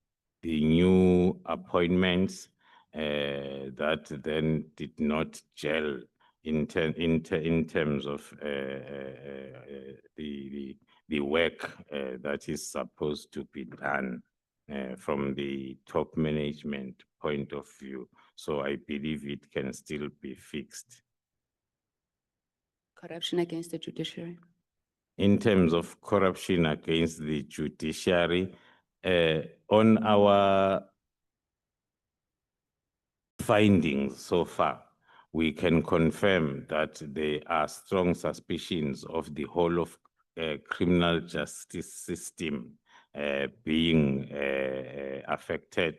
new appointments that then did not gel in terms of the work that is supposed to be done from the top management point of view. So I believe it can still be fixed. Corruption against the judiciary. In terms of corruption against the judiciary, on our findings so far, we can confirm that there are strong suspicions of the whole of criminal justice system being affected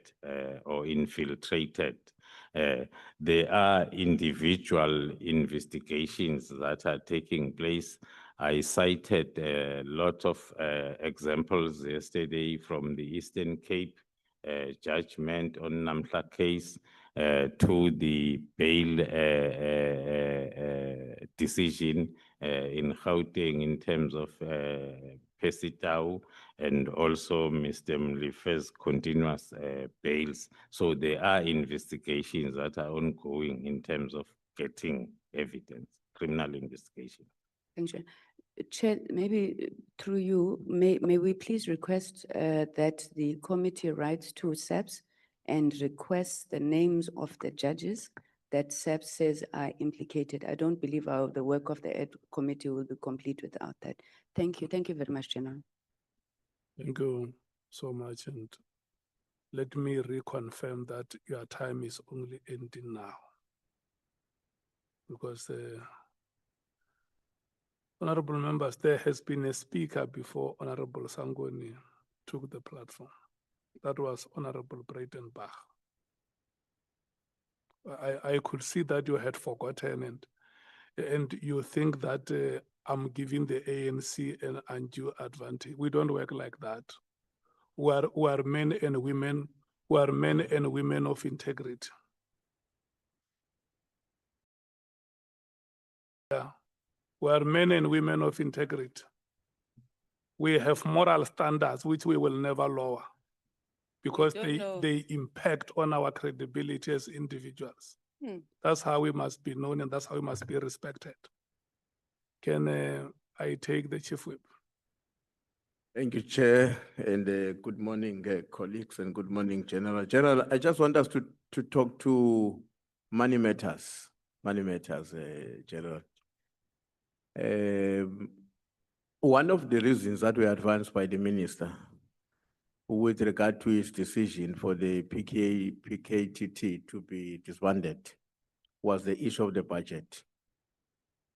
or infiltrated. There are individual investigations that are taking place. I cited a lot of examples yesterday from the Eastern Cape judgment on Nhlanhla case to the bail decision in Gauteng in terms of Pesitau and also Mr. Mlife's continuous bails. So there are investigations that are ongoing in terms of getting evidence, criminal investigation. Thank you. Chair, maybe through you, may we please request that the committee writes to SAPS and request the names of the judges that SAPS says are implicated. I don't believe the work of the Ad Hoc Committee will be complete without that. Thank you. Thank you very much, General. Thank you so much. And let me reconfirm that your time is only ending now. Because honorable members, there has been a speaker before Honorable Sangoni took the platform. That was Honorable Breitenbach. I could see that you had forgotten and you think that I'm giving the ANC an undue advantage. We don't work like that. We are men and women of integrity. Yeah. We are men and women of integrity. We have moral standards which we will never lower because they impact on our credibility as individuals. That's how we must be known and that's how we must be respected. Can I take the Chief Whip? Thank you, Chair, and good morning, colleagues, and good morning, General. General, I just want us to talk to money matters, General. One of the reasons that were advanced by the Minister with regard to his decision for the PKTT to be disbanded was the issue of the budget,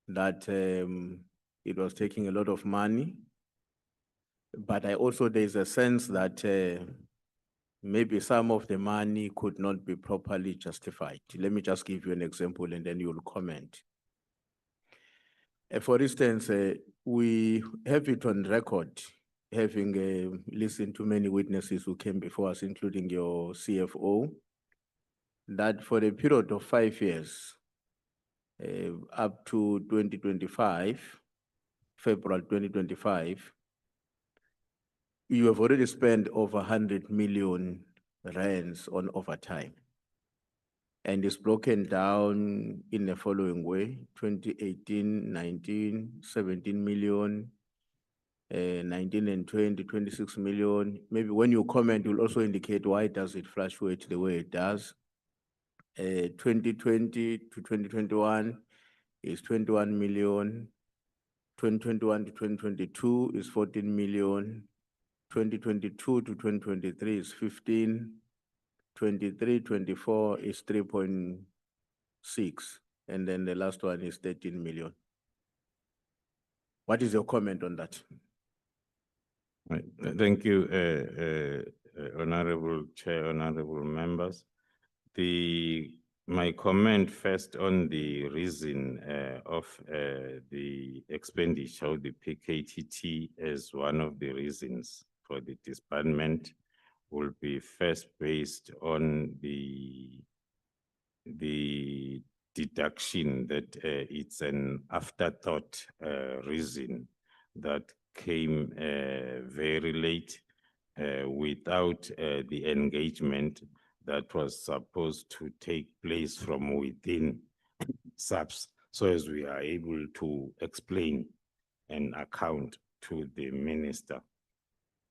that it was taking a lot of money. But there's a sense that maybe some of the money could not be properly justified. Let me just give you an example and then you'll comment. For instance, we have it on record, having listened to many witnesses who came before us, including your CFO, that for a period of 5 years, up to 2025, February 2025, you have already spent over 100 million rands on overtime. And it's broken down in the following way: 2018, 19, 17 million, 19 and 20, 26 million. Maybe when you comment, you'll also indicate why does it fluctuate the way it does. 2020 to 2021 is 21 million. 2021 to 2022 is 14 million. 2022 to 2023 is 15. 23, 24 is 3.6. And then the last one is 13 million. What is your comment on that? Right. Thank you, Honorable Chair, Honorable members. My comment first on the reason of the expenditure of the PKTT as one of the reasons for the disbandment will be first based on the deduction that it's an afterthought reason that came very late without the engagement that was supposed to take place from within SAPS, so as we are able to explain and account to the minister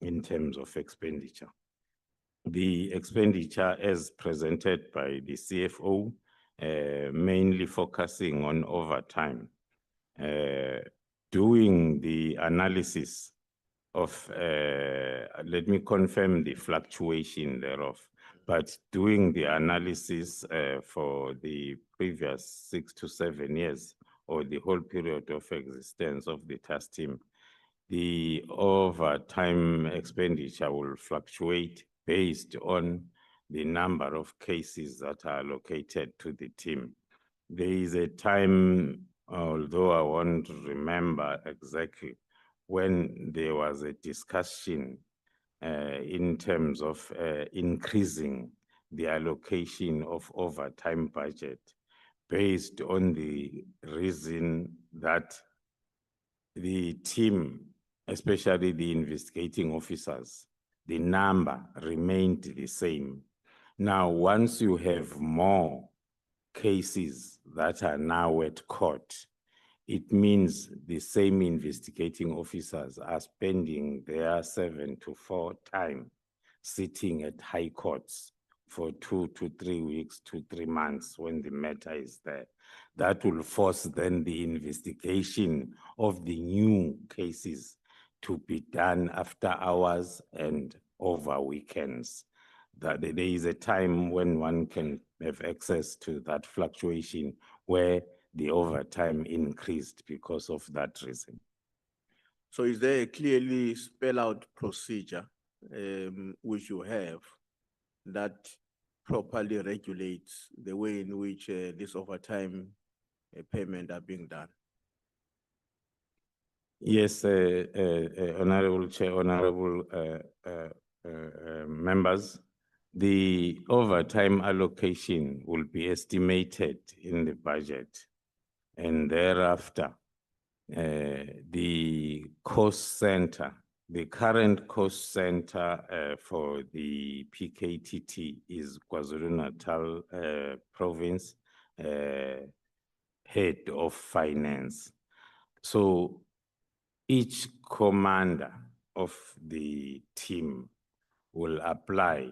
in terms of expenditure. The expenditure as presented by the CFO, mainly focusing on overtime, doing the analysis of, let me confirm the fluctuation thereof, but doing the analysis for the previous 6 to 7 years or the whole period of existence of the task team, the overtime expenditure will fluctuate based on the number of cases that are allocated to the team. There is a time, although I won't remember exactly, when there was a discussion in terms of increasing the allocation of overtime budget based on the reason that the team, especially the investigating officers, the number remained the same. Now, once you have more cases that are now at court, it means the same investigating officers are spending their 7 to 4 time sitting at high courts for 2 to 3 weeks to 3 months when the matter is there. That will force then the investigation of the new cases to be done after hours and over weekends. That there is a time when one can have access to that fluctuation where the overtime increased because of that reason. So is there a clearly spell out procedure which you have that properly regulates the way in which this overtime payment are being done? Yes, Honorable Chair, Honorable members, the overtime allocation will be estimated in the budget, and thereafter, the cost center, the current cost center for the PKTT is KwaZulu-Natal province, head of finance. So each commander of the team will apply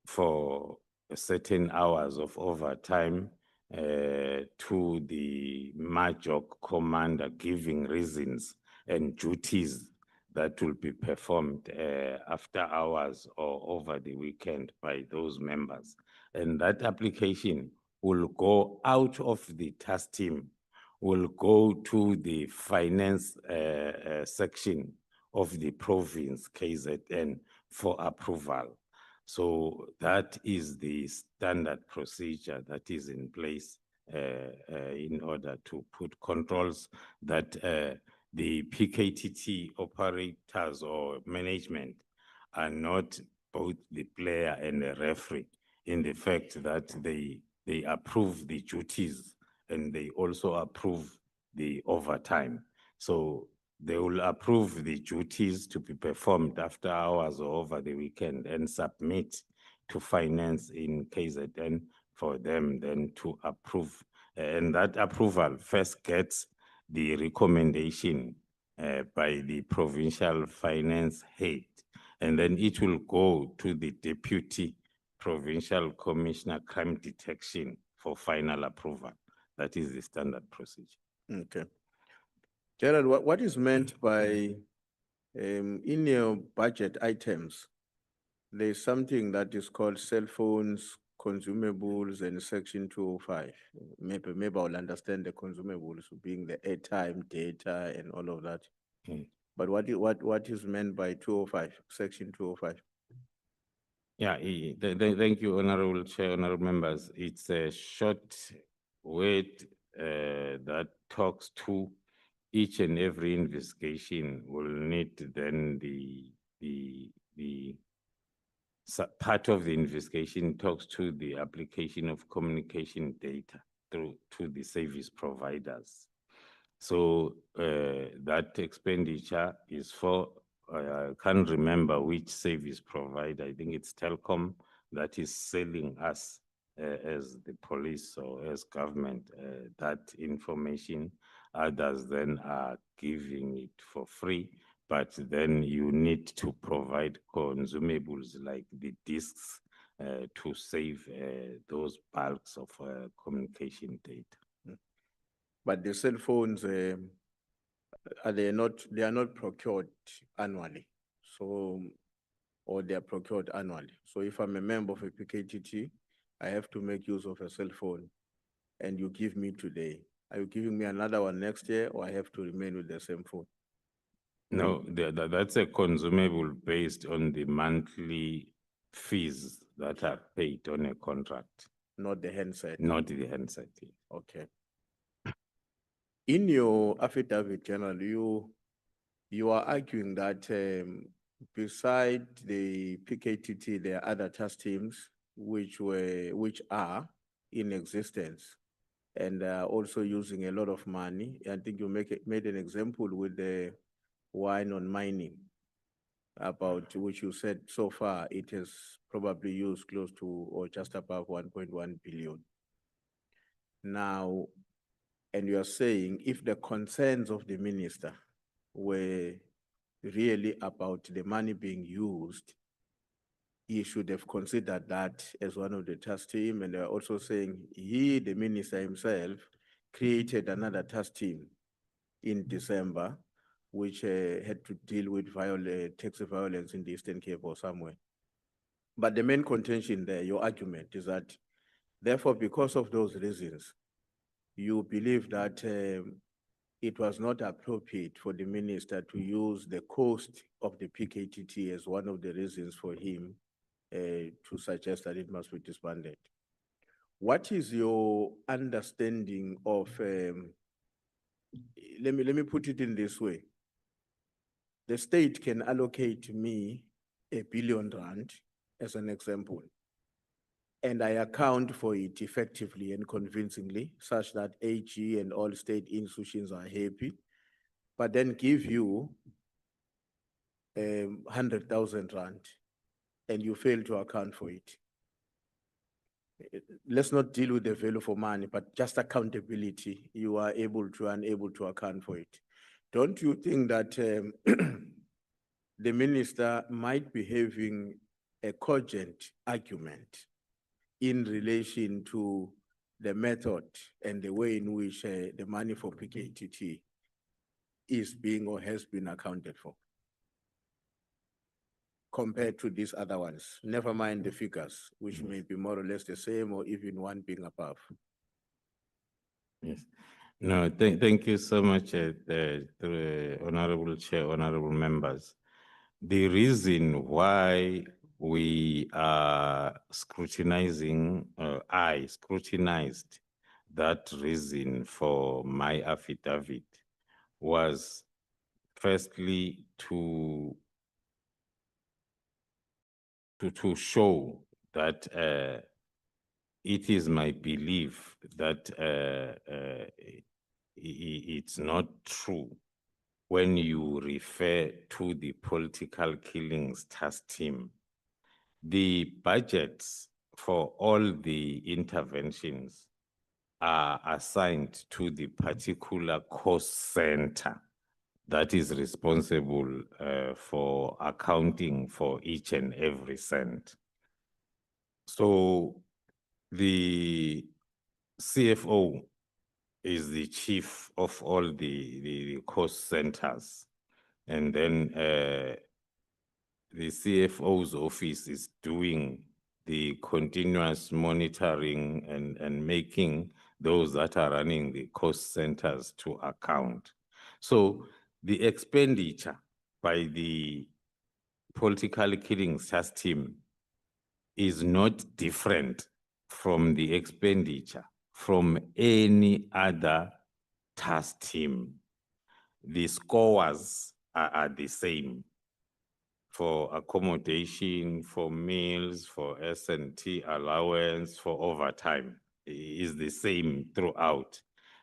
for certain hours of overtime to the Major commander, giving reasons and duties that will be performed after hours or over the weekend by those members. And that application will go out of the task team, will go to the finance section of the province, KZN, for approval. So that is the standard procedure that is in place in order to put controls that the PKTT operators or management are not both the player and the referee, in the fact that they approve the duties and they also approve the overtime. So they will approve the duties to be performed after hours or over the weekend and submit to finance in KZN for them then to approve. And that approval first gets the recommendation by the provincial finance head, and then it will go to the deputy provincial commissioner crime detection for final approval. That is the standard procedure. Okay. General, what is meant by, in your budget items, there's something that is called cell phones, consumables, and section 205. Maybe I'll understand the consumables being the airtime, data, and all of that. But what is meant by 205, section 205? Yeah, thank you, Honorable Chair, Honorable members. It's a short word that talks to each and every investigation will need then the part of the investigation talks to the application of communication data to the service providers. So that expenditure is for, I can't remember which service provider, I think it's Telkom that is selling us as the police or as government that information. Others then are giving it for free, but then you need to provide consumables like the discs to save those bulks of communication data. But the cell phones, are they are not procured annually. So, or they are procured annually. So if I'm a member of a PKTT, I have to make use of a cell phone and you give me today. Are you giving me another one next year or I have to remain with the same phone? No, that's a consumable based on the monthly fees that are paid on a contract, Not the handset? not the handset. Okay. In your affidavit, General, you are arguing that beside the PKTT, there are other task teams which are in existence and also using a lot of money. I think you made an example with the wine on mining, about which you said so far it has probably used close to or just above 1.1 billion. Now, and you are saying if the concerns of the minister were really about the money being used, he should have considered that as one of the task team. And they are also saying he, the minister himself, created another task team in December, which had to deal with taxi violence in the Eastern Cape or somewhere. But the main contention there, your argument is that, therefore, because of those reasons, you believe that it was not appropriate for the minister to use the cost of the PKTT as one of the reasons for him to suggest that it must be disbanded. What is your understanding of, let me put it in this way. The state can allocate me R1 billion as an example, and I account for it effectively and convincingly such that AG and all state institutions are happy, but then give you 100,000 rand and you fail to account for it. Let's not deal with the value for money, but just accountability. You are unable to account for it. Don't you think that the minister might be having a cogent argument in relation to the method and the way in which the money for PKTT is being or has been accounted for compared to these other ones? Never mind the figures, which may be more or less the same or even one being above. Yes. No, thank you so much, Honorable Chair, honorable members. The reason why we are scrutinizing, I scrutinized that reason for my affidavit was firstly to show that it is my belief that it's not true when you refer to the political killings task team. The budgets for all the interventions are assigned to the particular cost center that is responsible for accounting for each and every cent. So the CFO is the chief of all the cost centers. And then the CFO's office is doing the continuous monitoring and making those that are running the cost centers to account. So the expenditure by the political killings task team is not different from the expenditure from any other task team. The scores are the same for accommodation, for meals, for S&T allowance, for overtime is the same throughout.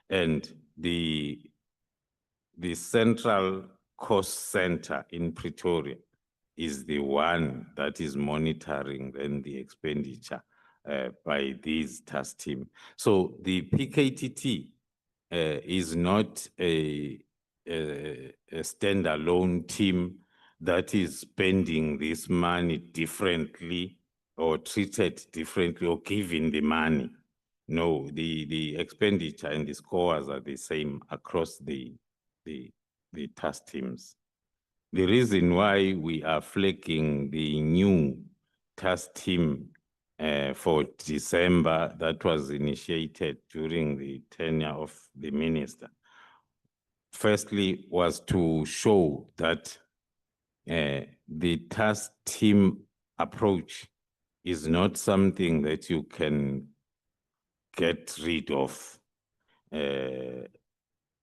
And the central cost center in Pretoria is the one that is monitoring then the expenditure by these task team. So the PKTT is not a standalone team that is spending this money differently or treated differently or given the money. No, the expenditure and the scores are the same across the task teams. The reason why we are flagging the new task team for December that was initiated during the tenure of the minister, firstly, was to show that the task team approach is not something that you can get rid of.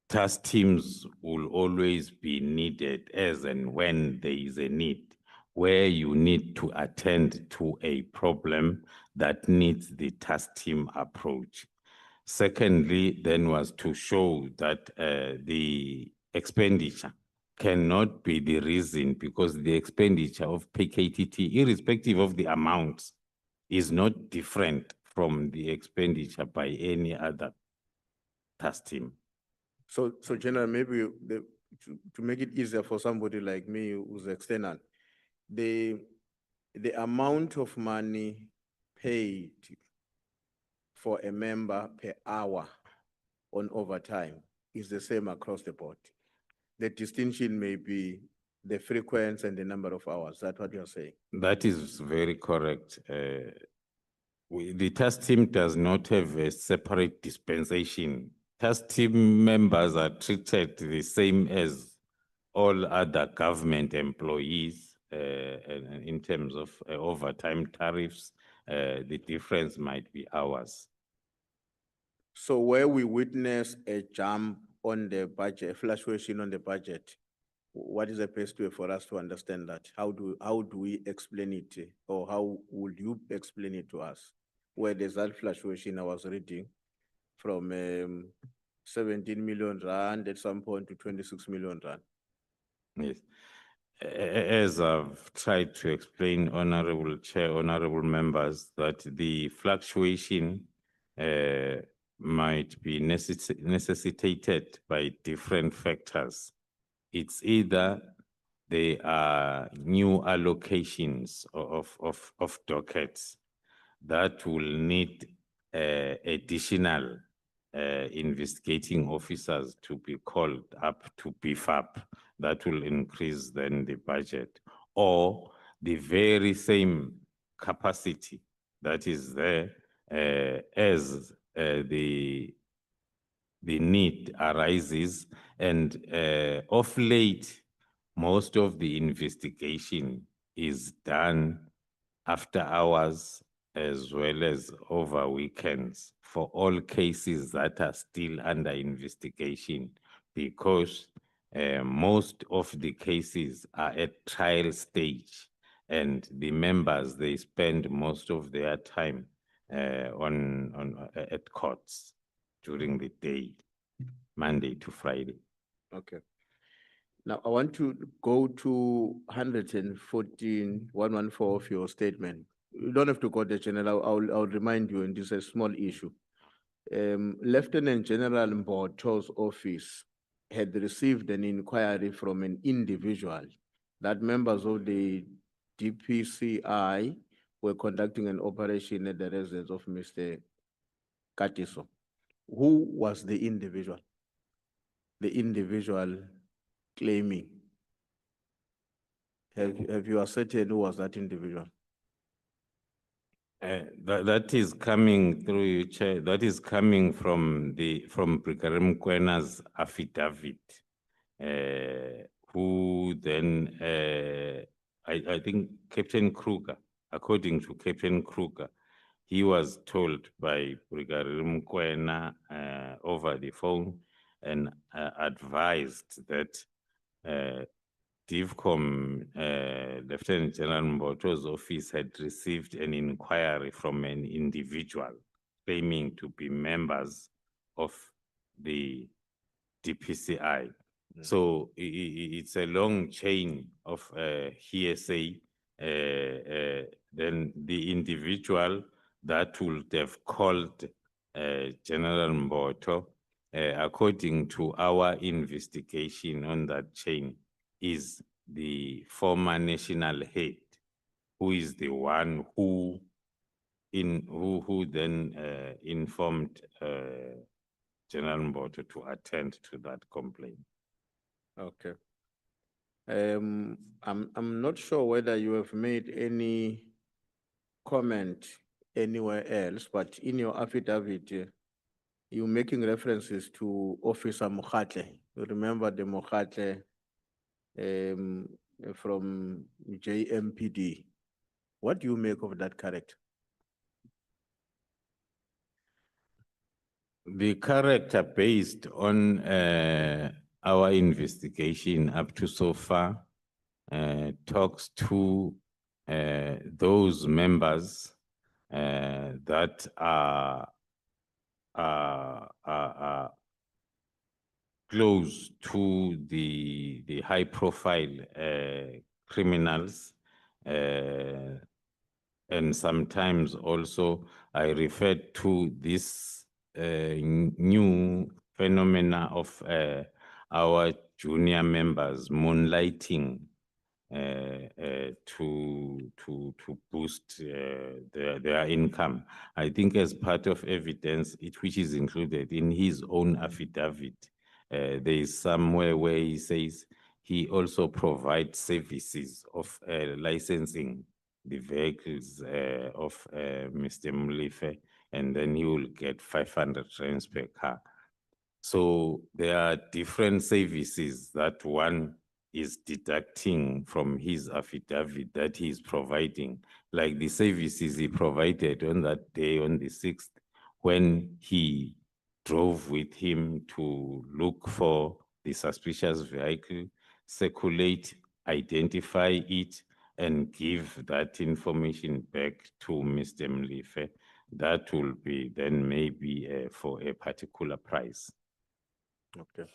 Task teams will always be needed as and when there is a need, where you need to attend to a problem that needs the task team approach. Secondly, then was to show that the expenditure cannot be the reason, because the expenditure of PKTT, irrespective of the amounts, is not different from the expenditure by any other task team. So General, maybe to make it easier for somebody like me who's external, the amount of money paid for a member per hour on overtime is the same across the board. The distinction may be the frequency and the number of hours. That's what you're saying. That is very correct. The task team does not have a separate dispensation. Task team members are treated the same as all other government employees in terms of overtime tariffs. The difference might be hours. So where we witness a jump on the budget, a fluctuation on the budget, what is the best way for us to understand that? How do we explain it, or how would you explain it to us? Where there's that fluctuation I was reading from 17 million rand at some point to 26 million rand. Yes. As I've tried to explain, Honorable Chair, honorable members, that the fluctuation might be necessitated by different factors. It's either there are new allocations of dockets that will need additional investigating officers to be called up to beef up. That will increase then the budget, or the very same capacity that is there as the need arises, and of late, most of the investigation is done after hours as well as over weekends for all cases that are still under investigation, because most of the cases are at trial stage, and the members, they spend most of their time at courts during the day, Monday to Friday. Okay. Now I want to go to 114 of your statement. You don't have to go to General. I'll remind you, and this is a small issue. Lieutenant General Mkhwanazi's office had received an inquiry from an individual that members of the DPCI were conducting an operation at the residence of Mr. Katiso. Who was the individual? The individual claiming. Have you ascertained who was that individual? That is coming through you, Chair. That is coming from Brigadier Mkhwanazi's affidavit, who then I think Captain Kruger, according to Captain Kruger, he was told by Brigadier Mkhwanazi over the phone and advised that DIVCOM, Lieutenant General Mkhwanazi's office had received an inquiry from an individual claiming to be members of the DPCI. So it's a long chain of hearsay. Then the individual that would have called General Mboto, according to our investigation on that chain, is the former national head, who is the one who then informed General Mboto to attend to that complaint. Okay. I'm not sure whether you have made any comment anywhere else, but in your affidavit, you're making references to Officer Mokhatle. You remember the Mokhatle from JMPD. What do you make of that character? The character, based on our investigation up to so far, talks to those members that are close to the high profile criminals, and sometimes also I refer to this new phenomena of our junior members moonlighting to boost their income. I think as part of evidence, which is included in his own affidavit, there is somewhere where he says he also provides services of licensing the vehicles of Mr. Mlife, and then he will get 500 rands per car. So there are different services that one is deducting from his affidavit that he is providing, like the services he provided on that day, on the 6th, when he drove with him to look for the suspicious vehicle, circulate, identify it, and give that information back to Mr. Mlife. That will be then maybe for a particular price. Okay.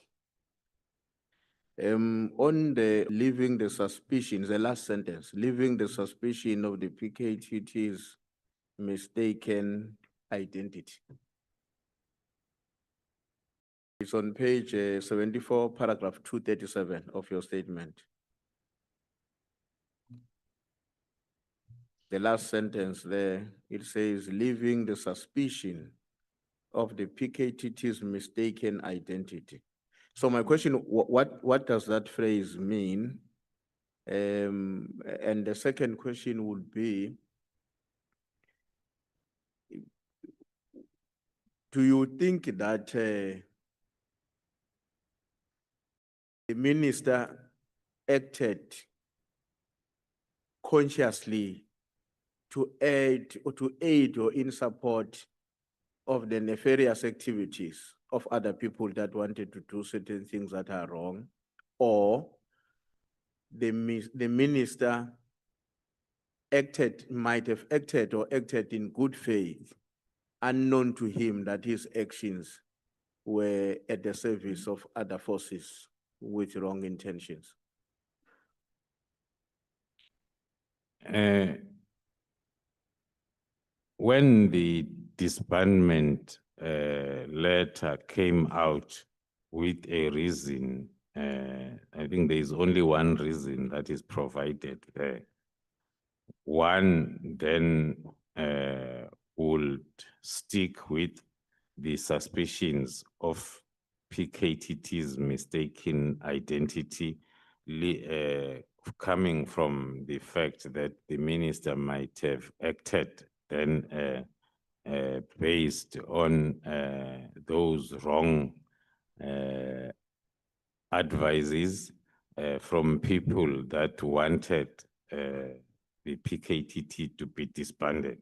On the leaving the suspicions, the last sentence, leaving the suspicion of the PKTT's mistaken identity. It's on page 74, paragraph 237 of your statement. The last sentence there, it says, leaving the suspicion of the PKTT's mistaken identity. So my question, what does that phrase mean? And the second question would be, do you think that the minister acted consciously to aid or in support of the nefarious activities of other people that wanted to do certain things that are wrong, or the minister might have acted in good faith, unknown to him that his actions were at the service of other forces with wrong intentions? When the disbandment letter came out with a reason, I think there is only one reason that is provided there. One then would stick with the suspicions of PKTT's mistaken identity, coming from the fact that the minister might have acted then based on those wrong advices from people that wanted the PKTT to be disbanded.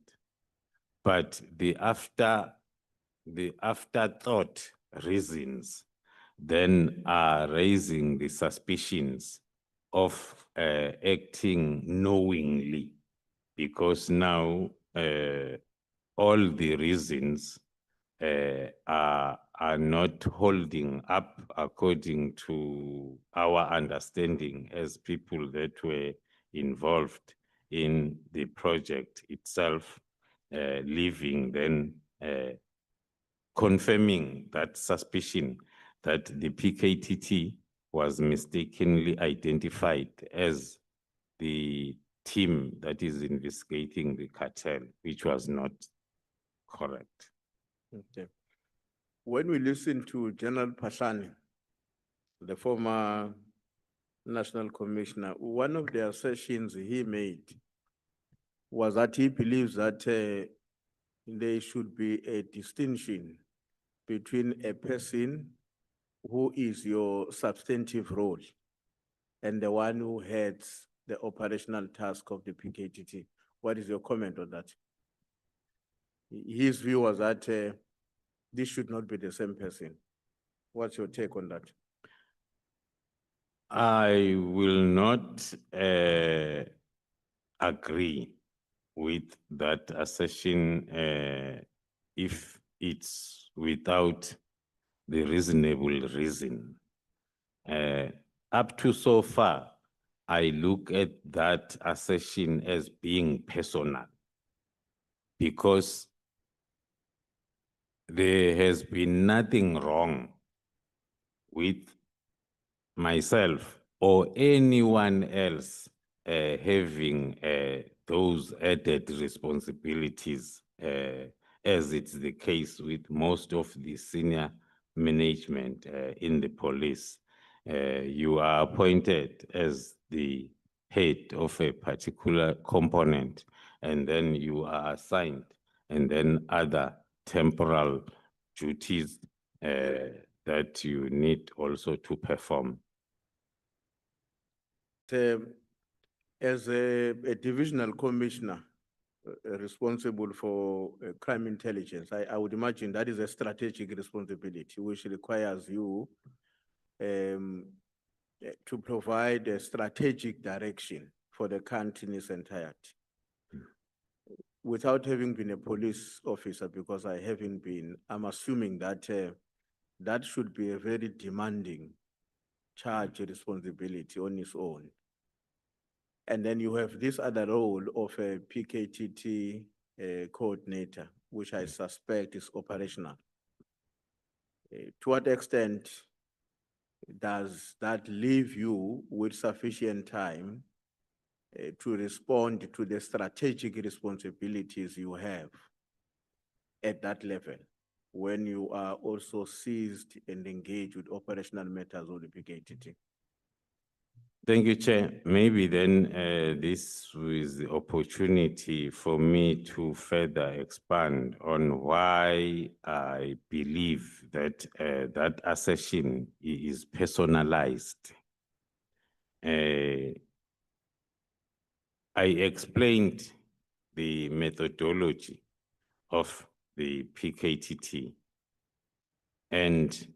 But the afterthought reasons then are raising the suspicions of acting knowingly, because now all the reasons are not holding up according to our understanding as people that were involved in the project itself, leaving then confirming that suspicion that the PKTT was mistakenly identified as the team that is investigating the cartel, which was not correct. Okay. When we listen to General Pahlani, the former National Commissioner, one of the assertions he made was that he believes that there should be a distinction between a person who is your substantive role and the one who heads the operational task of the PKTT. What is your comment on that? His view was that this should not be the same person. What's your take on that? I will not agree with that assertion if it's without the reasonable reason. Up to so far, I look at that assertion as being personal because there has been nothing wrong with myself or anyone else having those added responsibilities, as it's the case with most of the senior management in the police. You are appointed as the head of a particular component, and then you are assigned, and then other temporal duties that you need also to perform. As a divisional commissioner responsible for crime intelligence, I would imagine that is a strategic responsibility which requires you to provide a strategic direction for the country in its entirety. Without having been a police officer, because I haven't been, I'm assuming that that should be a very demanding charge responsibility on its own. And then you have this other role of a PKTT coordinator, which I suspect is operational. To what extent does that leave you with sufficient time to respond to the strategic responsibilities you have at that level when you are also seized and engaged with operational matters of the PKTT? Thank you, Chair. Maybe then this is the opportunity for me to further expand on why I believe that that assertion is personalized. I explained the methodology of the PKTT, and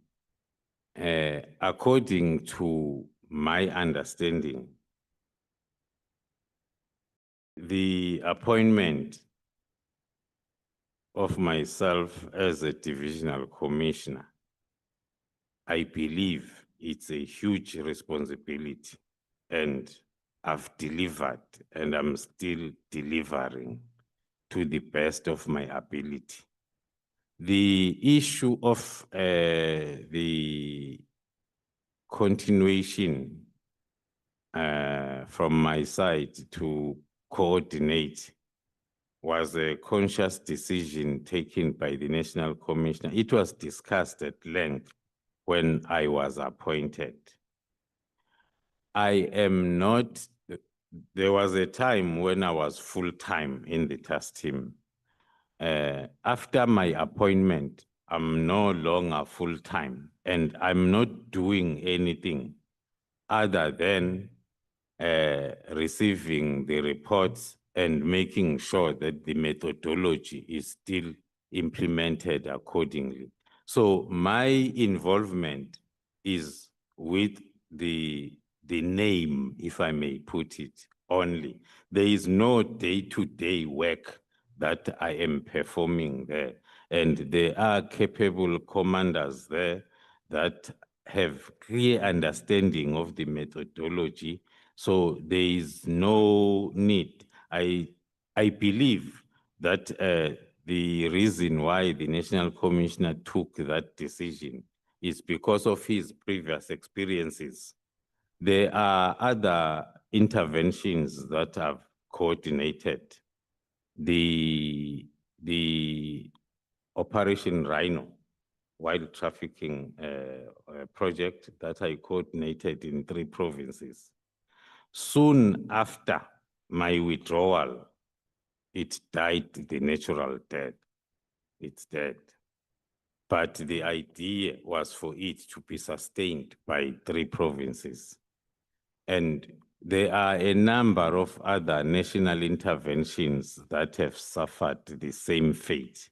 according to my understanding, the appointment of myself as a divisional commissioner, I believe it's a huge responsibility, and I've delivered and I'm still delivering to the best of my ability. The issue of the continuation from my side to coordinate was a conscious decision taken by the National Commissioner. It was discussed at length when I was appointed. I am not, there was a time when I was full-time in the task team. After my appointment, I'm no longer full-time and I'm not doing anything other than receiving the reports and making sure that the methodology is still implemented accordingly. So my involvement is with the name, if I may put it, only. There is no day-to-day work that I am performing there. And there are capable commanders there that have clear understanding of the methodology. So there is no need. I believe that the reason why the National Commissioner took that decision is because of his previous experiences. There are other interventions that I've coordinated. The Operation Rhino, wild trafficking project that I coordinated in 3 provinces. Soon after my withdrawal, it died the natural death. It's dead. But the idea was for it to be sustained by 3 provinces. And there are a number of other national interventions that have suffered the same fate.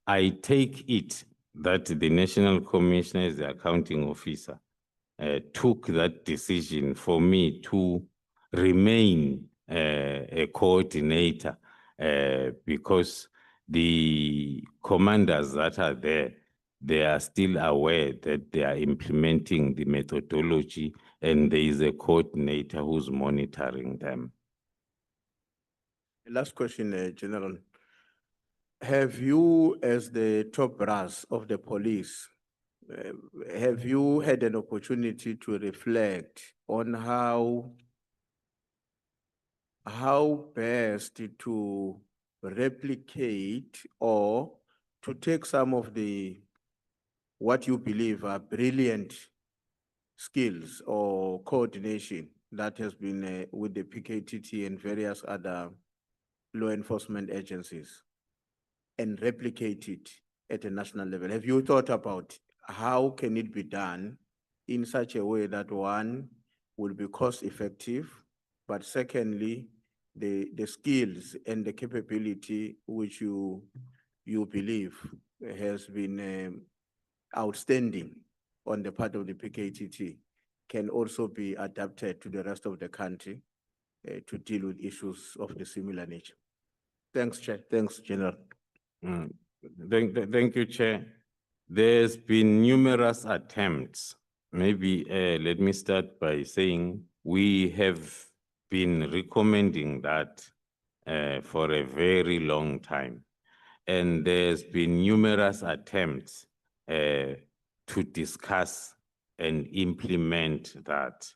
I take it that the National Commissioner as the accounting officer took that decision for me to remain a coordinator because the commanders that are there, they are still aware that they are implementing the methodology and there is a coordinator who's monitoring them. Last question, General. Have you, as the top brass of the police, have you had an opportunity to reflect on how best to replicate or to take some of what you believe are brilliant skills or coordination that has been with the PKTT and various other law enforcement agencies and replicate it at a national level? Have you thought about how can it be done in such a way that one will be cost effective, but secondly, the skills and the capability which you believe has been outstanding on the part of the PKTT can also be adapted to the rest of the country to deal with issues of the similar nature? Thanks, Chair. Thanks, General. Thank you, Chair. There's been numerous attempts. Maybe let me start by saying we have been recommending that for a very long time. And there's been numerous attempts to discuss and implement that.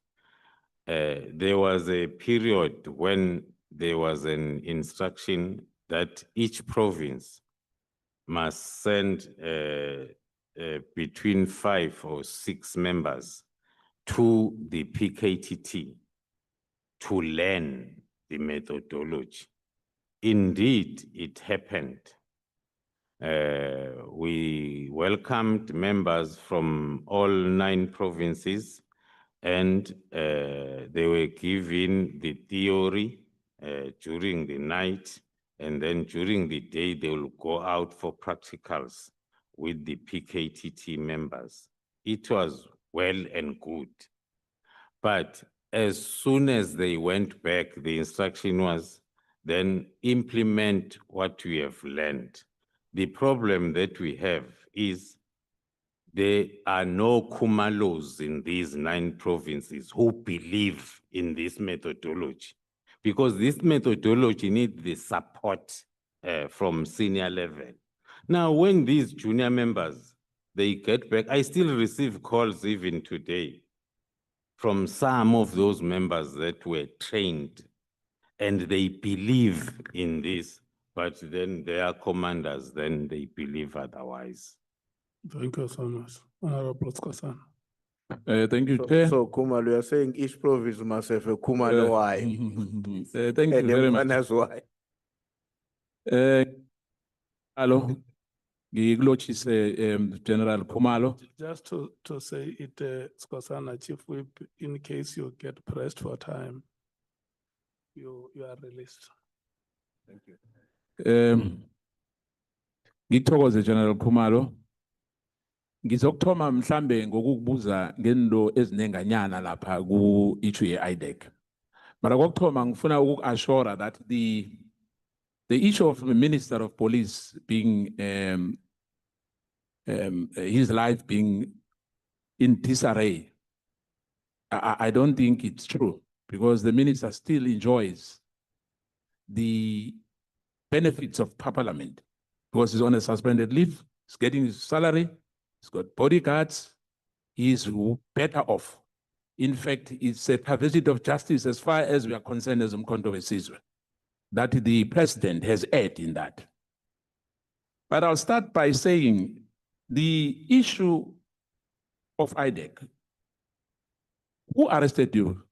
There was a period when there was an instruction that each province must send between 5 or 6 members to the PKTT to learn the methodology. Indeed, it happened. We welcomed members from all 9 provinces and they were given the theory during the night, and then during the day they will go out for practicals with the PKTT members. It was well and good. But as soon as they went back, the instruction was then implement what we have learned. The problem that we have is there are no Khumalos in these 9 provinces who believe in this methodology, because this methodology needs the support from senior level. Now, when these junior members, they get back, I still receive calls even today from some of those members that were trained and they believe in this, but then their commanders, then they believe otherwise. Thank you so much, Honorable Skosana. Thank you, Chair. So Khumalo, you are saying each province must have a Khumalo why? Thank you very much. Why? Hello. General Khumalo. Just to say it, Skosana, Chief Whip, in case you get pressed for time, you are released. Thank you. Ngithokoze General Khumalo. Ngizokuthoma mhlambe ngokukubuza ngento ezinenganyana lapha ku issue ye-IDEC. Mara kokuthoma ngifuna ukuku-assure that the issue of the Minister of Police being his life being in disarray. I don't think it's true because the minister still enjoys the benefits of parliament because he's on a suspended leave, he's getting his salary, he's got bodyguards, he's better off. In fact, it's a perversity of justice as far as we are concerned as Mkhwanazi, that the president has erred in that. But I'll start by saying the issue of IDEC. Who arrested you?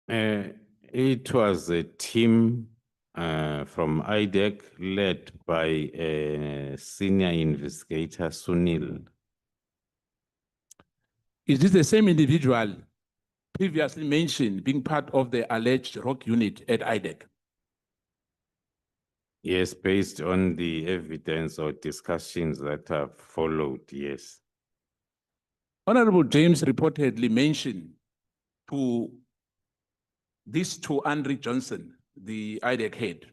It was a team from IDEC led by senior investigator Sunil. Is this the same individual previously mentioned being part of the alleged rock unit at IDEC? Yes, based on the evidence or discussions that have followed, yes. Honorable James reportedly mentioned to Andre Johnson, the IDEC head.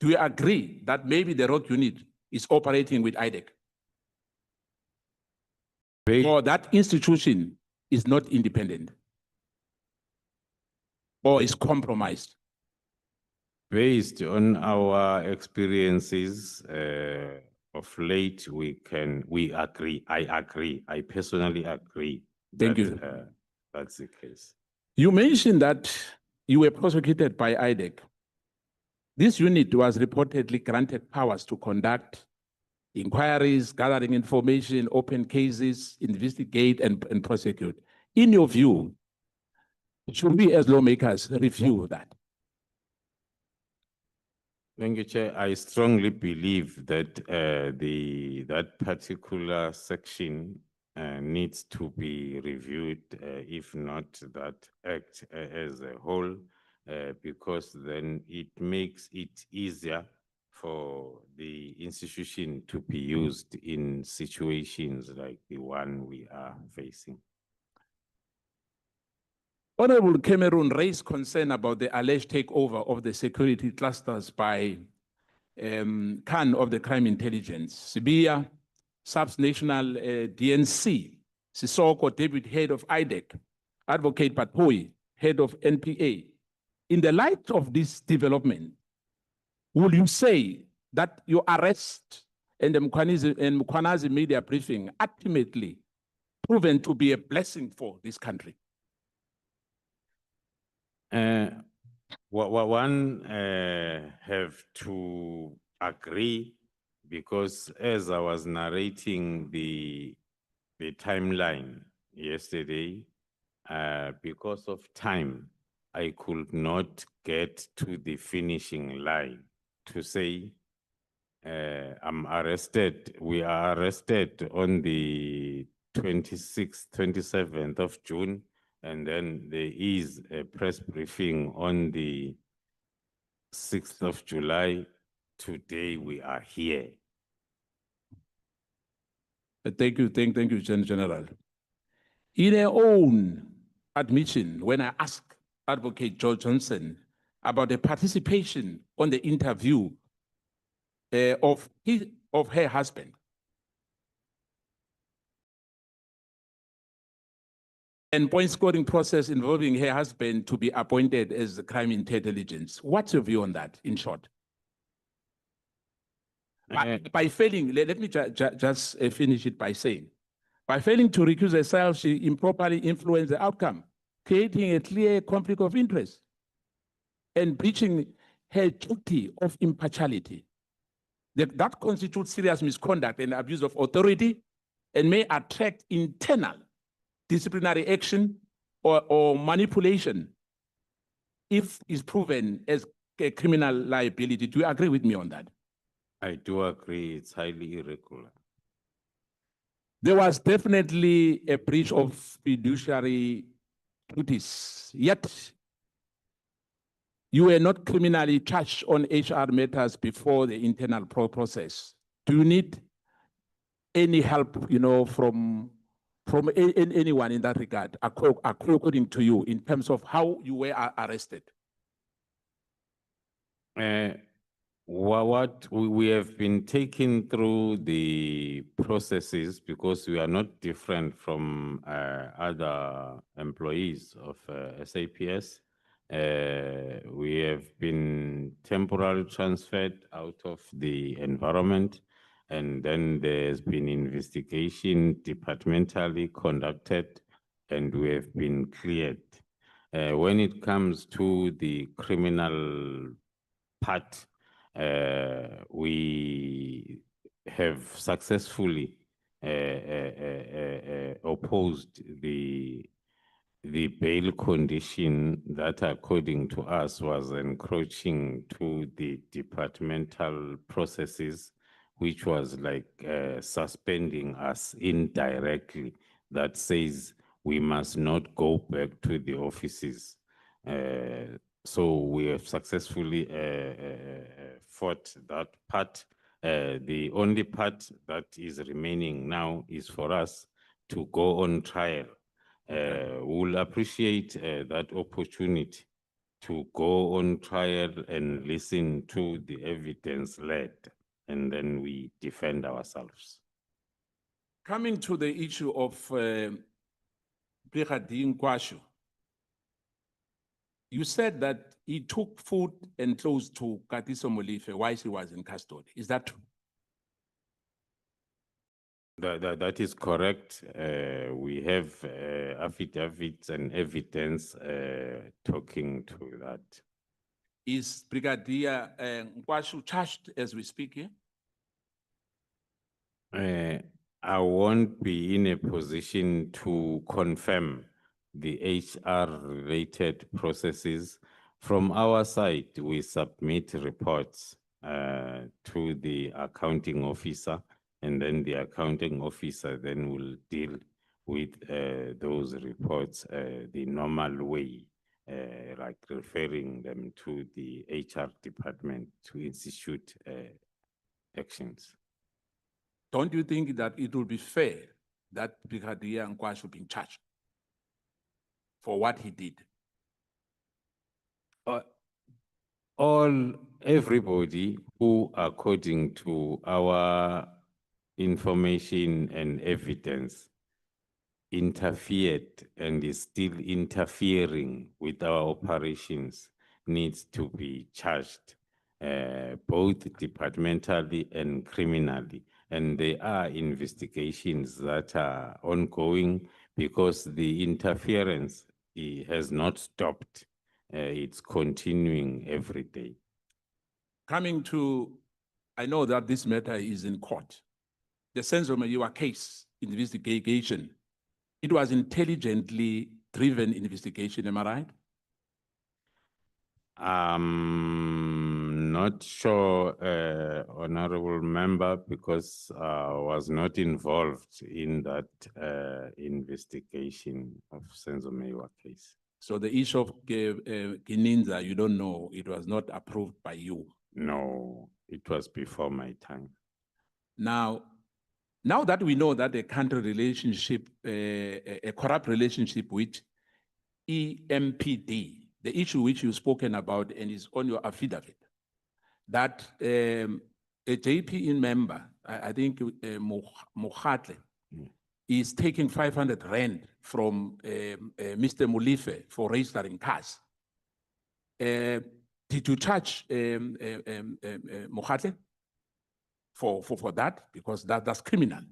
Do you agree that maybe the rock unit is operating with IDEC? Or that institution is not independent? Or is compromised? Based on our experiences of late, we agree. I agree. I personally agree. Thank that, you. That's the case. You mentioned that you were prosecuted by IDEC. This unit was reportedly granted powers to conduct inquiries, gathering information, open cases, investigate, and prosecute. In your view, should we as lawmakers review that? Thank you, Chair. I strongly believe that that particular section needs to be reviewed, if not that act as a whole, because then it makes it easier for the institution to be used in situations like the one we are facing. Honorable Cameron raised concern about the alleged takeover of the security clusters by Khan of the Crime Intelligence, Sibia, SAPS National DNC, Sisoko, Deputy Head of IDEC, Advocate Patpoi, Head of NPA. In the light of this development, would you say that your arrest and the Mkhwanazi media briefing ultimately proven to be a blessing for this country? One have to agree, because as I was narrating the timeline yesterday, because of time, I could not get to the finishing line to say I'm arrested. We are arrested on the 26th, 27th of June. And then there is a press briefing on the 6th of July. Today we are here. Thank you, General. In their own admission, when I asked Advocate George Johnson about the participation on the interview of her husband, and point scoring process involving her husband to be appointed as the crime intelligence. What's your view on that, in short? By failing, let me just finish it by saying, by failing to recuse herself, she improperly influenced the outcome, creating a clear conflict of interest and breaching her duty of impartiality. That constitutes serious misconduct and abuse of authority and may attract internal disciplinary action or manipulation if is proven as a criminal liability. Do you agree with me on that? I do agree, it's highly irregular. There was definitely a breach of fiduciary duties, yet you were not criminally charged on HR matters before the internal process. Do you need any help, from anyone in that regard, according to you, in terms of how you were arrested? What we have been taking through the processes, because we are not different from other employees of SAPS. We have been temporarily transferred out of the environment, and then there's been investigation departmentally conducted, and we have been cleared. When it comes to the criminal part, we have successfully opposed the bail condition that, according to us, was encroaching to the departmental processes, which was like suspending us indirectly. That says we must not go back to the offices. So we have successfully fought that part. The only part that is remaining now is for us to go on trial. We'll appreciate that opportunity to go on trial and listen to the evidence led, and then we defend ourselves. Coming to the issue of Brigadier Nkwashu, you said that he took food and clothes to Katiso Molefe while he was in custody. Is that true? That is correct. We have affidavits and evidence talking to that. Is Brigadier Nkwashu charged as we speak here? I won't be in a position to confirm the HR-related processes. From our side, we submit reports to the accounting officer, and then the accounting officer then will deal with those reports the normal way, like referring them to the HR department to institute actions. Don't you think that it will be fair that Brigadier Nkwashu be charged for what he did? Everybody who, according to our information and evidence, interfered and is still interfering with our operations needs to be charged, both departmentally and criminally. And there are investigations that are ongoing, because the interference has not stopped. It's continuing every day. Coming to, I know that this matter is in court. The sense of your case investigation, it was intelligently driven investigation, am I right? Not sure, honorable member, because I was not involved in that investigation of Senzo case. So the issue of Gininza, you don't know, it was not approved by you. No, it was before my time. Now that we know that a country relationship, a corrupt relationship with EMPD, the issue which you've spoken about and is on your affidavit, that a JPE member, I think Mokhatle, is taking 500 Rand from Mr. Molefe for registering cars. Did you charge Mokhatle for that? Because that's criminal.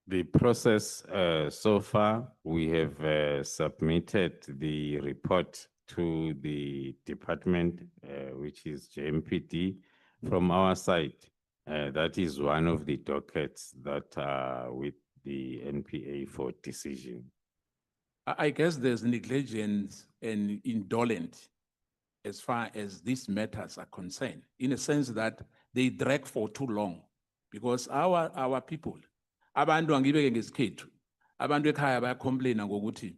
The process so far, we have submitted the report to the department, which is JMPD. From our side, that is one of the dockets that are with the NPA for decision. I guess there's negligence and indolence as far as these matters are concerned, in a sense that they drag for too long, because our people, abantu angibeke ngesikhethu, abantu ekhaya bayacomplaina ngokuthi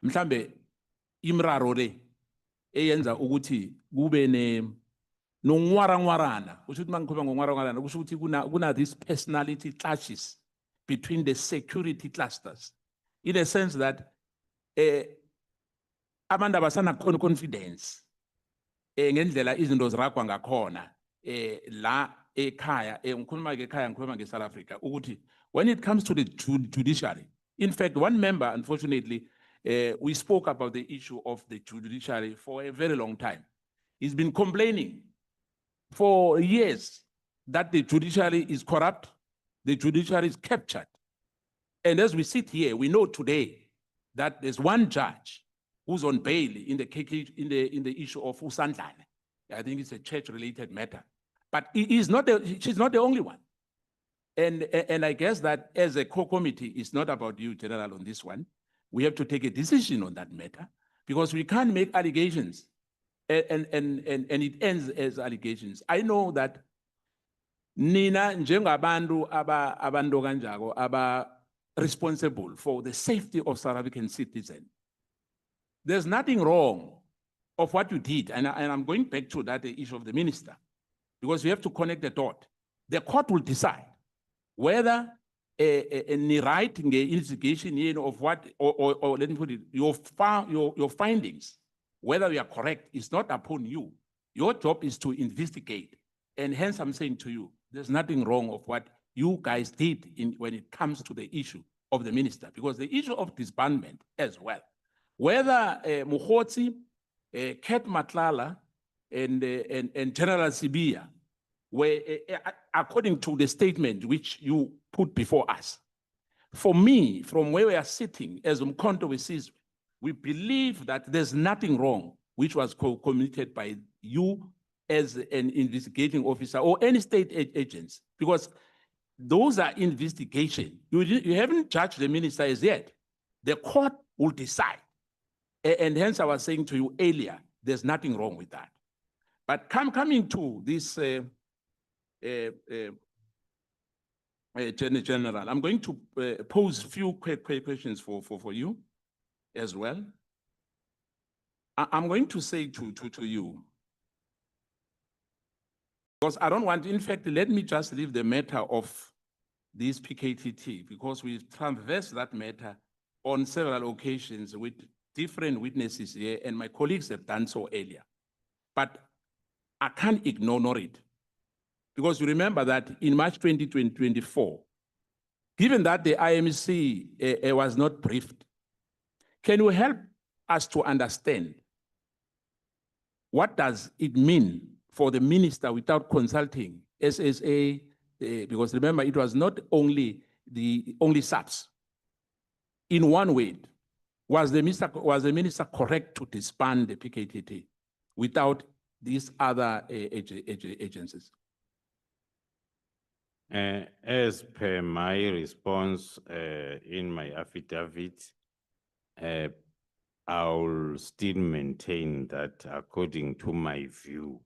mhlambe imraro le eyenza ukuthi kube nongwaranwarana, kusho ukuthi mangikhuluma ngongwaranwarana kusho ukuthi kuna these personality clashes between the security clusters, in a sense that abantu abasanakhona confidence ngendlela izinto zirakwa ngakhona la ekhaya ngikhuluma ke ekhaya ngikhuluma nge-South Africa ukuthi when it comes to the judiciary, in fact one member unfortunately we spoke about the issue of the judiciary for a very long time. He's been complaining for years that the judiciary is corrupt, the judiciary is captured. And as we sit here, we know today that there's one judge who's on bail in the issue of Nhlanhla. I think it's a church-related matter. But she's not the only one. And I guess that as a core committee, it's not about you, General, on this one. We have to take a decision on that matter because we can't make allegations and it ends as allegations. I know that Nina njengabantu abantu kanjalo aba responsible for the safety of South African citizens. There's nothing wrong of what you did, and I'm going back to that issue of the minister, because we have to connect the dot. The court will decide whether a right in the investigation of what, or let me put it, your findings, whether we are correct, is not upon you. Your job is to investigate. And hence I'm saying to you, there's nothing wrong of what you guys did when it comes to the issue of the minister, because the issue of disbandment as well, whether Mkhwanazi, Ket Matlala, and General Sibia were, according to the statement which you put before us, for me, from where we are sitting as Umkhonto Wesizwe, we believe that there's nothing wrong which was committed by you as an investigating officer or any state agents, because those are investigations. You haven't judged the minister as yet. The court will decide. And hence I was saying to you earlier, there's nothing wrong with that. But coming to this General, I'm going to pose a few questions for you as well. I'm going to say to you, because I don't want, in fact, let me just leave the matter of this PKTT, because we've traversed that matter on several occasions with different witnesses here, and my colleagues have done so earlier. But I can't ignore it, because you remember that in March 2024, given that the IMC was not briefed, can you help us to understand what does it mean for the minister without consulting SSA? Because remember, it was not only SAPS. In one word, was the minister correct to disband the PKTT without these other agencies? As per my response in my affidavit, I will still maintain that according to my view,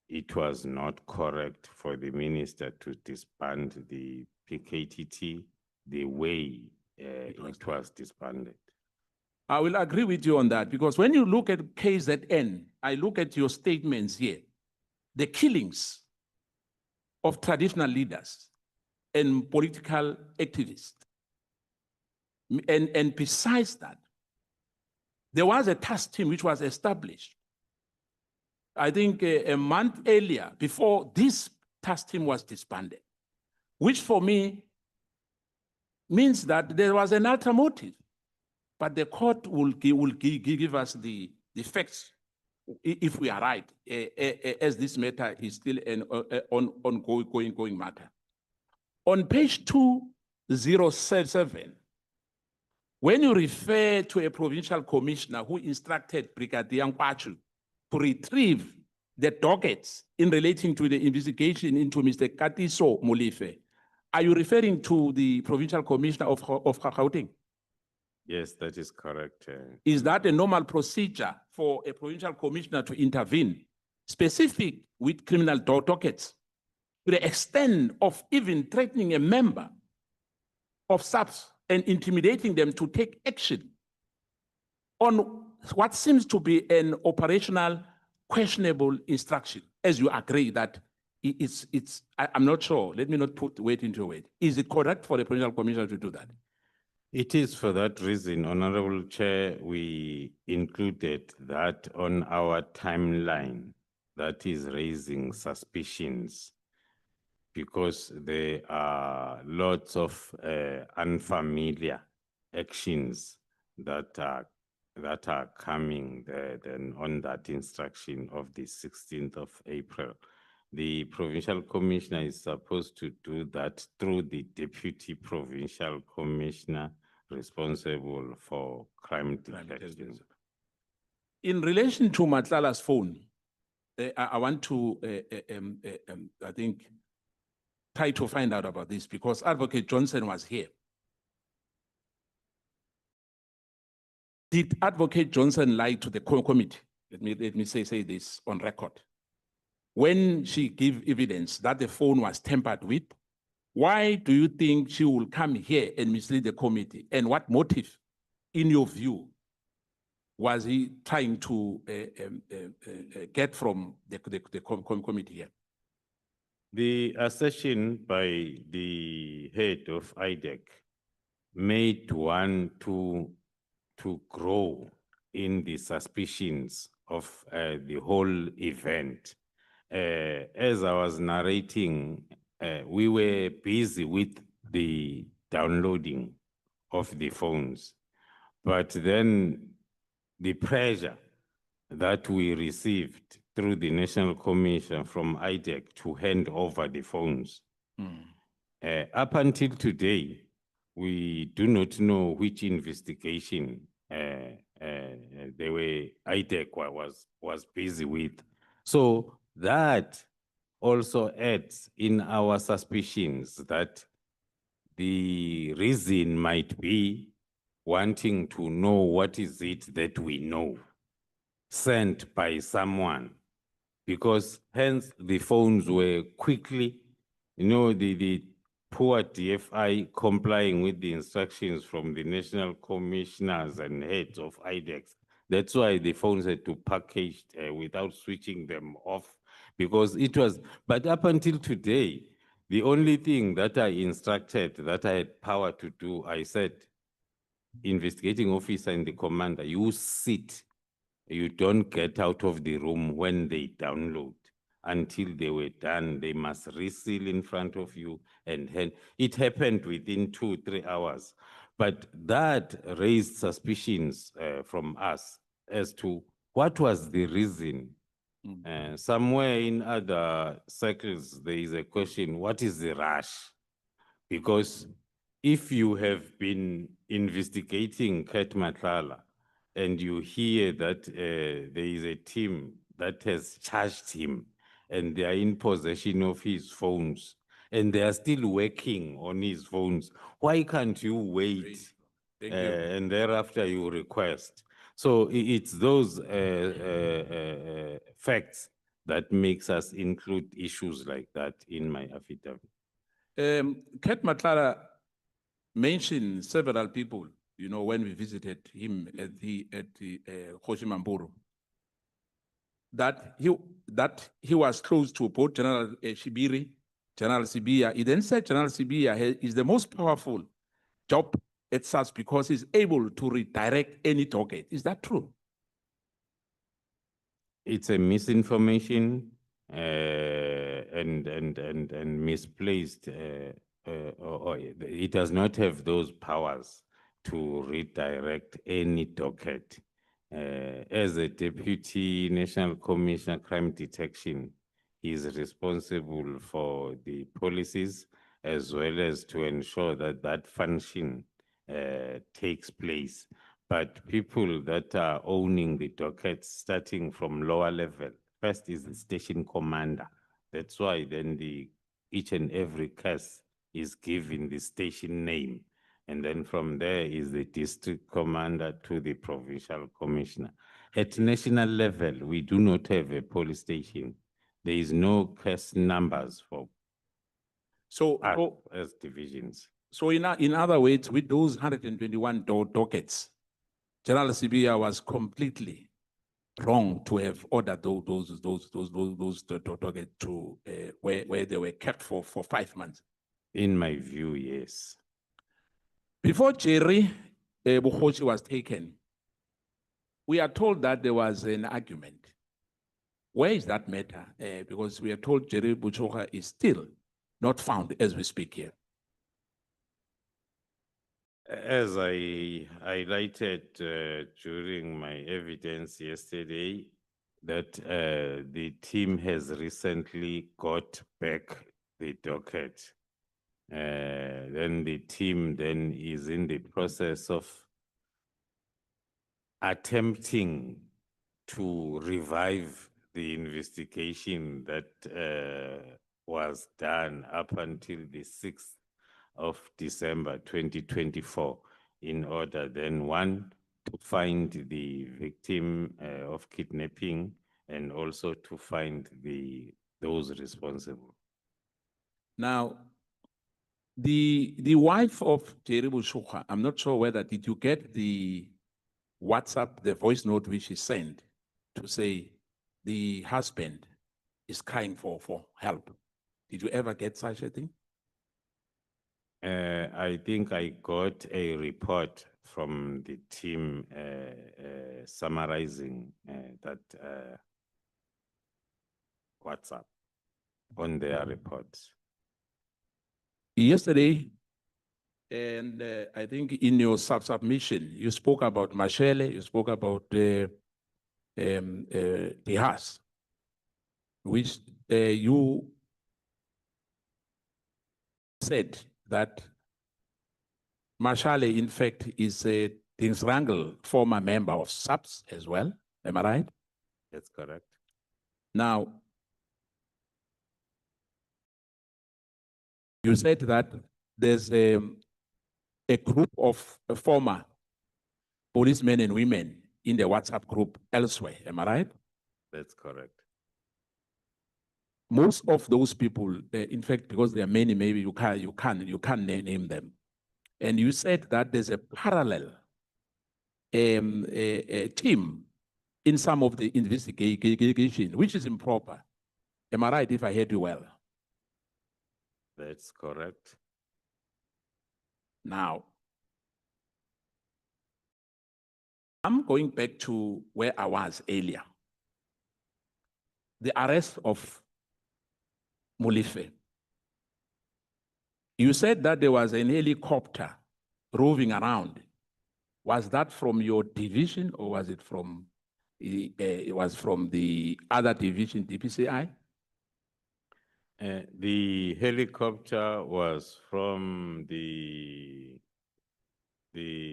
it was not correct for the minister to disband the PKTT the way it was disbanded. I will agree with you on that, because when you look at KZN, I look at your statements here, the killings of traditional leaders and political activists. And besides that, there was a task team which was established, I think a month earlier, before this task team was disbanded, which for me means that there was an ulterior motive. But the court will give us the facts if we are right, as this matter is still an ongoing matter. On page 207, when you refer to a provincial commissioner who instructed Brigadier Nkwachu to retrieve the dockets in relating to the investigation into Mr. Katiso Molefe, are you referring to the provincial commissioner of Gauteng? Yes, that is correct. Is that a normal procedure for a provincial commissioner to intervene, specific with criminal dockets, to the extent of even threatening a member of SAPS and intimidating them to take action on what seems to be an operational questionable instruction, as you agree that I'm not sure, let me not put weight into weight. Is it correct for the provincial commissioner to do that? It is for that reason, Honorable Chair, we included that on our timeline that is raising suspicions because there are lots of unfamiliar actions that are coming there then on that instruction of the 16th of April. The provincial commissioner is supposed to do that through the deputy provincial commissioner responsible for crime detection. In relation to Matlala's phone, I want to, I think, try to find out about this because Advocate Johnson was here. Did Advocate Johnson lie to the committee? Let me say this on record. When she gave evidence that the phone was tampered with, why do you think she will come here and mislead the committee? And what motive, in your view, was he trying to get from the committee here? The assertion by the head of IDEC made one to grow in the suspicions of the whole event. As I was narrating, we were busy with the downloading of the phones, but then the pressure that we received through the National Commission from IDEC to hand over the phones. Up until today, we do not know which investigation IDEC was busy with. So that also adds in our suspicions that the reason might be wanting to know what is it that we know sent by someone, because hence the phones were quickly, the poor DFI complying with the instructions from the national commissioners and heads of IDEX. That's why the phones had to package without switching them off, because it was, but up until today, the only thing that I instructed, that I had power to do, I said, investigating officer and the commander, you sit. You don't get out of the room when they download. Until they were done, they must reseal in front of you and hand. It happened within 2-3 hours. But that raised suspicions from us as to what was the reason. Somewhere in other circles, there is a question, what is the rush? Because if you have been investigating Kat Matlala, and you hear that there is a team that has charged him and they are in possession of his phones and they are still working on his phones, why can't you wait and thereafter you request? So it's those facts that makes us include issues like that in my affidavit. Kat Matlala mentioned several people, when we visited him at the Kgoshi Mampuru, that he was close to both General Shibiri, General Sibia. He then said General Sibia is the most powerful job at SAPS because he's able to redirect any target. Is that true? It's a misinformation and misplaced. Or it does not have those powers to redirect any docket. As a Deputy National Commissioner Crime Detection, he is responsible for the policies as well as to ensure that that function takes place. But people that are owning the dockets starting from lower level, first is the station commander. That's why then each and every case is given the station name. And then from there is the district commander to the provincial commissioner. At national level, we do not have a police station. There is no case numbers for as divisions. So in other words, with those 121 dockets, General Sibia was completely wrong to have ordered those dockets to where they were kept for 5 months. In my view, yes. Before Jerry Bukhoshi was taken, we are told that there was an argument Where is that matter? Because we are told Jerry Buchoka is still not found as we speak here. As I highlighted during my evidence yesterday, that the team has recently got back the docket. Then the team then is in the process of attempting to revive the investigation that was done up until the 6th of December 2024 in order then, one, to find the victim of kidnapping and also to find those responsible. Now, the wife of Jerry Buchoka, I'm not sure whether did you get the WhatsApp, the voice note which he sent to say the husband is crying for help. Did you ever get such a thing? I think I got a report from the team summarizing that WhatsApp on their reports. Yesterday, and I think in your submission, you spoke about Mashele, you spoke about the house, which you said that Mashale, in fact, is a Dinsrangel, former member of SAPS as well. Am I right? That's correct. Now, you said that there's a group of former policemen and women in the WhatsApp group elsewhere. Am I right? That's correct. Most of those people, in fact, because there are many, maybe you can't name them. And you said that there's a parallel a team in some of the investigation, which is improper. Am I right if I heard you well? That's correct. Now, I'm going back to where I was earlier. The arrest of Molefe. You said that there was an helicopter roving around. Was that from your division or was it from, it was from the other division, DPCI? The helicopter was from the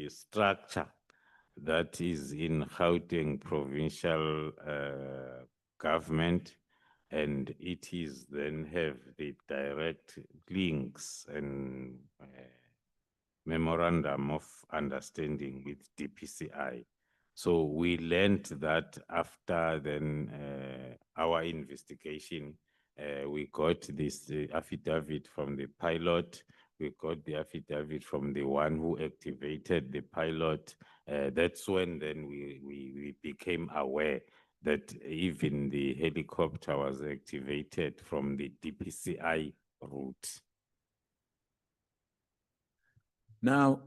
structure that is in Gauteng provincial government, and it is then have the direct links and memorandum of understanding with DPCI. So we learned that after then our investigation, we got this affidavit from the pilot, we got the affidavit from the one who activated the pilot. That's when then we became aware that even the helicopter was activated from the DPCI route. Now,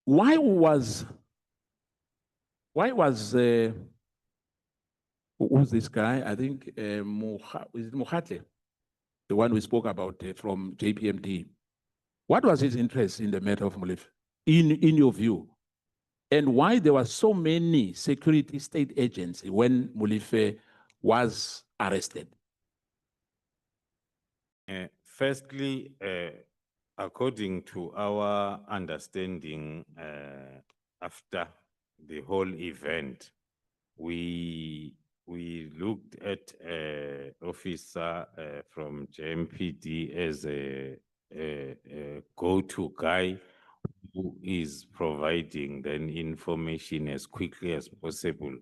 why was who's this guy? I think is it Mokhatle, the one we spoke about from JPMD. What was his interest in the matter of Molefe, in your view? And why there were so many security state agents when Molefe was arrested? Firstly, according to our understanding, after the whole event, we looked at an officer from JMPD as a go-to guy who is providing then information as quickly as possible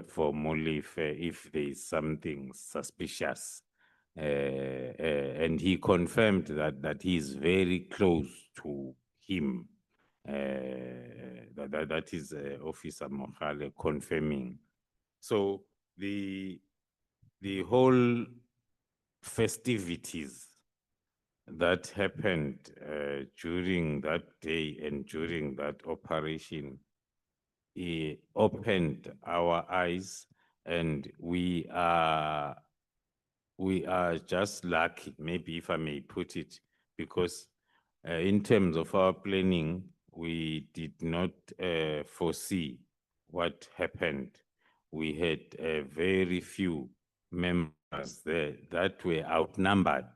for Molefe if there is something suspicious. And he confirmed that he is very close to him. That is Officer Mohale confirming. So the whole festivities that happened during that day and during that operation, it opened our eyes And we are just lucky, maybe if I may put it, because in terms of our planning, we did not foresee what happened. We had very few members there that were outnumbered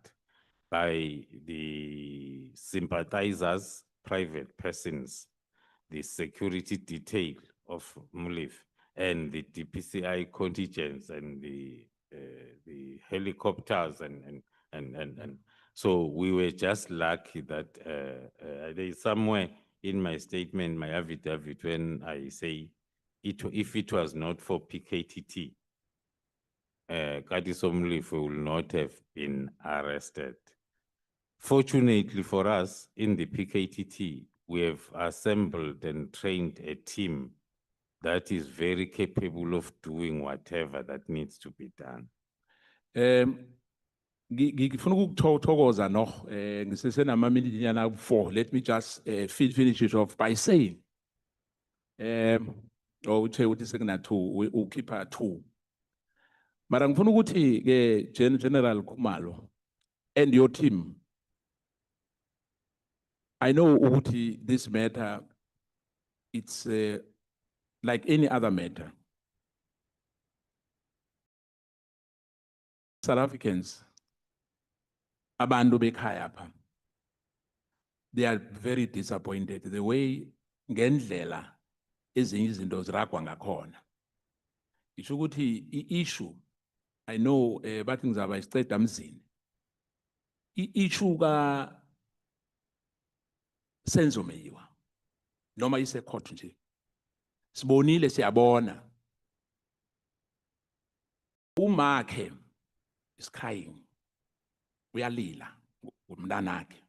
by the sympathizers, private persons, the security detail of MULIF, and the DPCI contingents and the helicopters and so we were just lucky that there is somewhere in my statement, my affidavit, when I say if it was not for PKTT, Katiso MULIF will not have been arrested. Fortunately for us, in the PKTT, we have assembled and trained a team that is very capable of doing whatever that needs to be done. Ngifuna ukuthokoza no ngisesenama minute nyana ku4. Let me just finish it off by saying uthe uthi sekuna 2 ukhipha 2. Mara ngifuna ukuthi ke General Khumalo and your team, I know ukuthi this matter, it's like any other matter. South Africans, abantu bekhaya apha, they are very disappointed the way ngendlela ezinye izinto ziragwa ngakhona. Isho ukuthi i-issue, I know bathi ngizaba isiceda mzini. I-issue ka Senzomeyiwa noma ise court nje. Sibonile siyabona. Umakhe is crying. Uyalila ngumntanakhe.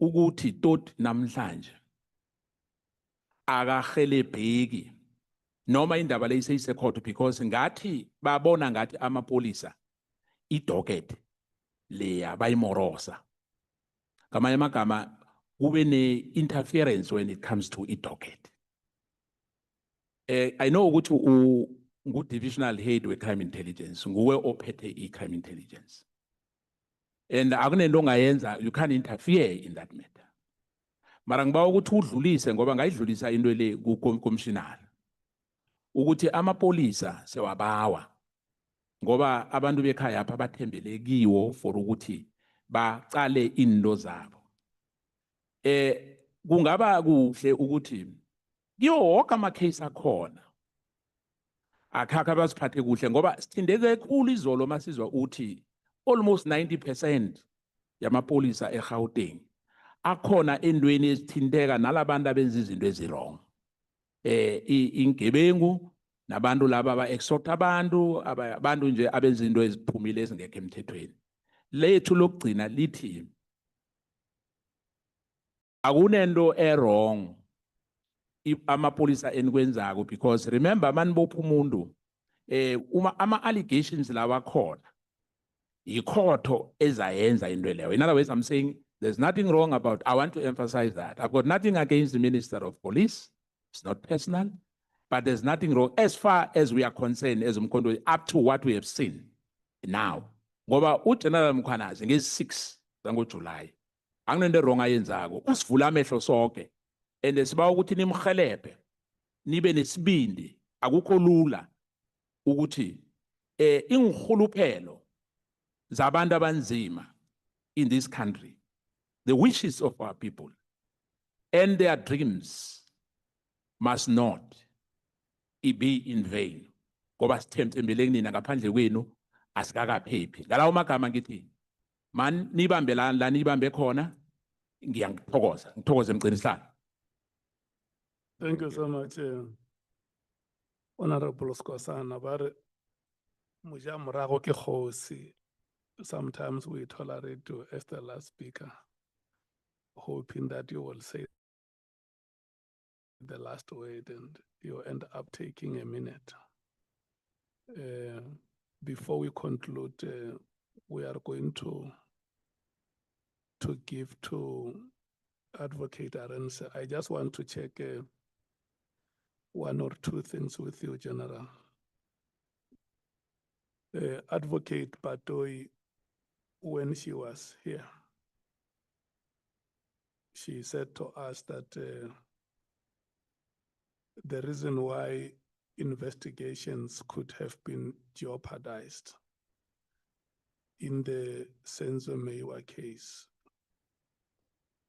Ukuthi tot namhlanje akahelebheki noma indaba leyise court because ngathi babona ngathi amapolisa idocket leya bayimorosa. Ngamanye amagama kube ne-interference when it comes to idocket. I know ukuthi ngu-divisional head we-crime intelligence, nguwe ophethe i-crime intelligence. And akunento ongayenza, you can't interfere in that matter. Mara ngibawa ukuthi udlulise ngoba ngayidlulisa into le ku-commissioner. Ukuthi amapolisa sewabawa ngoba abantu bekhaya apha bathembele kiwo for ukuthi baqale into zabo. Kungaba kuhle ukuthi kiyo wonke ama-case akhona akhakha basiphathe kuhle ngoba sithindeke kakhulu izolo masizwa uthi almost 90% yamapolisa eGauteng akhona endweni ezithinteka nalabantu abenza izinto ezirong. Ingebengu nabantu laba aba-extort abantu nje abenza izinto eziphumile ezingekho emthethweni. Lethu lokugcina lithi akunento wrong amapolisa enikwenzako because remember manibopha umuntu ama-allegations lawa khona ikhotho ezayenza into leyo. In other words, I'm saying there's nothing wrong about, I want to emphasize that. I've got nothing against the Minister of Police. It's not personal, but there's nothing wrong as far as we are concerned as Mkhwanazi up to what we have seen now. Ngoba uGeneral Mkhwanazi ngezi-6 zangoJuly anginento wrong ayenzako usivula amehlo sonke and sibawa ukuthi nimhelebhe nibe nesibindi akukho lula ukuthi ingihuluphelo zabantu abanzima in this country, the wishes of our people and their dreams must not be in vain. Ngoba sithembele kunina ngaphandle kwenu asikakaphephi. Ngalawo magama ngithi man nibambe la nibambe khona ngiyangithokoza emgcinisihlalo. Thank you so much, Honorable Skosana. But muja morago ke kgosi. Sometimes we tolerate you as the last speaker, hoping that you will say the last word and you end up taking a minute. Before we conclude, we are going to give to Advocate Arens. I just want to check one or two things with you, General. Advocate Batoi, when she was here, she said to us that the reason why investigations could have been jeopardized in the Senzo Mewa case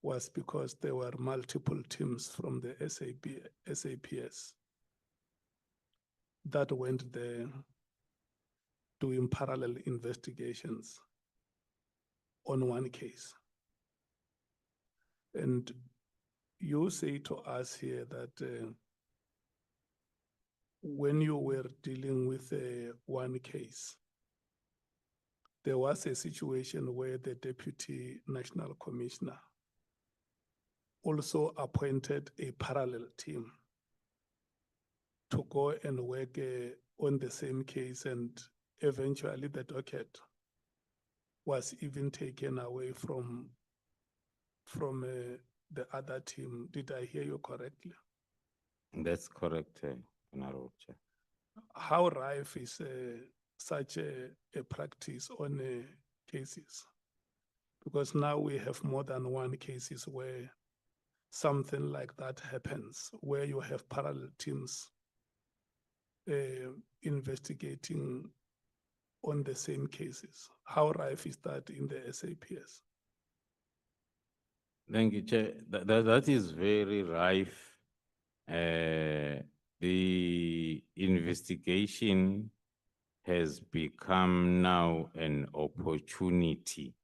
was because there were multiple teams from the SAPS that went there doing parallel investigations on one case. And you say to us here that when you were dealing with one case, there was a situation where the Deputy National Commissioner also appointed a parallel team to go and work on the same case, and eventually the docket was even taken away from the other team. Did I hear you correctly? That's correct, Honorable Chair. How rife is such a practice on cases? Because now we have more than one cases where something like that happens, where you have parallel teams investigating on the same cases. How rife is that in the SAPS? Thank you, Chair. That is very rife. The investigation has become now an opportunity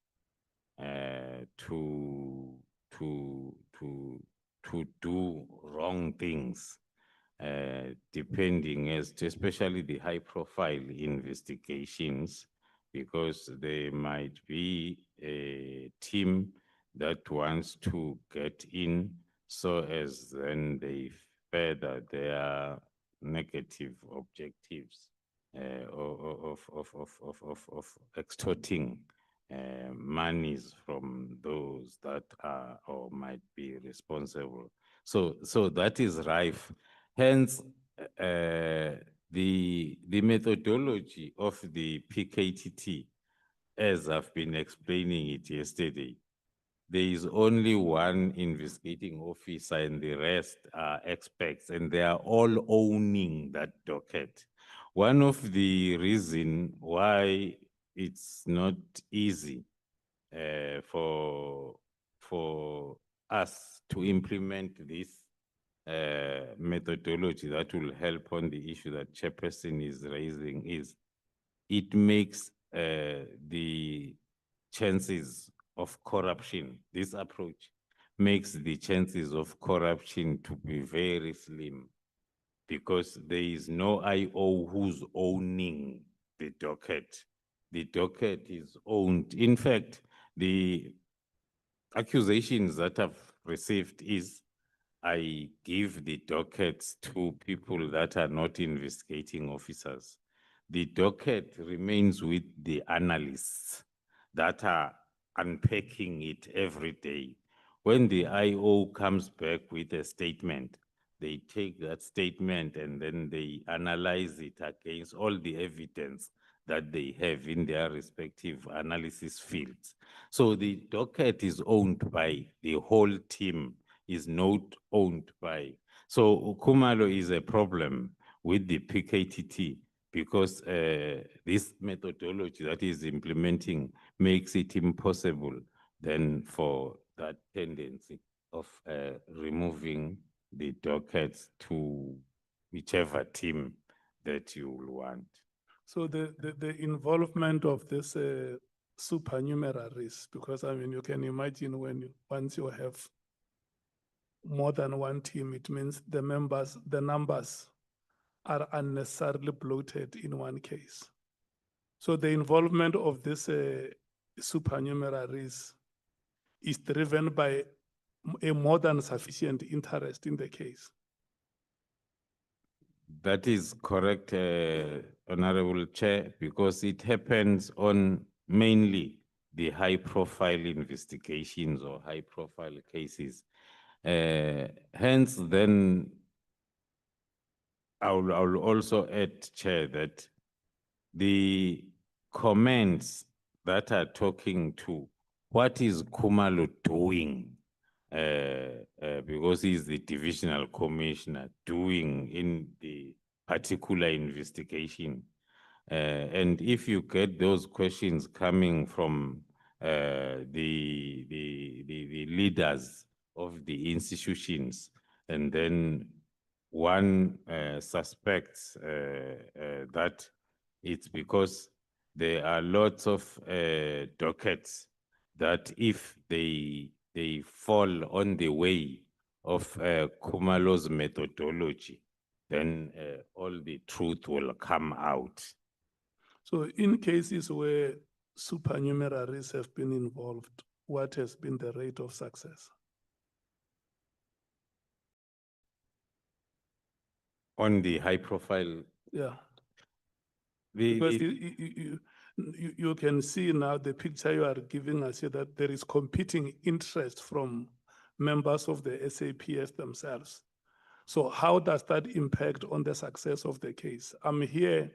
to do wrong things, depending as to especially the high profile investigations, because there might be a team that wants to get in so as then they further their negative objectives of extorting monies from those that are or might be responsible. So that is rife. Hence, the methodology of the PKTT, as I've been explaining it yesterday, there is only one investigating officer and the rest are experts, and they are all owning that docket. One of the reasons why it's not easy for us to implement this methodology that will help on the issue that Chairperson is raising is it makes the chances of corruption, this approach makes the chances of corruption to be very slim, because there is no IO who's owning the docket. The docket is owned. In fact, the accusations that I've received is I give the dockets to people that are not investigating officers. The docket remains with the analysts that are unpacking it every day. When the IO comes back with a statement, they take that statement and then they analyze it against all the evidence that they have in their respective analysis fields. So the docket is owned by the whole team, is not owned by. So Khumalo is a problem with the PKTT because this methodology that is implementing makes it impossible then for that tendency of removing the dockets to whichever team that you will want. So the involvement of this supernumeraries, because I mean, you can imagine once you have more than one team, it means the numbers are unnecessarily bloated in one case. So the involvement of this supernumeraries is driven by a more than sufficient interest in the case. That is correct, Honorable Chair, because it happens on mainly the high-profile investigations or high-profile cases. Hence, then I will also add, Chair, that the comments that are talking to what is Khumalo doing, because he's the divisional commissioner, doing in the particular investigation. And if you get those questions coming from the leaders of the institutions, and then one suspects that it's because there are lots of dockets that if they fall on the way of Khumalo's methodology, then all the truth will come out. So in cases where supernumeraries have been involved, what has been the rate of success? On the high profile, Yeah, the, because the- you can see now the picture you are giving us here that there is competing interest from members of the SAPS themselves. So how does that impact on the success of the case? I'm here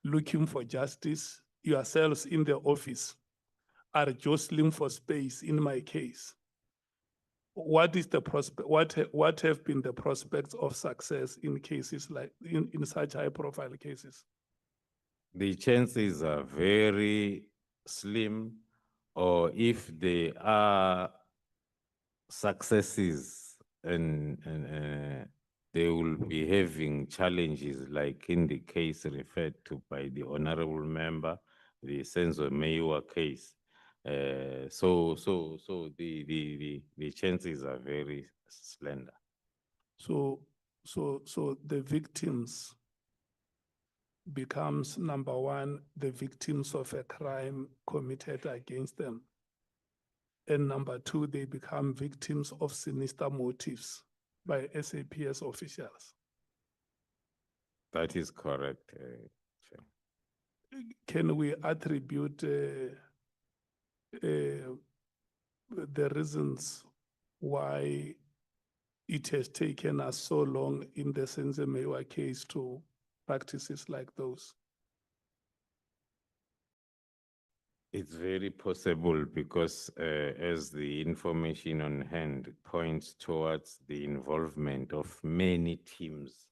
looking for justice. Yourselves in the office are jostling for space in my case. What is the prospect? What have been the prospects of success in cases like in such high profile cases? the chances are very slim, or if they are successes and they will be having challenges like in the case referred to by the honorable member, the Senzo Meiwa case. So the chances are very slender. So the victims becomes number one, the victims of a crime committed against them. And number two, they become victims of sinister motives by SAPS officials. That is correct. Chair. Can we attribute the reasons why it has taken us so long in the Senzo Meiwa case to practices like those? It's very possible because as the information on hand points towards the involvement of many teams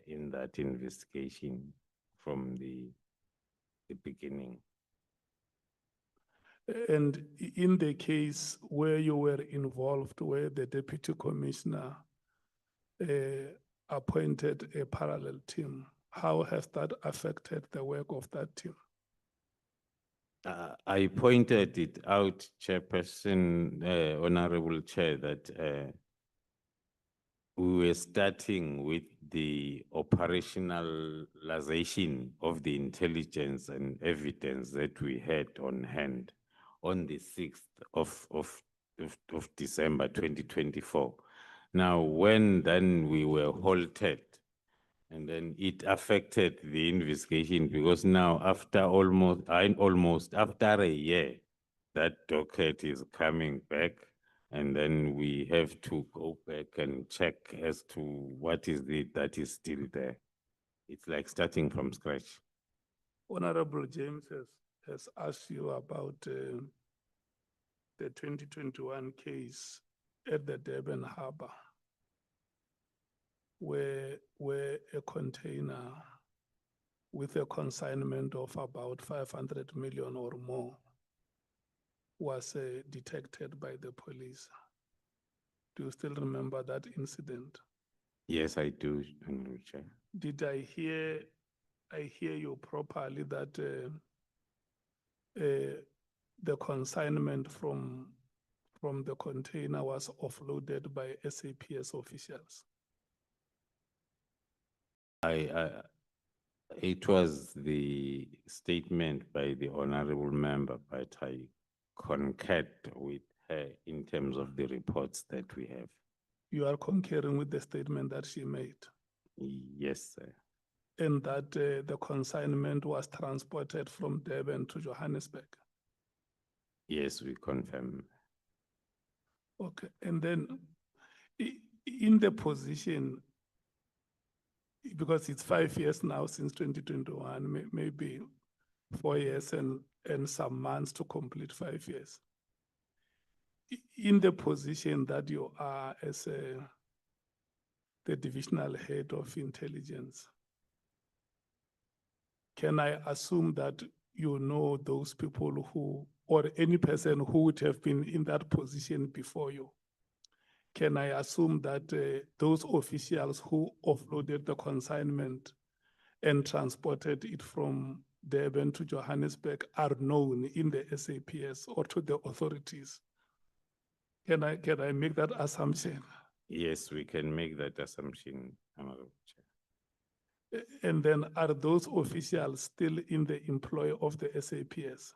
in that investigation from the beginning. And in the case where you were involved, where the deputy commissioner appointed a parallel team, how has that affected the work of that team? I pointed it out, Chairperson, Honorable Chair, that we were starting with the operationalization of the intelligence and evidence that we had on hand on the 6th of December 2024. Now, when then we were halted, and then it affected the investigation because now after almost after a year, that docket is coming back, and then we have to go back and check as to what is it that is still there. It's like starting from scratch. Honorable James has asked you about the 2021 case at the Durban Harbour, where a container with a consignment of about 500 million or more was detected by the police. Do you still remember that incident? Yes, I do, Honorable Chair. Did I hear you properly that the consignment from the container was offloaded by SAPS officials? It was the statement by the honorable member, but I concurred with her in terms of the reports that we have. You are concurring with the statement that she made, Yes, sir. and that the consignment was transported from Durban to Johannesburg. Yes, we confirm. Okay, and then in the position, because it's 5 years now since 2021, maybe 4 years and some months to complete 5 years. In the position that you are as the divisional head of intelligence, can I assume that you know those people who, or any person who would have been in that position before you? Can I assume that those officials who offloaded the consignment and transported it from Durban to Johannesburg are known in the SAPS or to the authorities? Can I make that assumption? Yes, we can make that assumption, Honorable Chair. And then are those officials still in the employ of the SAPS?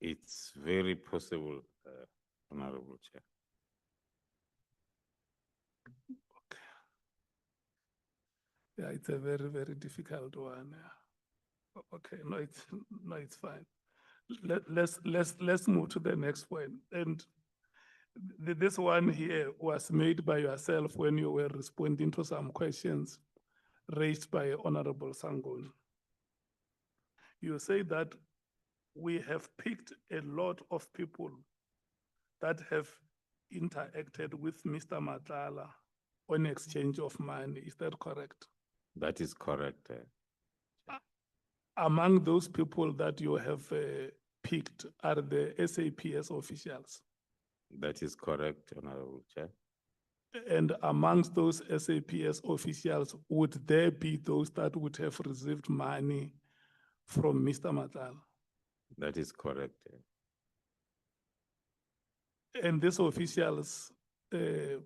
It's very possible, Honorable Chair. Yeah, it's a very, very difficult one. Yeah. Okay, no, it's fine. Let's move to the next point. And this one here was made by yourself when you were responding to some questions raised by Honorable Sangoni. You say that we have picked a lot of people that have interacted with Mr. Nhlanhla on exchange of money. Is that correct? That is correct. Among those people that you have picked are the SAPS officials. That is correct, Honorable Chair. And amongst those SAPS officials, would there be those that would have received money from Mr. Nhlanhla? That is correct. And these officials, in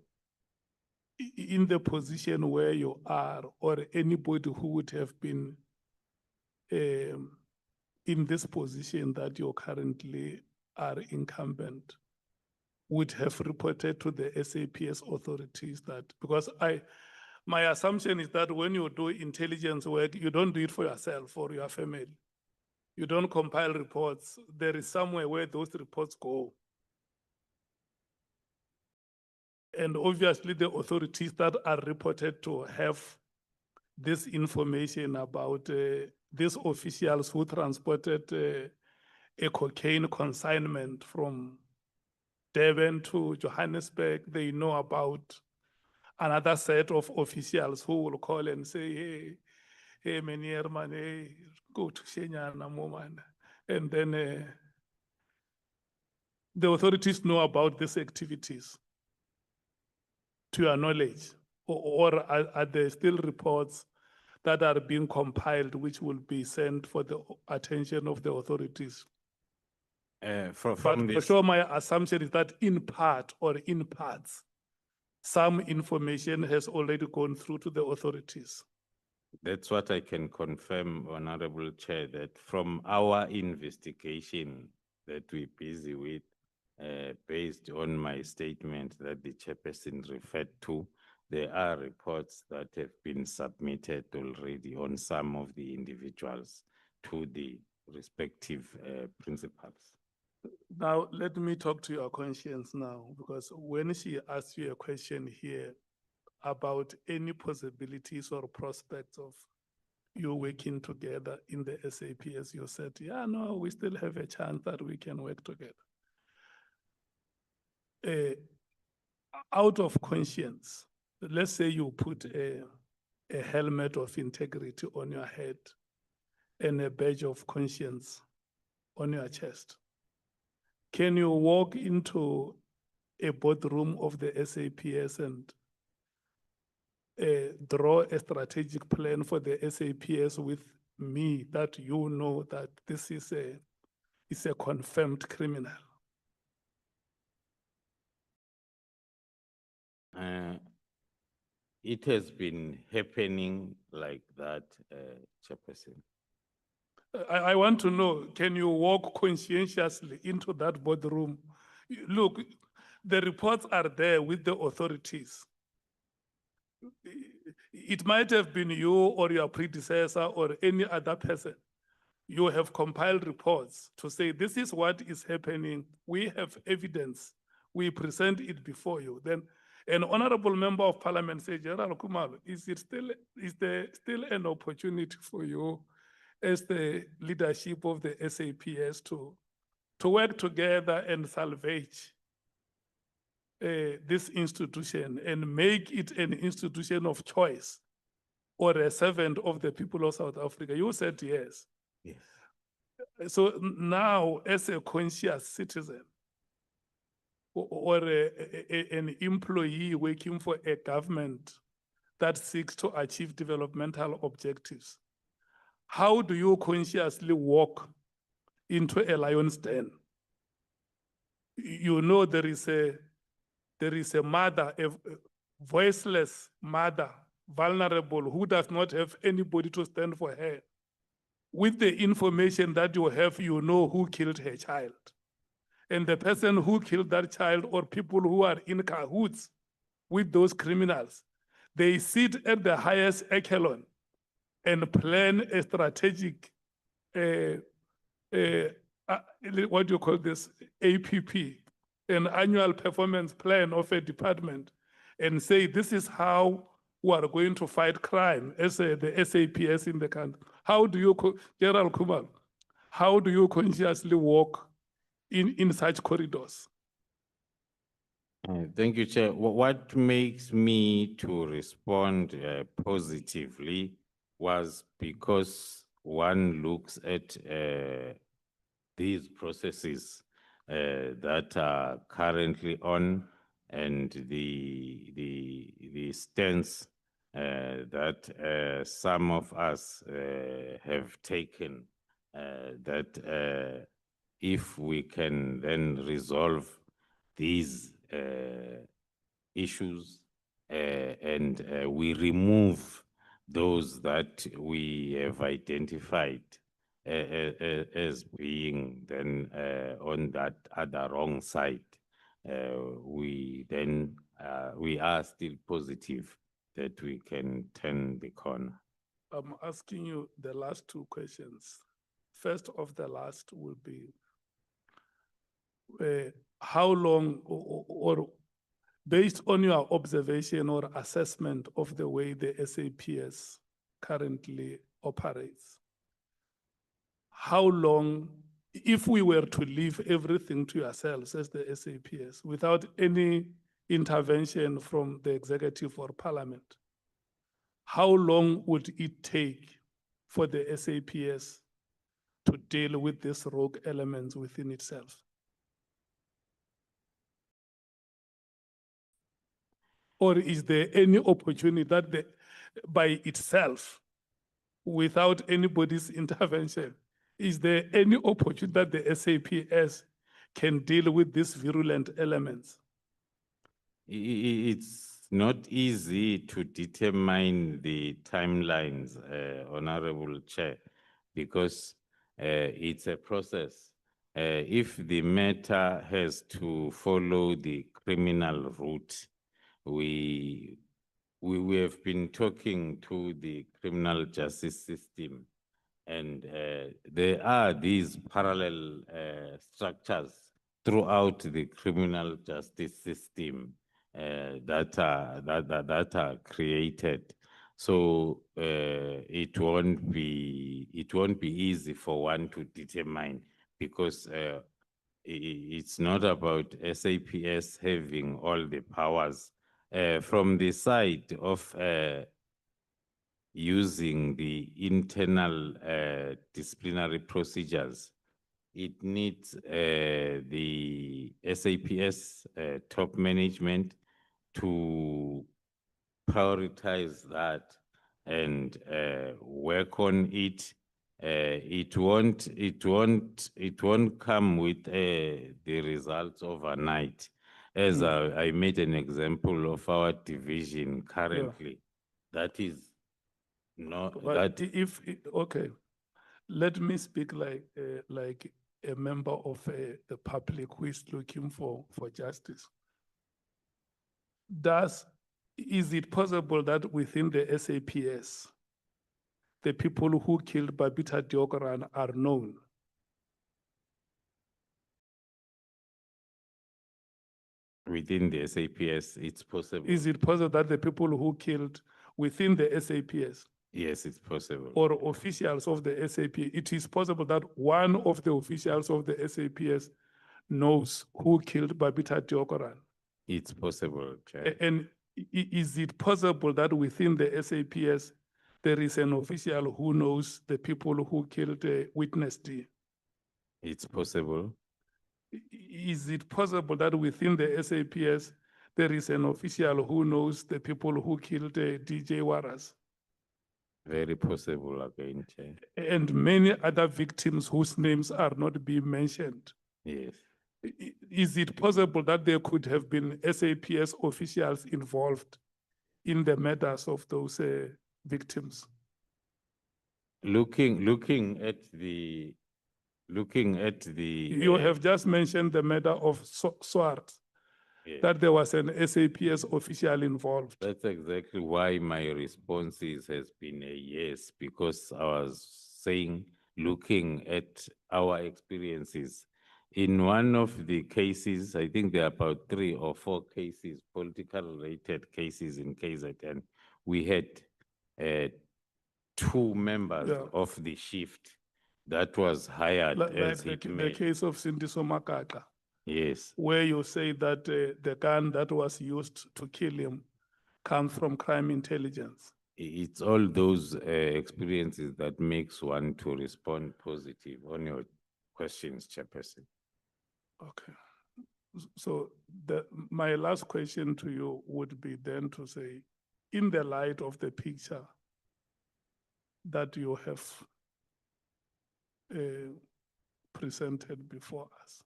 the position where you are, or anybody who would have been in this position that you currently are incumbent, would have reported to the SAPS authorities that, because my assumption is that when you do intelligence work, you don't do it for yourself or your family. You don't compile reports. There is somewhere where those reports go. And obviously the authorities that are reported to have this information about these officials who transported a cocaine consignment from Durban to Johannesburg, they know about another set of officials who will call and say, hey, Menier man, hey, go to Shenyana, man. And then the authorities know about these activities, to your knowledge, or are there still reports that are being compiled which will be sent for the attention of the authorities? But for sure, my assumption is that in part or in parts, some information has already gone through to the authorities. That's what I can confirm, Honorable Chair, that from our investigation that we're busy with, based on my statement that the chairperson referred to, there are reports that have been submitted already on some of the individuals to the respective principals. Now, let me talk to your conscience now, because when she asked you a question here about any possibilities or prospects of you working together in the SAPS, you said, yeah, no, we still have a chance that we can work together. Out of conscience, let's say you put a helmet of integrity on your head and a badge of conscience on your chest. Can you walk into a boardroom of the SAPS and draw a strategic plan for the SAPS with me that you know that this is a confirmed criminal? It has been happening like that, Chairperson. I want to know, can you walk conscientiously into that boardroom? Look, the reports are there with the authorities. It might have been you or your predecessor or any other person. You have compiled reports to say, this is what is happening. We have evidence. We present it before you. Then an honorable member of parliament said, General Khumalo, is there still an opportunity for you as the leadership of the SAPS to work together and salvage this institution and make it an institution of choice or a servant of the people of South Africa? You said yes. Yes. So now, as a conscious citizen or an employee working for a government that seeks to achieve developmental objectives, how do you consciously walk into a lion's den? You know there is a mother, a voiceless mother, vulnerable, who does not have anybody to stand for her. With the information that you have, you know who killed her child. And the person who killed that child or people who are in cahoots with those criminals, they sit at the highest echelon and plan a strategic, what do you call this, APP, an annual performance plan of a department, and say, this is how we are going to fight crime as the SAPS in the country. How do you, General Khumalo, how do you consciously walk in such corridors? Thank you, Chair. What makes me to respond positively was because one looks at these processes that are currently on and the stance that some of us have taken, that if we can then resolve these issues and we remove those that we have identified as being then on that other wrong side, we are still positive that we can turn the corner. I'm asking you the last two questions. First of the last will be, how long or based on your observation or assessment of the way the SAPS currently operates, how long, if we were to leave everything to yourselves as the SAPS without any intervention from the executive or parliament, how long would it take for the SAPS to deal with these rogue elements within itself? Or is there any opportunity that by itself, without anybody's intervention, is there any opportunity that the SAPS can deal with these virulent elements? It's not easy to determine the timelines, Honorable Chair, because it's a process. If the matter has to follow the criminal route, we have been talking to the criminal justice system, and there are these parallel structures throughout the criminal justice system that are created. So it won't be easy for one to determine, because it's not about SAPS having all the powers. From the side of using the internal disciplinary procedures, it needs the SAPS top management to prioritize that and work on it. It won't come with the results overnight. As I made an example of our division currently, that is not But that. Okay, let me speak like a member of the public who is looking for justice. Is it possible that within the SAPS, the people who killed Babita Deokaran are known? Within the SAPS, it's possible. Is it possible that the people who killed within the SAPS, Yes, it's possible. or officials of the SAP, it is possible that one of the officials of the SAPS knows who killed Babita Deokaran. It's possible, Chair. And is it possible that within the SAPS, there is an official who knows the people who killed Witness D? It's possible. Is it possible that within the SAPS, there is an official who knows the people who killed DJ Waras? Very possible again, Chair. And many other victims whose names are not being mentioned. Yes. Is it possible that there could have been SAPS officials involved in the murders of those victims? Looking at the You have just mentioned the murder of Swart, yes. that there was an SAPS official involved. That's exactly why my response has been a yes, because I was saying, looking at our experiences. In one of the cases, I think there are about 3 or 4 cases, political related cases in KZN, we had 2 members Yeah. of the shift that was hired as Like the hitmen. case of Sindiso Makaka, Yes, where you say that the gun that was used to kill him comes from crime intelligence. it's all those experiences that makes one to respond positive on your questions, Chairperson. Okay. So my last question to you would be then to say, in the light of the picture that you have presented before us,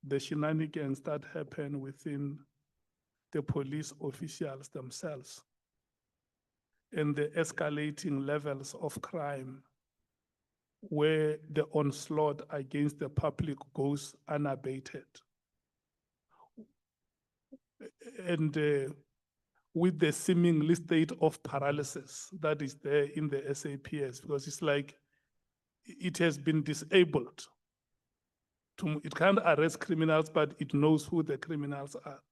the shenanigans that happen within the police officials themselves, and the escalating levels of crime where the onslaught against the public goes unabated. And with the seemingly state of paralysis that is there in the SAPS, because it's like it has been disabled. It can't arrest criminals, but it knows who the criminals are.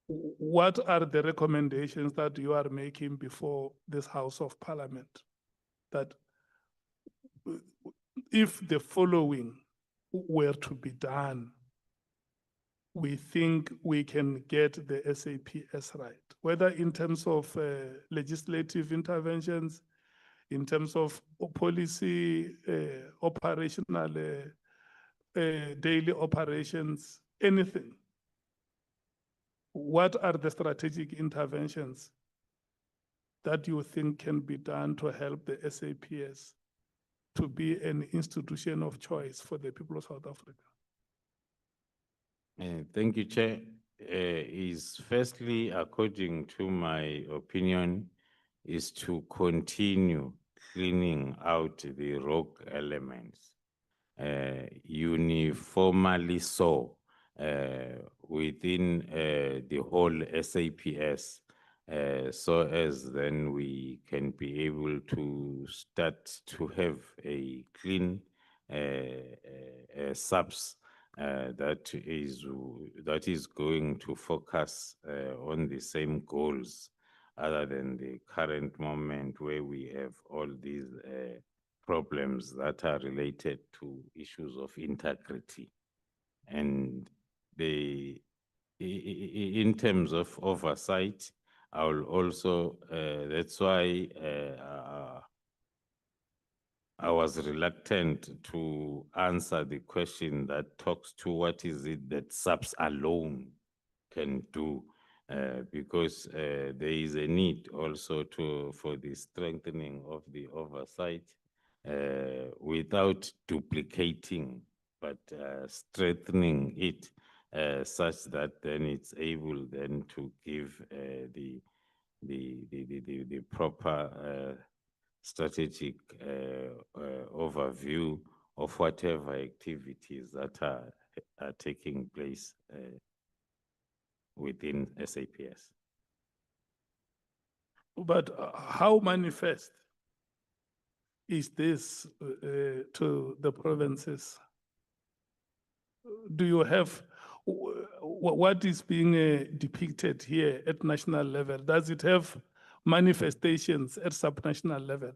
What are the recommendations that you are making before this House of Parliament? That if the following were to be done, we think we can get the SAPS right, whether in terms of legislative interventions, in terms of policy, operational, daily operations, anything. What are the strategic interventions that you think can be done to help the SAPS to be an institution of choice for the people of South Africa? Thank you, Chair. Is firstly, according to my opinion, is to continue cleaning out the rogue elements uniformly so within the whole SAPS, so as then we can be able to start to have a clean SAPS that is going to focus on the same goals, other than the current moment where we have all these problems that are related to issues of integrity. And in terms of oversight, I will also, that's why I was reluctant to answer the question that talks to what is it that SAPS alone can do, because there is a need also for the strengthening of the oversight without duplicating, but strengthening it such that then it's able then to give the proper strategic overview of whatever activities that are taking place within SAPS. But how manifest is this to the provinces? Do you have, what is being depicted here at national level? Does it have manifestations at subnational level?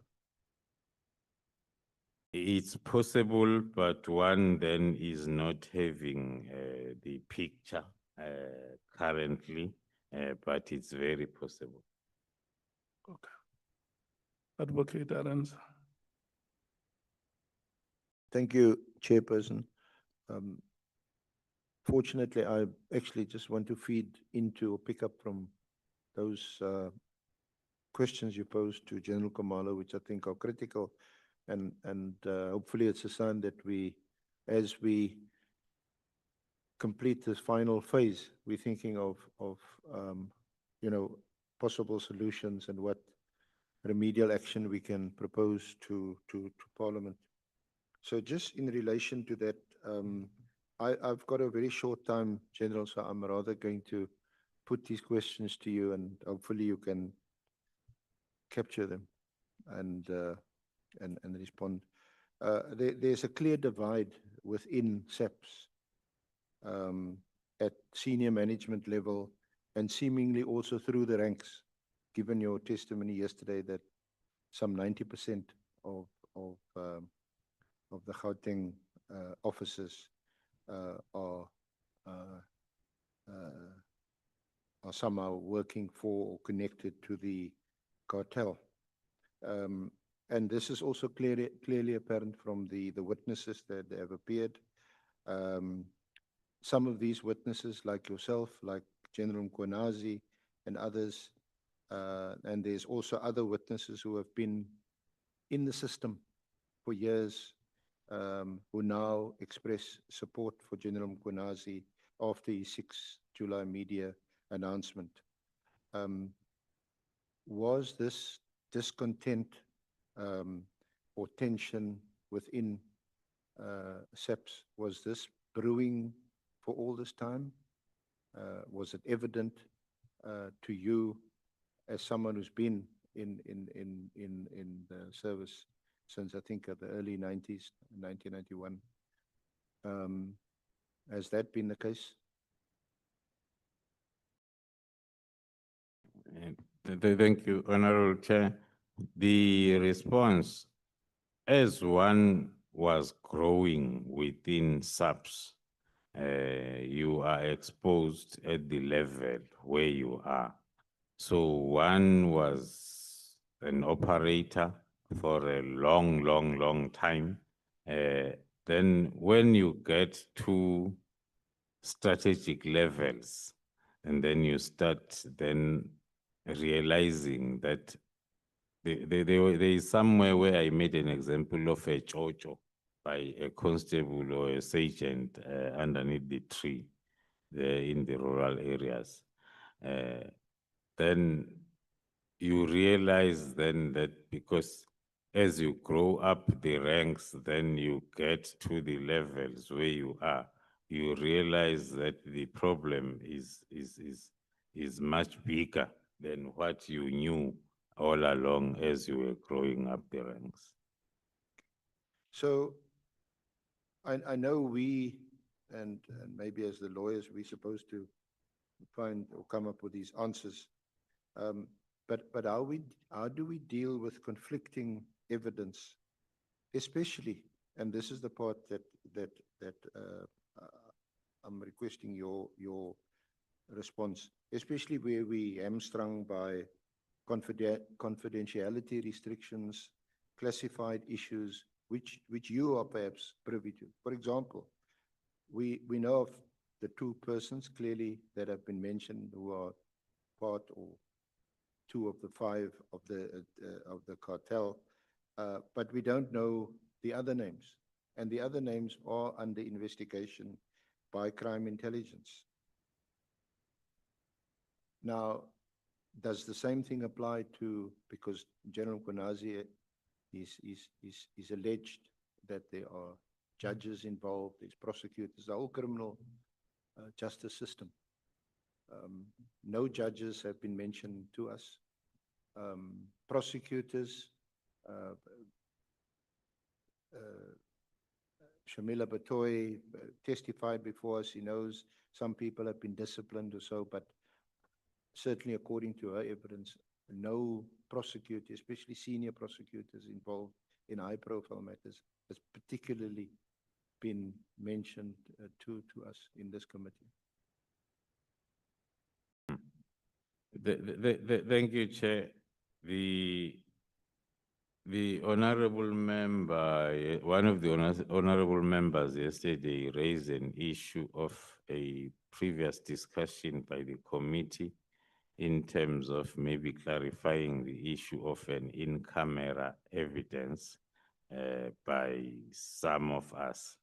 It's possible, but one then is not having the picture currently, but it's very possible. Okay. Advocate Arends. Thank you, Chairperson. Fortunately, I actually just want to feed into or pick up from those questions you posed to General Khumalo, which I think are critical. And hopefully it's a sign that as we complete this final phase, we're thinking of possible solutions and what remedial action we can propose to Parliament. So just in relation to that, I've got a very short time, General, so I'm rather going to put these questions to you, and hopefully you can capture them and respond. There's a clear divide within SAPS at senior management level and seemingly also through the ranks, given your testimony yesterday that some 90% of the Gauteng officers are somehow working for or connected to the cartel. And this is also clearly apparent from the witnesses that have appeared. Some of these witnesses, like yourself, like General Mkhwanazi and others, and there's also other witnesses who have been in the system for years, who now express support for General Mkhwanazi after his 6 July media announcement. Was this discontent or tension within SAPS, was this brewing for all this time? Was it evident to you as someone who's been in the service since I think the early 90s, 1991? Has that been the case? Thank you, Honorable Chair. The response, as one was growing within SAPS, you are exposed at the level where you are. So one was an operator for a long time. Then when you get to strategic levels, and then you start then realizing that there is somewhere where I made an example of a chocho by a constable or a sergeant underneath the tree in the rural areas. Then you realize then that because as you grow up the ranks, then you get to the levels where you are, you realize that the problem is much bigger than what you knew all along as you were growing up the ranks. So I know we, and maybe as the lawyers, we're supposed to find or come up with these answers. But how do we deal with conflicting evidence, especially, and this is the part that I'm requesting your response, especially where we hamstrung by confidentiality restrictions, classified issues, which you are perhaps privy to. For example, we know of the 2 persons clearly that have been mentioned who are part or 2 of the 5 of the cartel, but we don't know the other names, and the other names are under investigation by crime intelligence. Now, does the same thing apply to, because General Mkhwanazi is alleged that there are judges involved, there's prosecutors, the whole criminal justice system. No judges have been mentioned to us. Prosecutors, Shamila Batoy testified before us. He knows some people have been disciplined or so, but certainly according to her evidence, no prosecutor, especially senior prosecutors involved in high-profile matters, has particularly been mentioned to us in this committee. Thank you, Chair. The honorable member, one of the honorable members yesterday raised an issue of a previous discussion by the committee in terms of maybe clarifying the issue of an in-camera evidence by some of us.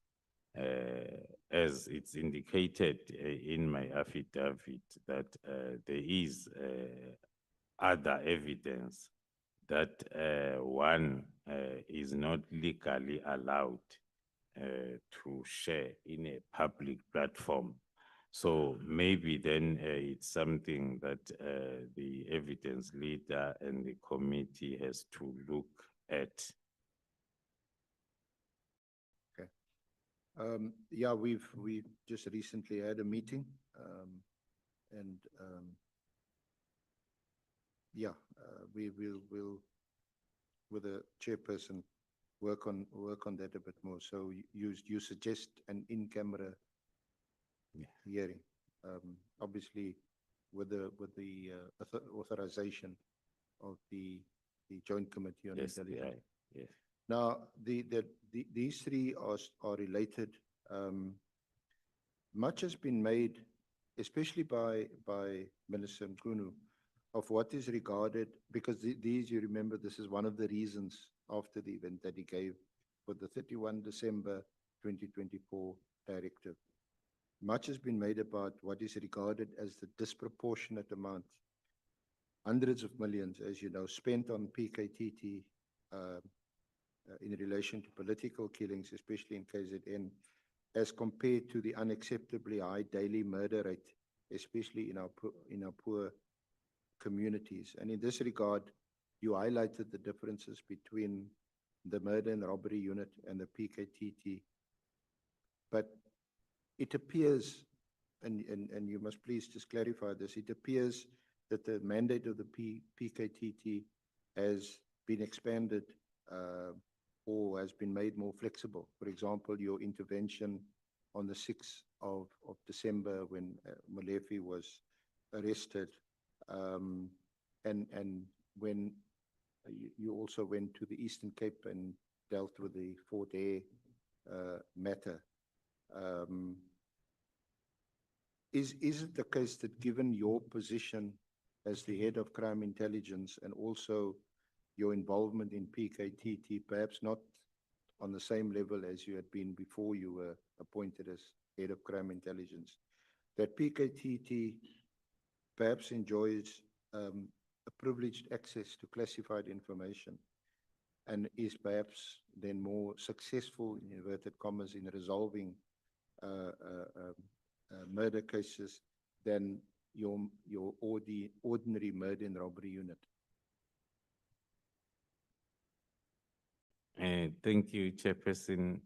As it's indicated in my affidavit that there is other evidence that one is not legally allowed to share in a public platform. So maybe then it's something that the evidence leader and the committee has to look at. Yeah, we've just recently had a meeting, and yeah, we will with the chairperson work on that a bit more. So you suggest an in-camera hearing, obviously with the authorization of the Joint Committee on Yes, Intelligence. yes. Now, these three are related. Much has been made, especially by Minister Mkhwanazi, of what is regarded, because these, you remember, this is one of the reasons after the event that he gave for the 31 December 2024 directive. Much has been made about what is regarded as the disproportionate amount, hundreds of millions, as you know, spent on PKTT in relation to political killings, especially in KZN, as compared to the unacceptably high daily murder rate, especially in our poor communities. And in this regard, you highlighted the differences between the murder and robbery unit and the PKTT. But it appears, and you must please just clarify this, it appears that the mandate of the PKTT has been expanded or has been made more flexible. For example, your intervention on the 6th of December when Molefe was arrested, and when you also went to the Eastern Cape and dealt with the Fort Hare matter. Is it the case that given your position as the head of crime intelligence and also your involvement in PKTT, perhaps not on the same level as you had been before you were appointed as head of crime intelligence, that PKTT perhaps enjoys a privileged access to classified information and is perhaps then more successful, in inverted commas, in resolving murder cases than your ordinary murder and robbery unit? Thank you, Chairperson.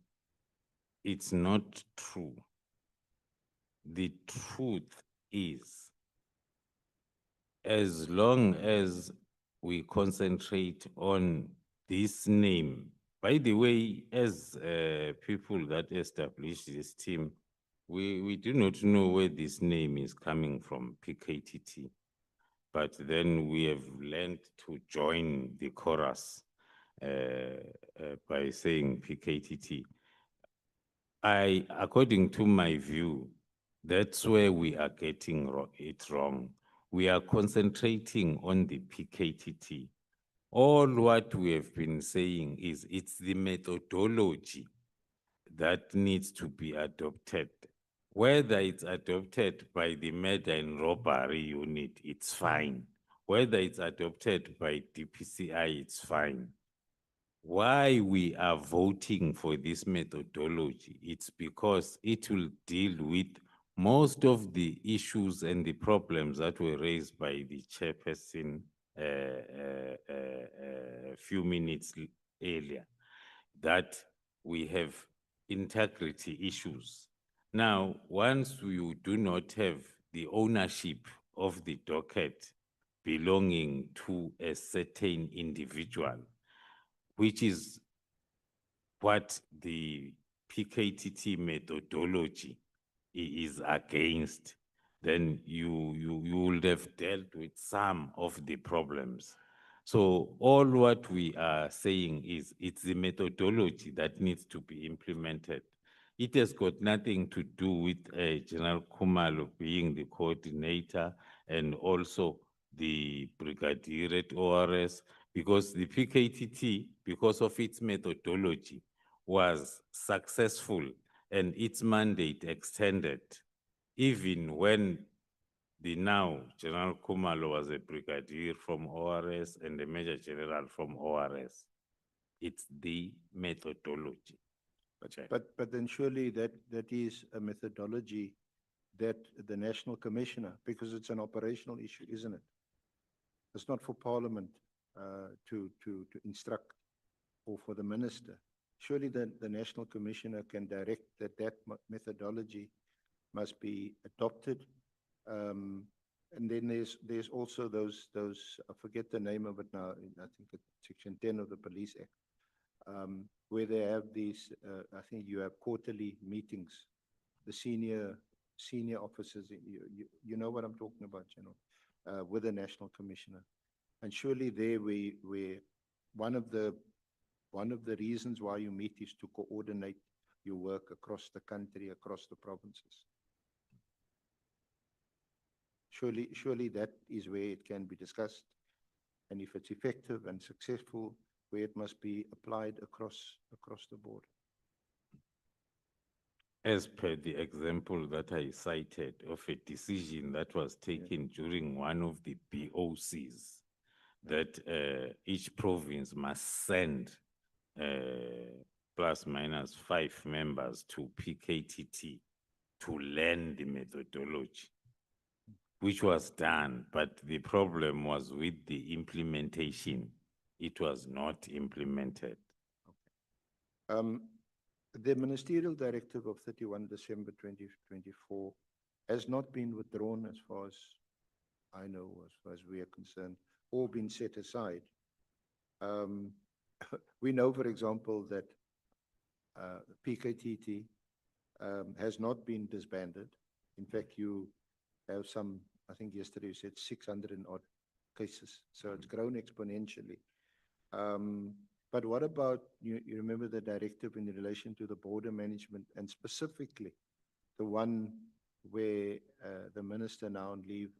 It's not true. The truth is, as long as we concentrate on this name, by the way, as people that established this team, we do not know where this name is coming from, PKTT. But then we have learned to join the chorus by saying PKTT. According to my view, that's where we are getting it wrong. We are concentrating on the PKTT. All what we have been saying is it's the methodology that needs to be adopted. Whether it's adopted by the murder and robbery unit, it's fine. Whether it's adopted by DPCI, it's fine. Why we are voting for this methodology, it's because it will deal with most of the issues and the problems that were raised by the chairperson a few minutes earlier, that we have integrity issues. Now, once you do not have the ownership of the docket, belonging to a certain individual, which is what the PKTT methodology is against, then you would have dealt with some of the problems. So all what we are saying is it's the methodology that needs to be implemented. It has got nothing to do with General Khumalo being the coordinator and also the brigadier at ORS, because the PKTT, because of its methodology, was successful and its mandate extended, even when the now General Khumalo was a brigadier from ORS and a major general from ORS. It's the methodology. But then surely that is a methodology that the National Commissioner, because it's an operational issue, isn't it? It's not for Parliament to instruct or for the Minister. Surely the National Commissioner can direct that methodology must be adopted. And then there's also those, I forget the name of it now, I think it's Section 10 of the Police Act, where they have these, I think you have quarterly meetings, the senior officers, you know what I'm talking about, you know, with the National Commissioner. And surely there we one of the reasons why you meet is to coordinate your work across the country, across the provinces. Surely that is where it can be discussed. And if it's effective and successful, where it must be applied across the board. As per the example that I cited of a decision that was taken during one of the BOCs, that each province must send plus minus 5 members to PKTT to learn the methodology, which was done, but the problem was with the implementation. It was not implemented. The ministerial directive of 31 December 2024 has not been withdrawn as far as I know, as far as we are concerned, or been set aside. We know, for example, that PKTT has not been disbanded. In fact, you have some, I think yesterday you said 600 and odd cases. So it's grown exponentially. But what about, you remember the directive in relation to the border management, and specifically the one where the minister now on leave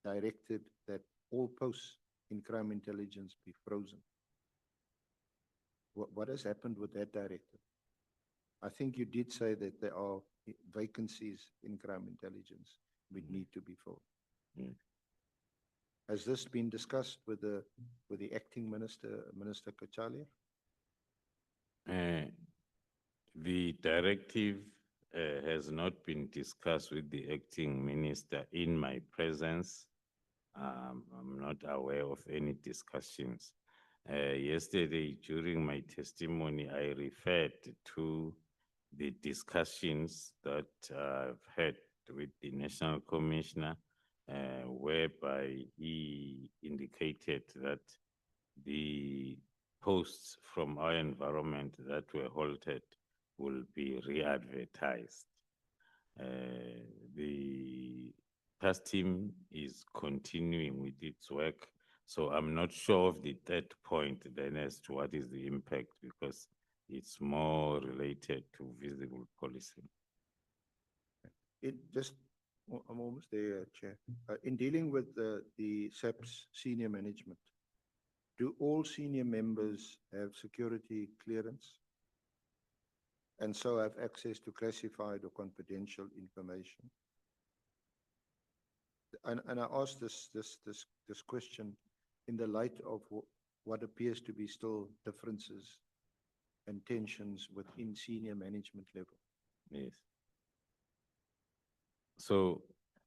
directed that all posts in crime intelligence be frozen? What has happened with that directive? I think you did say that there are vacancies in crime intelligence which need to be filled. Has this been discussed with the acting minister, Minister Kachalia? The directive has not been discussed with the acting minister in my presence. I'm not aware of any discussions. Yesterday, during my testimony, I referred to the discussions that I've had with the National Commissioner, whereby he indicated that the posts from our environment that were halted will be re-advertised. The task team is continuing with its work, so I'm not sure of the third point then as to what is the impact, because it's more related to visible policing. I'm almost there, Chair. In dealing with the SAPS senior management, do all senior members have security clearance and so have access to classified or confidential information? And I ask this question in the light of what appears to be still differences and tensions within senior management level. Yes. So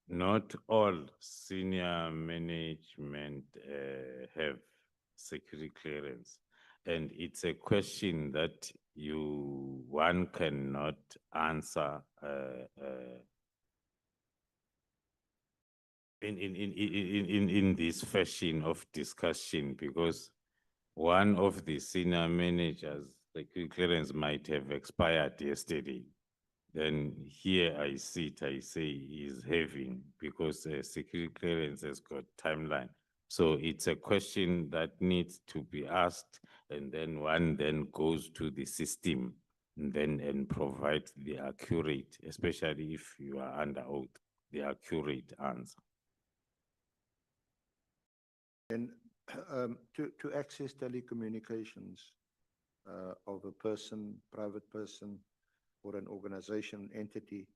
not all senior management have security clearance, and it's a question that one cannot answer in this fashion of discussion, because one of the senior managers, the clearance might have expired yesterday. Then here I sit, I say is having, because security clearance has got timeline. So it's a question that needs to be asked, and then one then goes to the system and provide the accurate, especially if you are under oath, the accurate answer. And to access telecommunications of a person, private person, or an organization entity,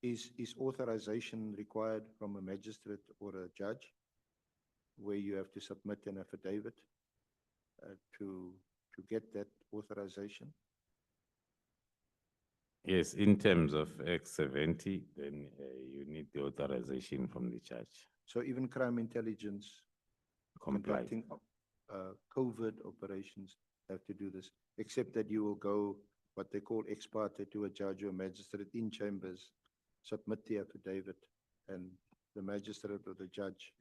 is authorization required from a magistrate or a judge, where you have to submit an affidavit to get that authorization? Yes, in terms of X 70, then you need the authorization from the judge. So even crime intelligence Comply. conducting covert operations have to do this, except that you will go what they call ex parte to a judge or magistrate in chambers, submit the affidavit, and the magistrate or the judge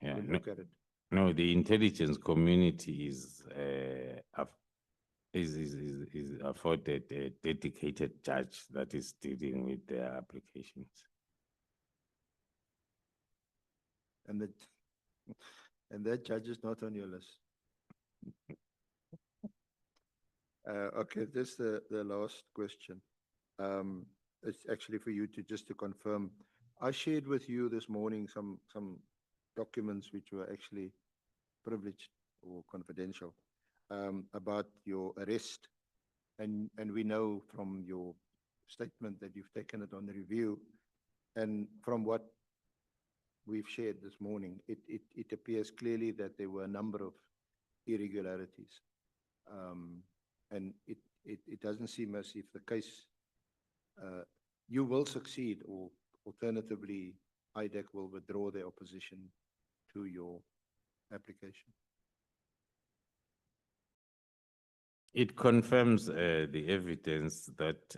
Yeah, will no, look at it. no, the intelligence community is afforded a dedicated judge that is dealing with their applications. And that judge is not on your list. Okay, this is the last question. It's actually for you to just to confirm. I shared with you this morning some documents which were actually privileged or confidential about your arrest. And we know from your statement that you've taken it on review. And from what we've shared this morning, it appears clearly that there were a number of irregularities. And it doesn't seem as if the case, you will succeed, or alternatively, IDEC will withdraw their opposition to your application. It confirms the evidence that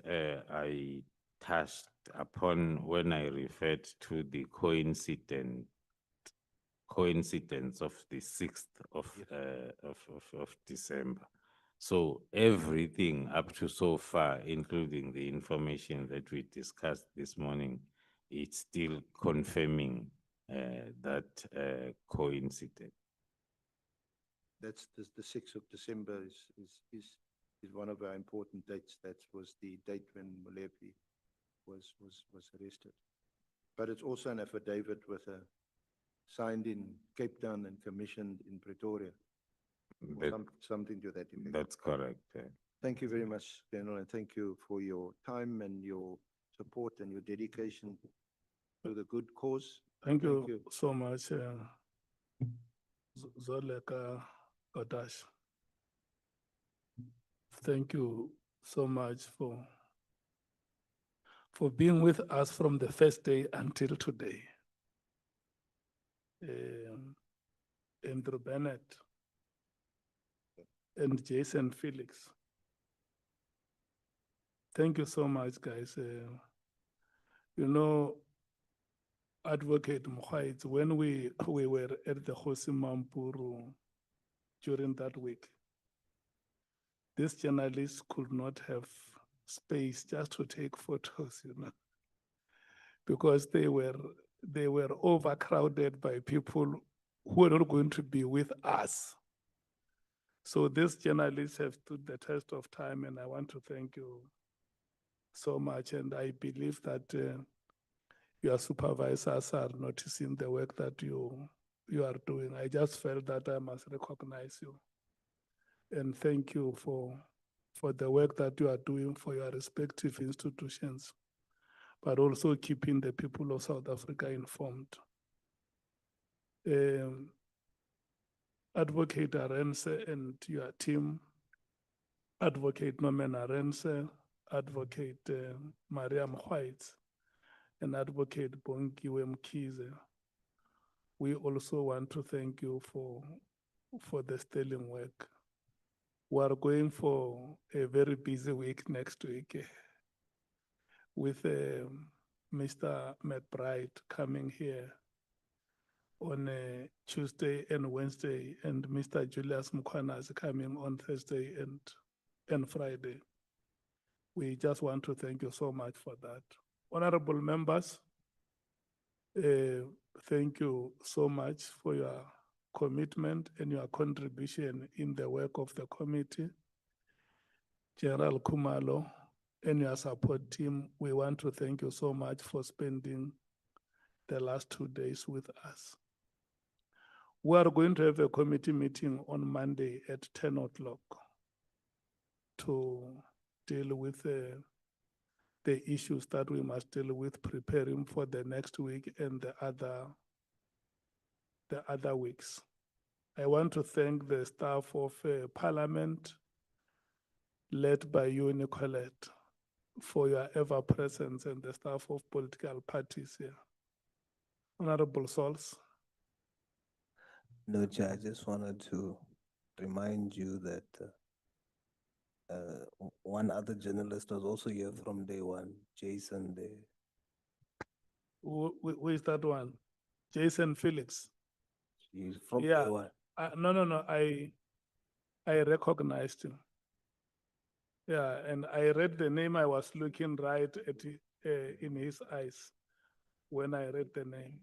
I touched upon when I referred to the coincidence of the 6th of December. So everything up to so far, including the information that we discussed this morning, it's still confirming that coincidence. That's the 6th of December is one of our important dates. That was the date when Molepi was arrested. But it's also an affidavit with a signed in Cape Town and commissioned in Pretoria. Something to that effect. That's correct. Thank you very much, General, and thank you for your time and your support and your dedication to the good cause. Thank you so much, Zoleka Kodash. Thank you so much for being with us from the first day until today. Andrew Bennett and Jason Felix. Thank you so much, guys. You know, Advocate Mkhwanazi, when we were at the Kgosi Mampuru during that week, these journalists could not have space just to take photos, you know, because they were overcrowded by people who are not going to be with us. So these journalists have stood the test of time, and I want to thank you so much. And I believe that your supervisors are noticing the work that you are doing. I just felt that I must recognize you and thank you for the work that you are doing for your respective institutions, but also keeping the people of South Africa informed. Advocate Arendse and your team, Advocate Norman Arendse, Advocate Maria Mkhwanazi, and Advocate Bongiwe Mkhize. We also want to thank you for the sterling work. We are going for a very busy week next week with Mr. McBride coming here on Tuesday and Wednesday, and Mr. Julius Mkhwanazi coming on Thursday and Friday. We just want to thank you so much for that. Honorable members, thank you so much for your commitment and your contribution in the work of the committee. General Khumalo and your support team, we want to thank you so much for spending the last 2 days with us. We are going to have a committee meeting on Monday at 10 o'clock to deal with the issues that we must deal with, preparing for the next week and the other weeks. I want to thank the staff of Parliament, led by you, Nicolette, for your ever presence, and the staff of political parties here. Honorable Sols. No, Chair, I just wanted to remind you that one other journalist was also here from day one, Jason there. Who is that one? Jason Phillips. He's from Yeah. day one. No, I recognized him. Yeah, and I read the name. I was looking right at in his eyes when I read the name.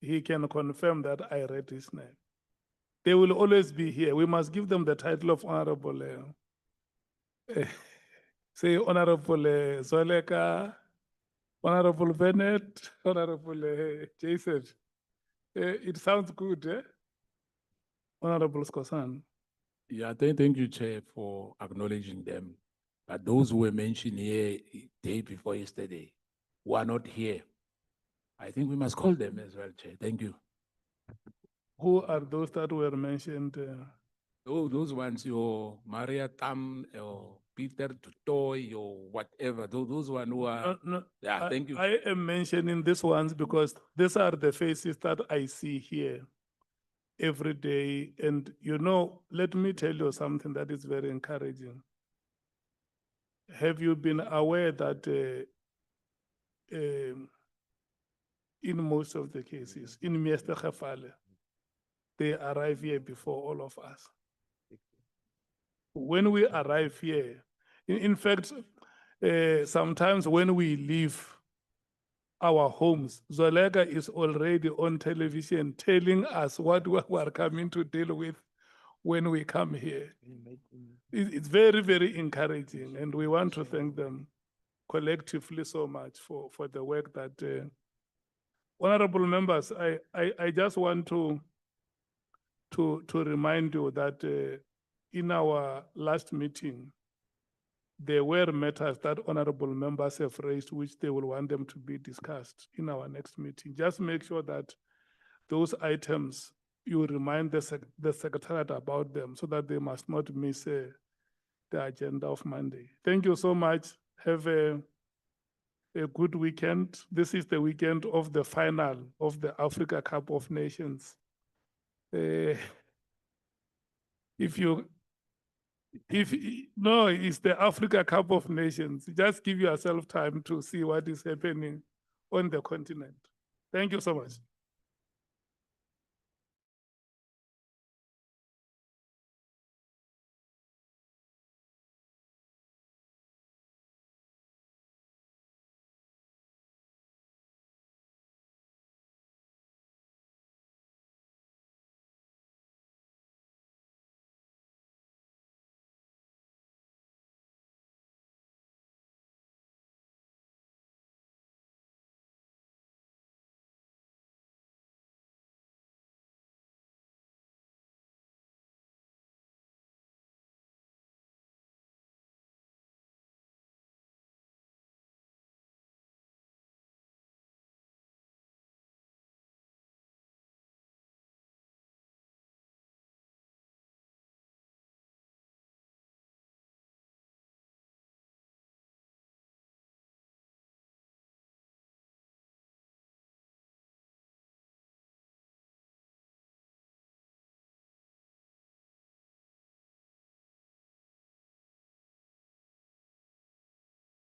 He can confirm that I read his name. They will always be here. We must give them the title of Honorable. Say Honorable Zoleka, Honorable Bennett, Honorable Jason. It sounds good, eh? Honorable Skosan. Yeah, thank you, Chair, for acknowledging them. But those who were mentioned here day before yesterday, who are not here, I think we must call them as well, Chair. Thank you. Who are those that were mentioned? Those ones, your Maria Tam, your Peter Tutoy, your whatever, those ones who are, yeah, thank you. I am mentioning these ones because these are the faces that I see here every day. And you know, let me tell you something that is very encouraging. Have you been aware that in most of the cases, in Mr. Khafale, they arrive here before all of us? When we arrive here, in fact, sometimes when we leave our homes, Zoleka is already on television telling us what we are coming to deal with when we come here. It's very, very encouraging, and we want to thank them collectively so much for the work that, honorable members, I just want to remind you that in our last meeting, there were matters that honorable members have raised, which they will want them to be discussed in our next meeting. Just make sure that those items, you remind the Secretariat about them so that they must not miss the agenda of Monday. Thank you so much. Have a good weekend. This is the weekend of the final of the Africa Cup of Nations. No, it's the Africa Cup of Nations. Just give yourself time to see what is happening on the continent. Thank you so much.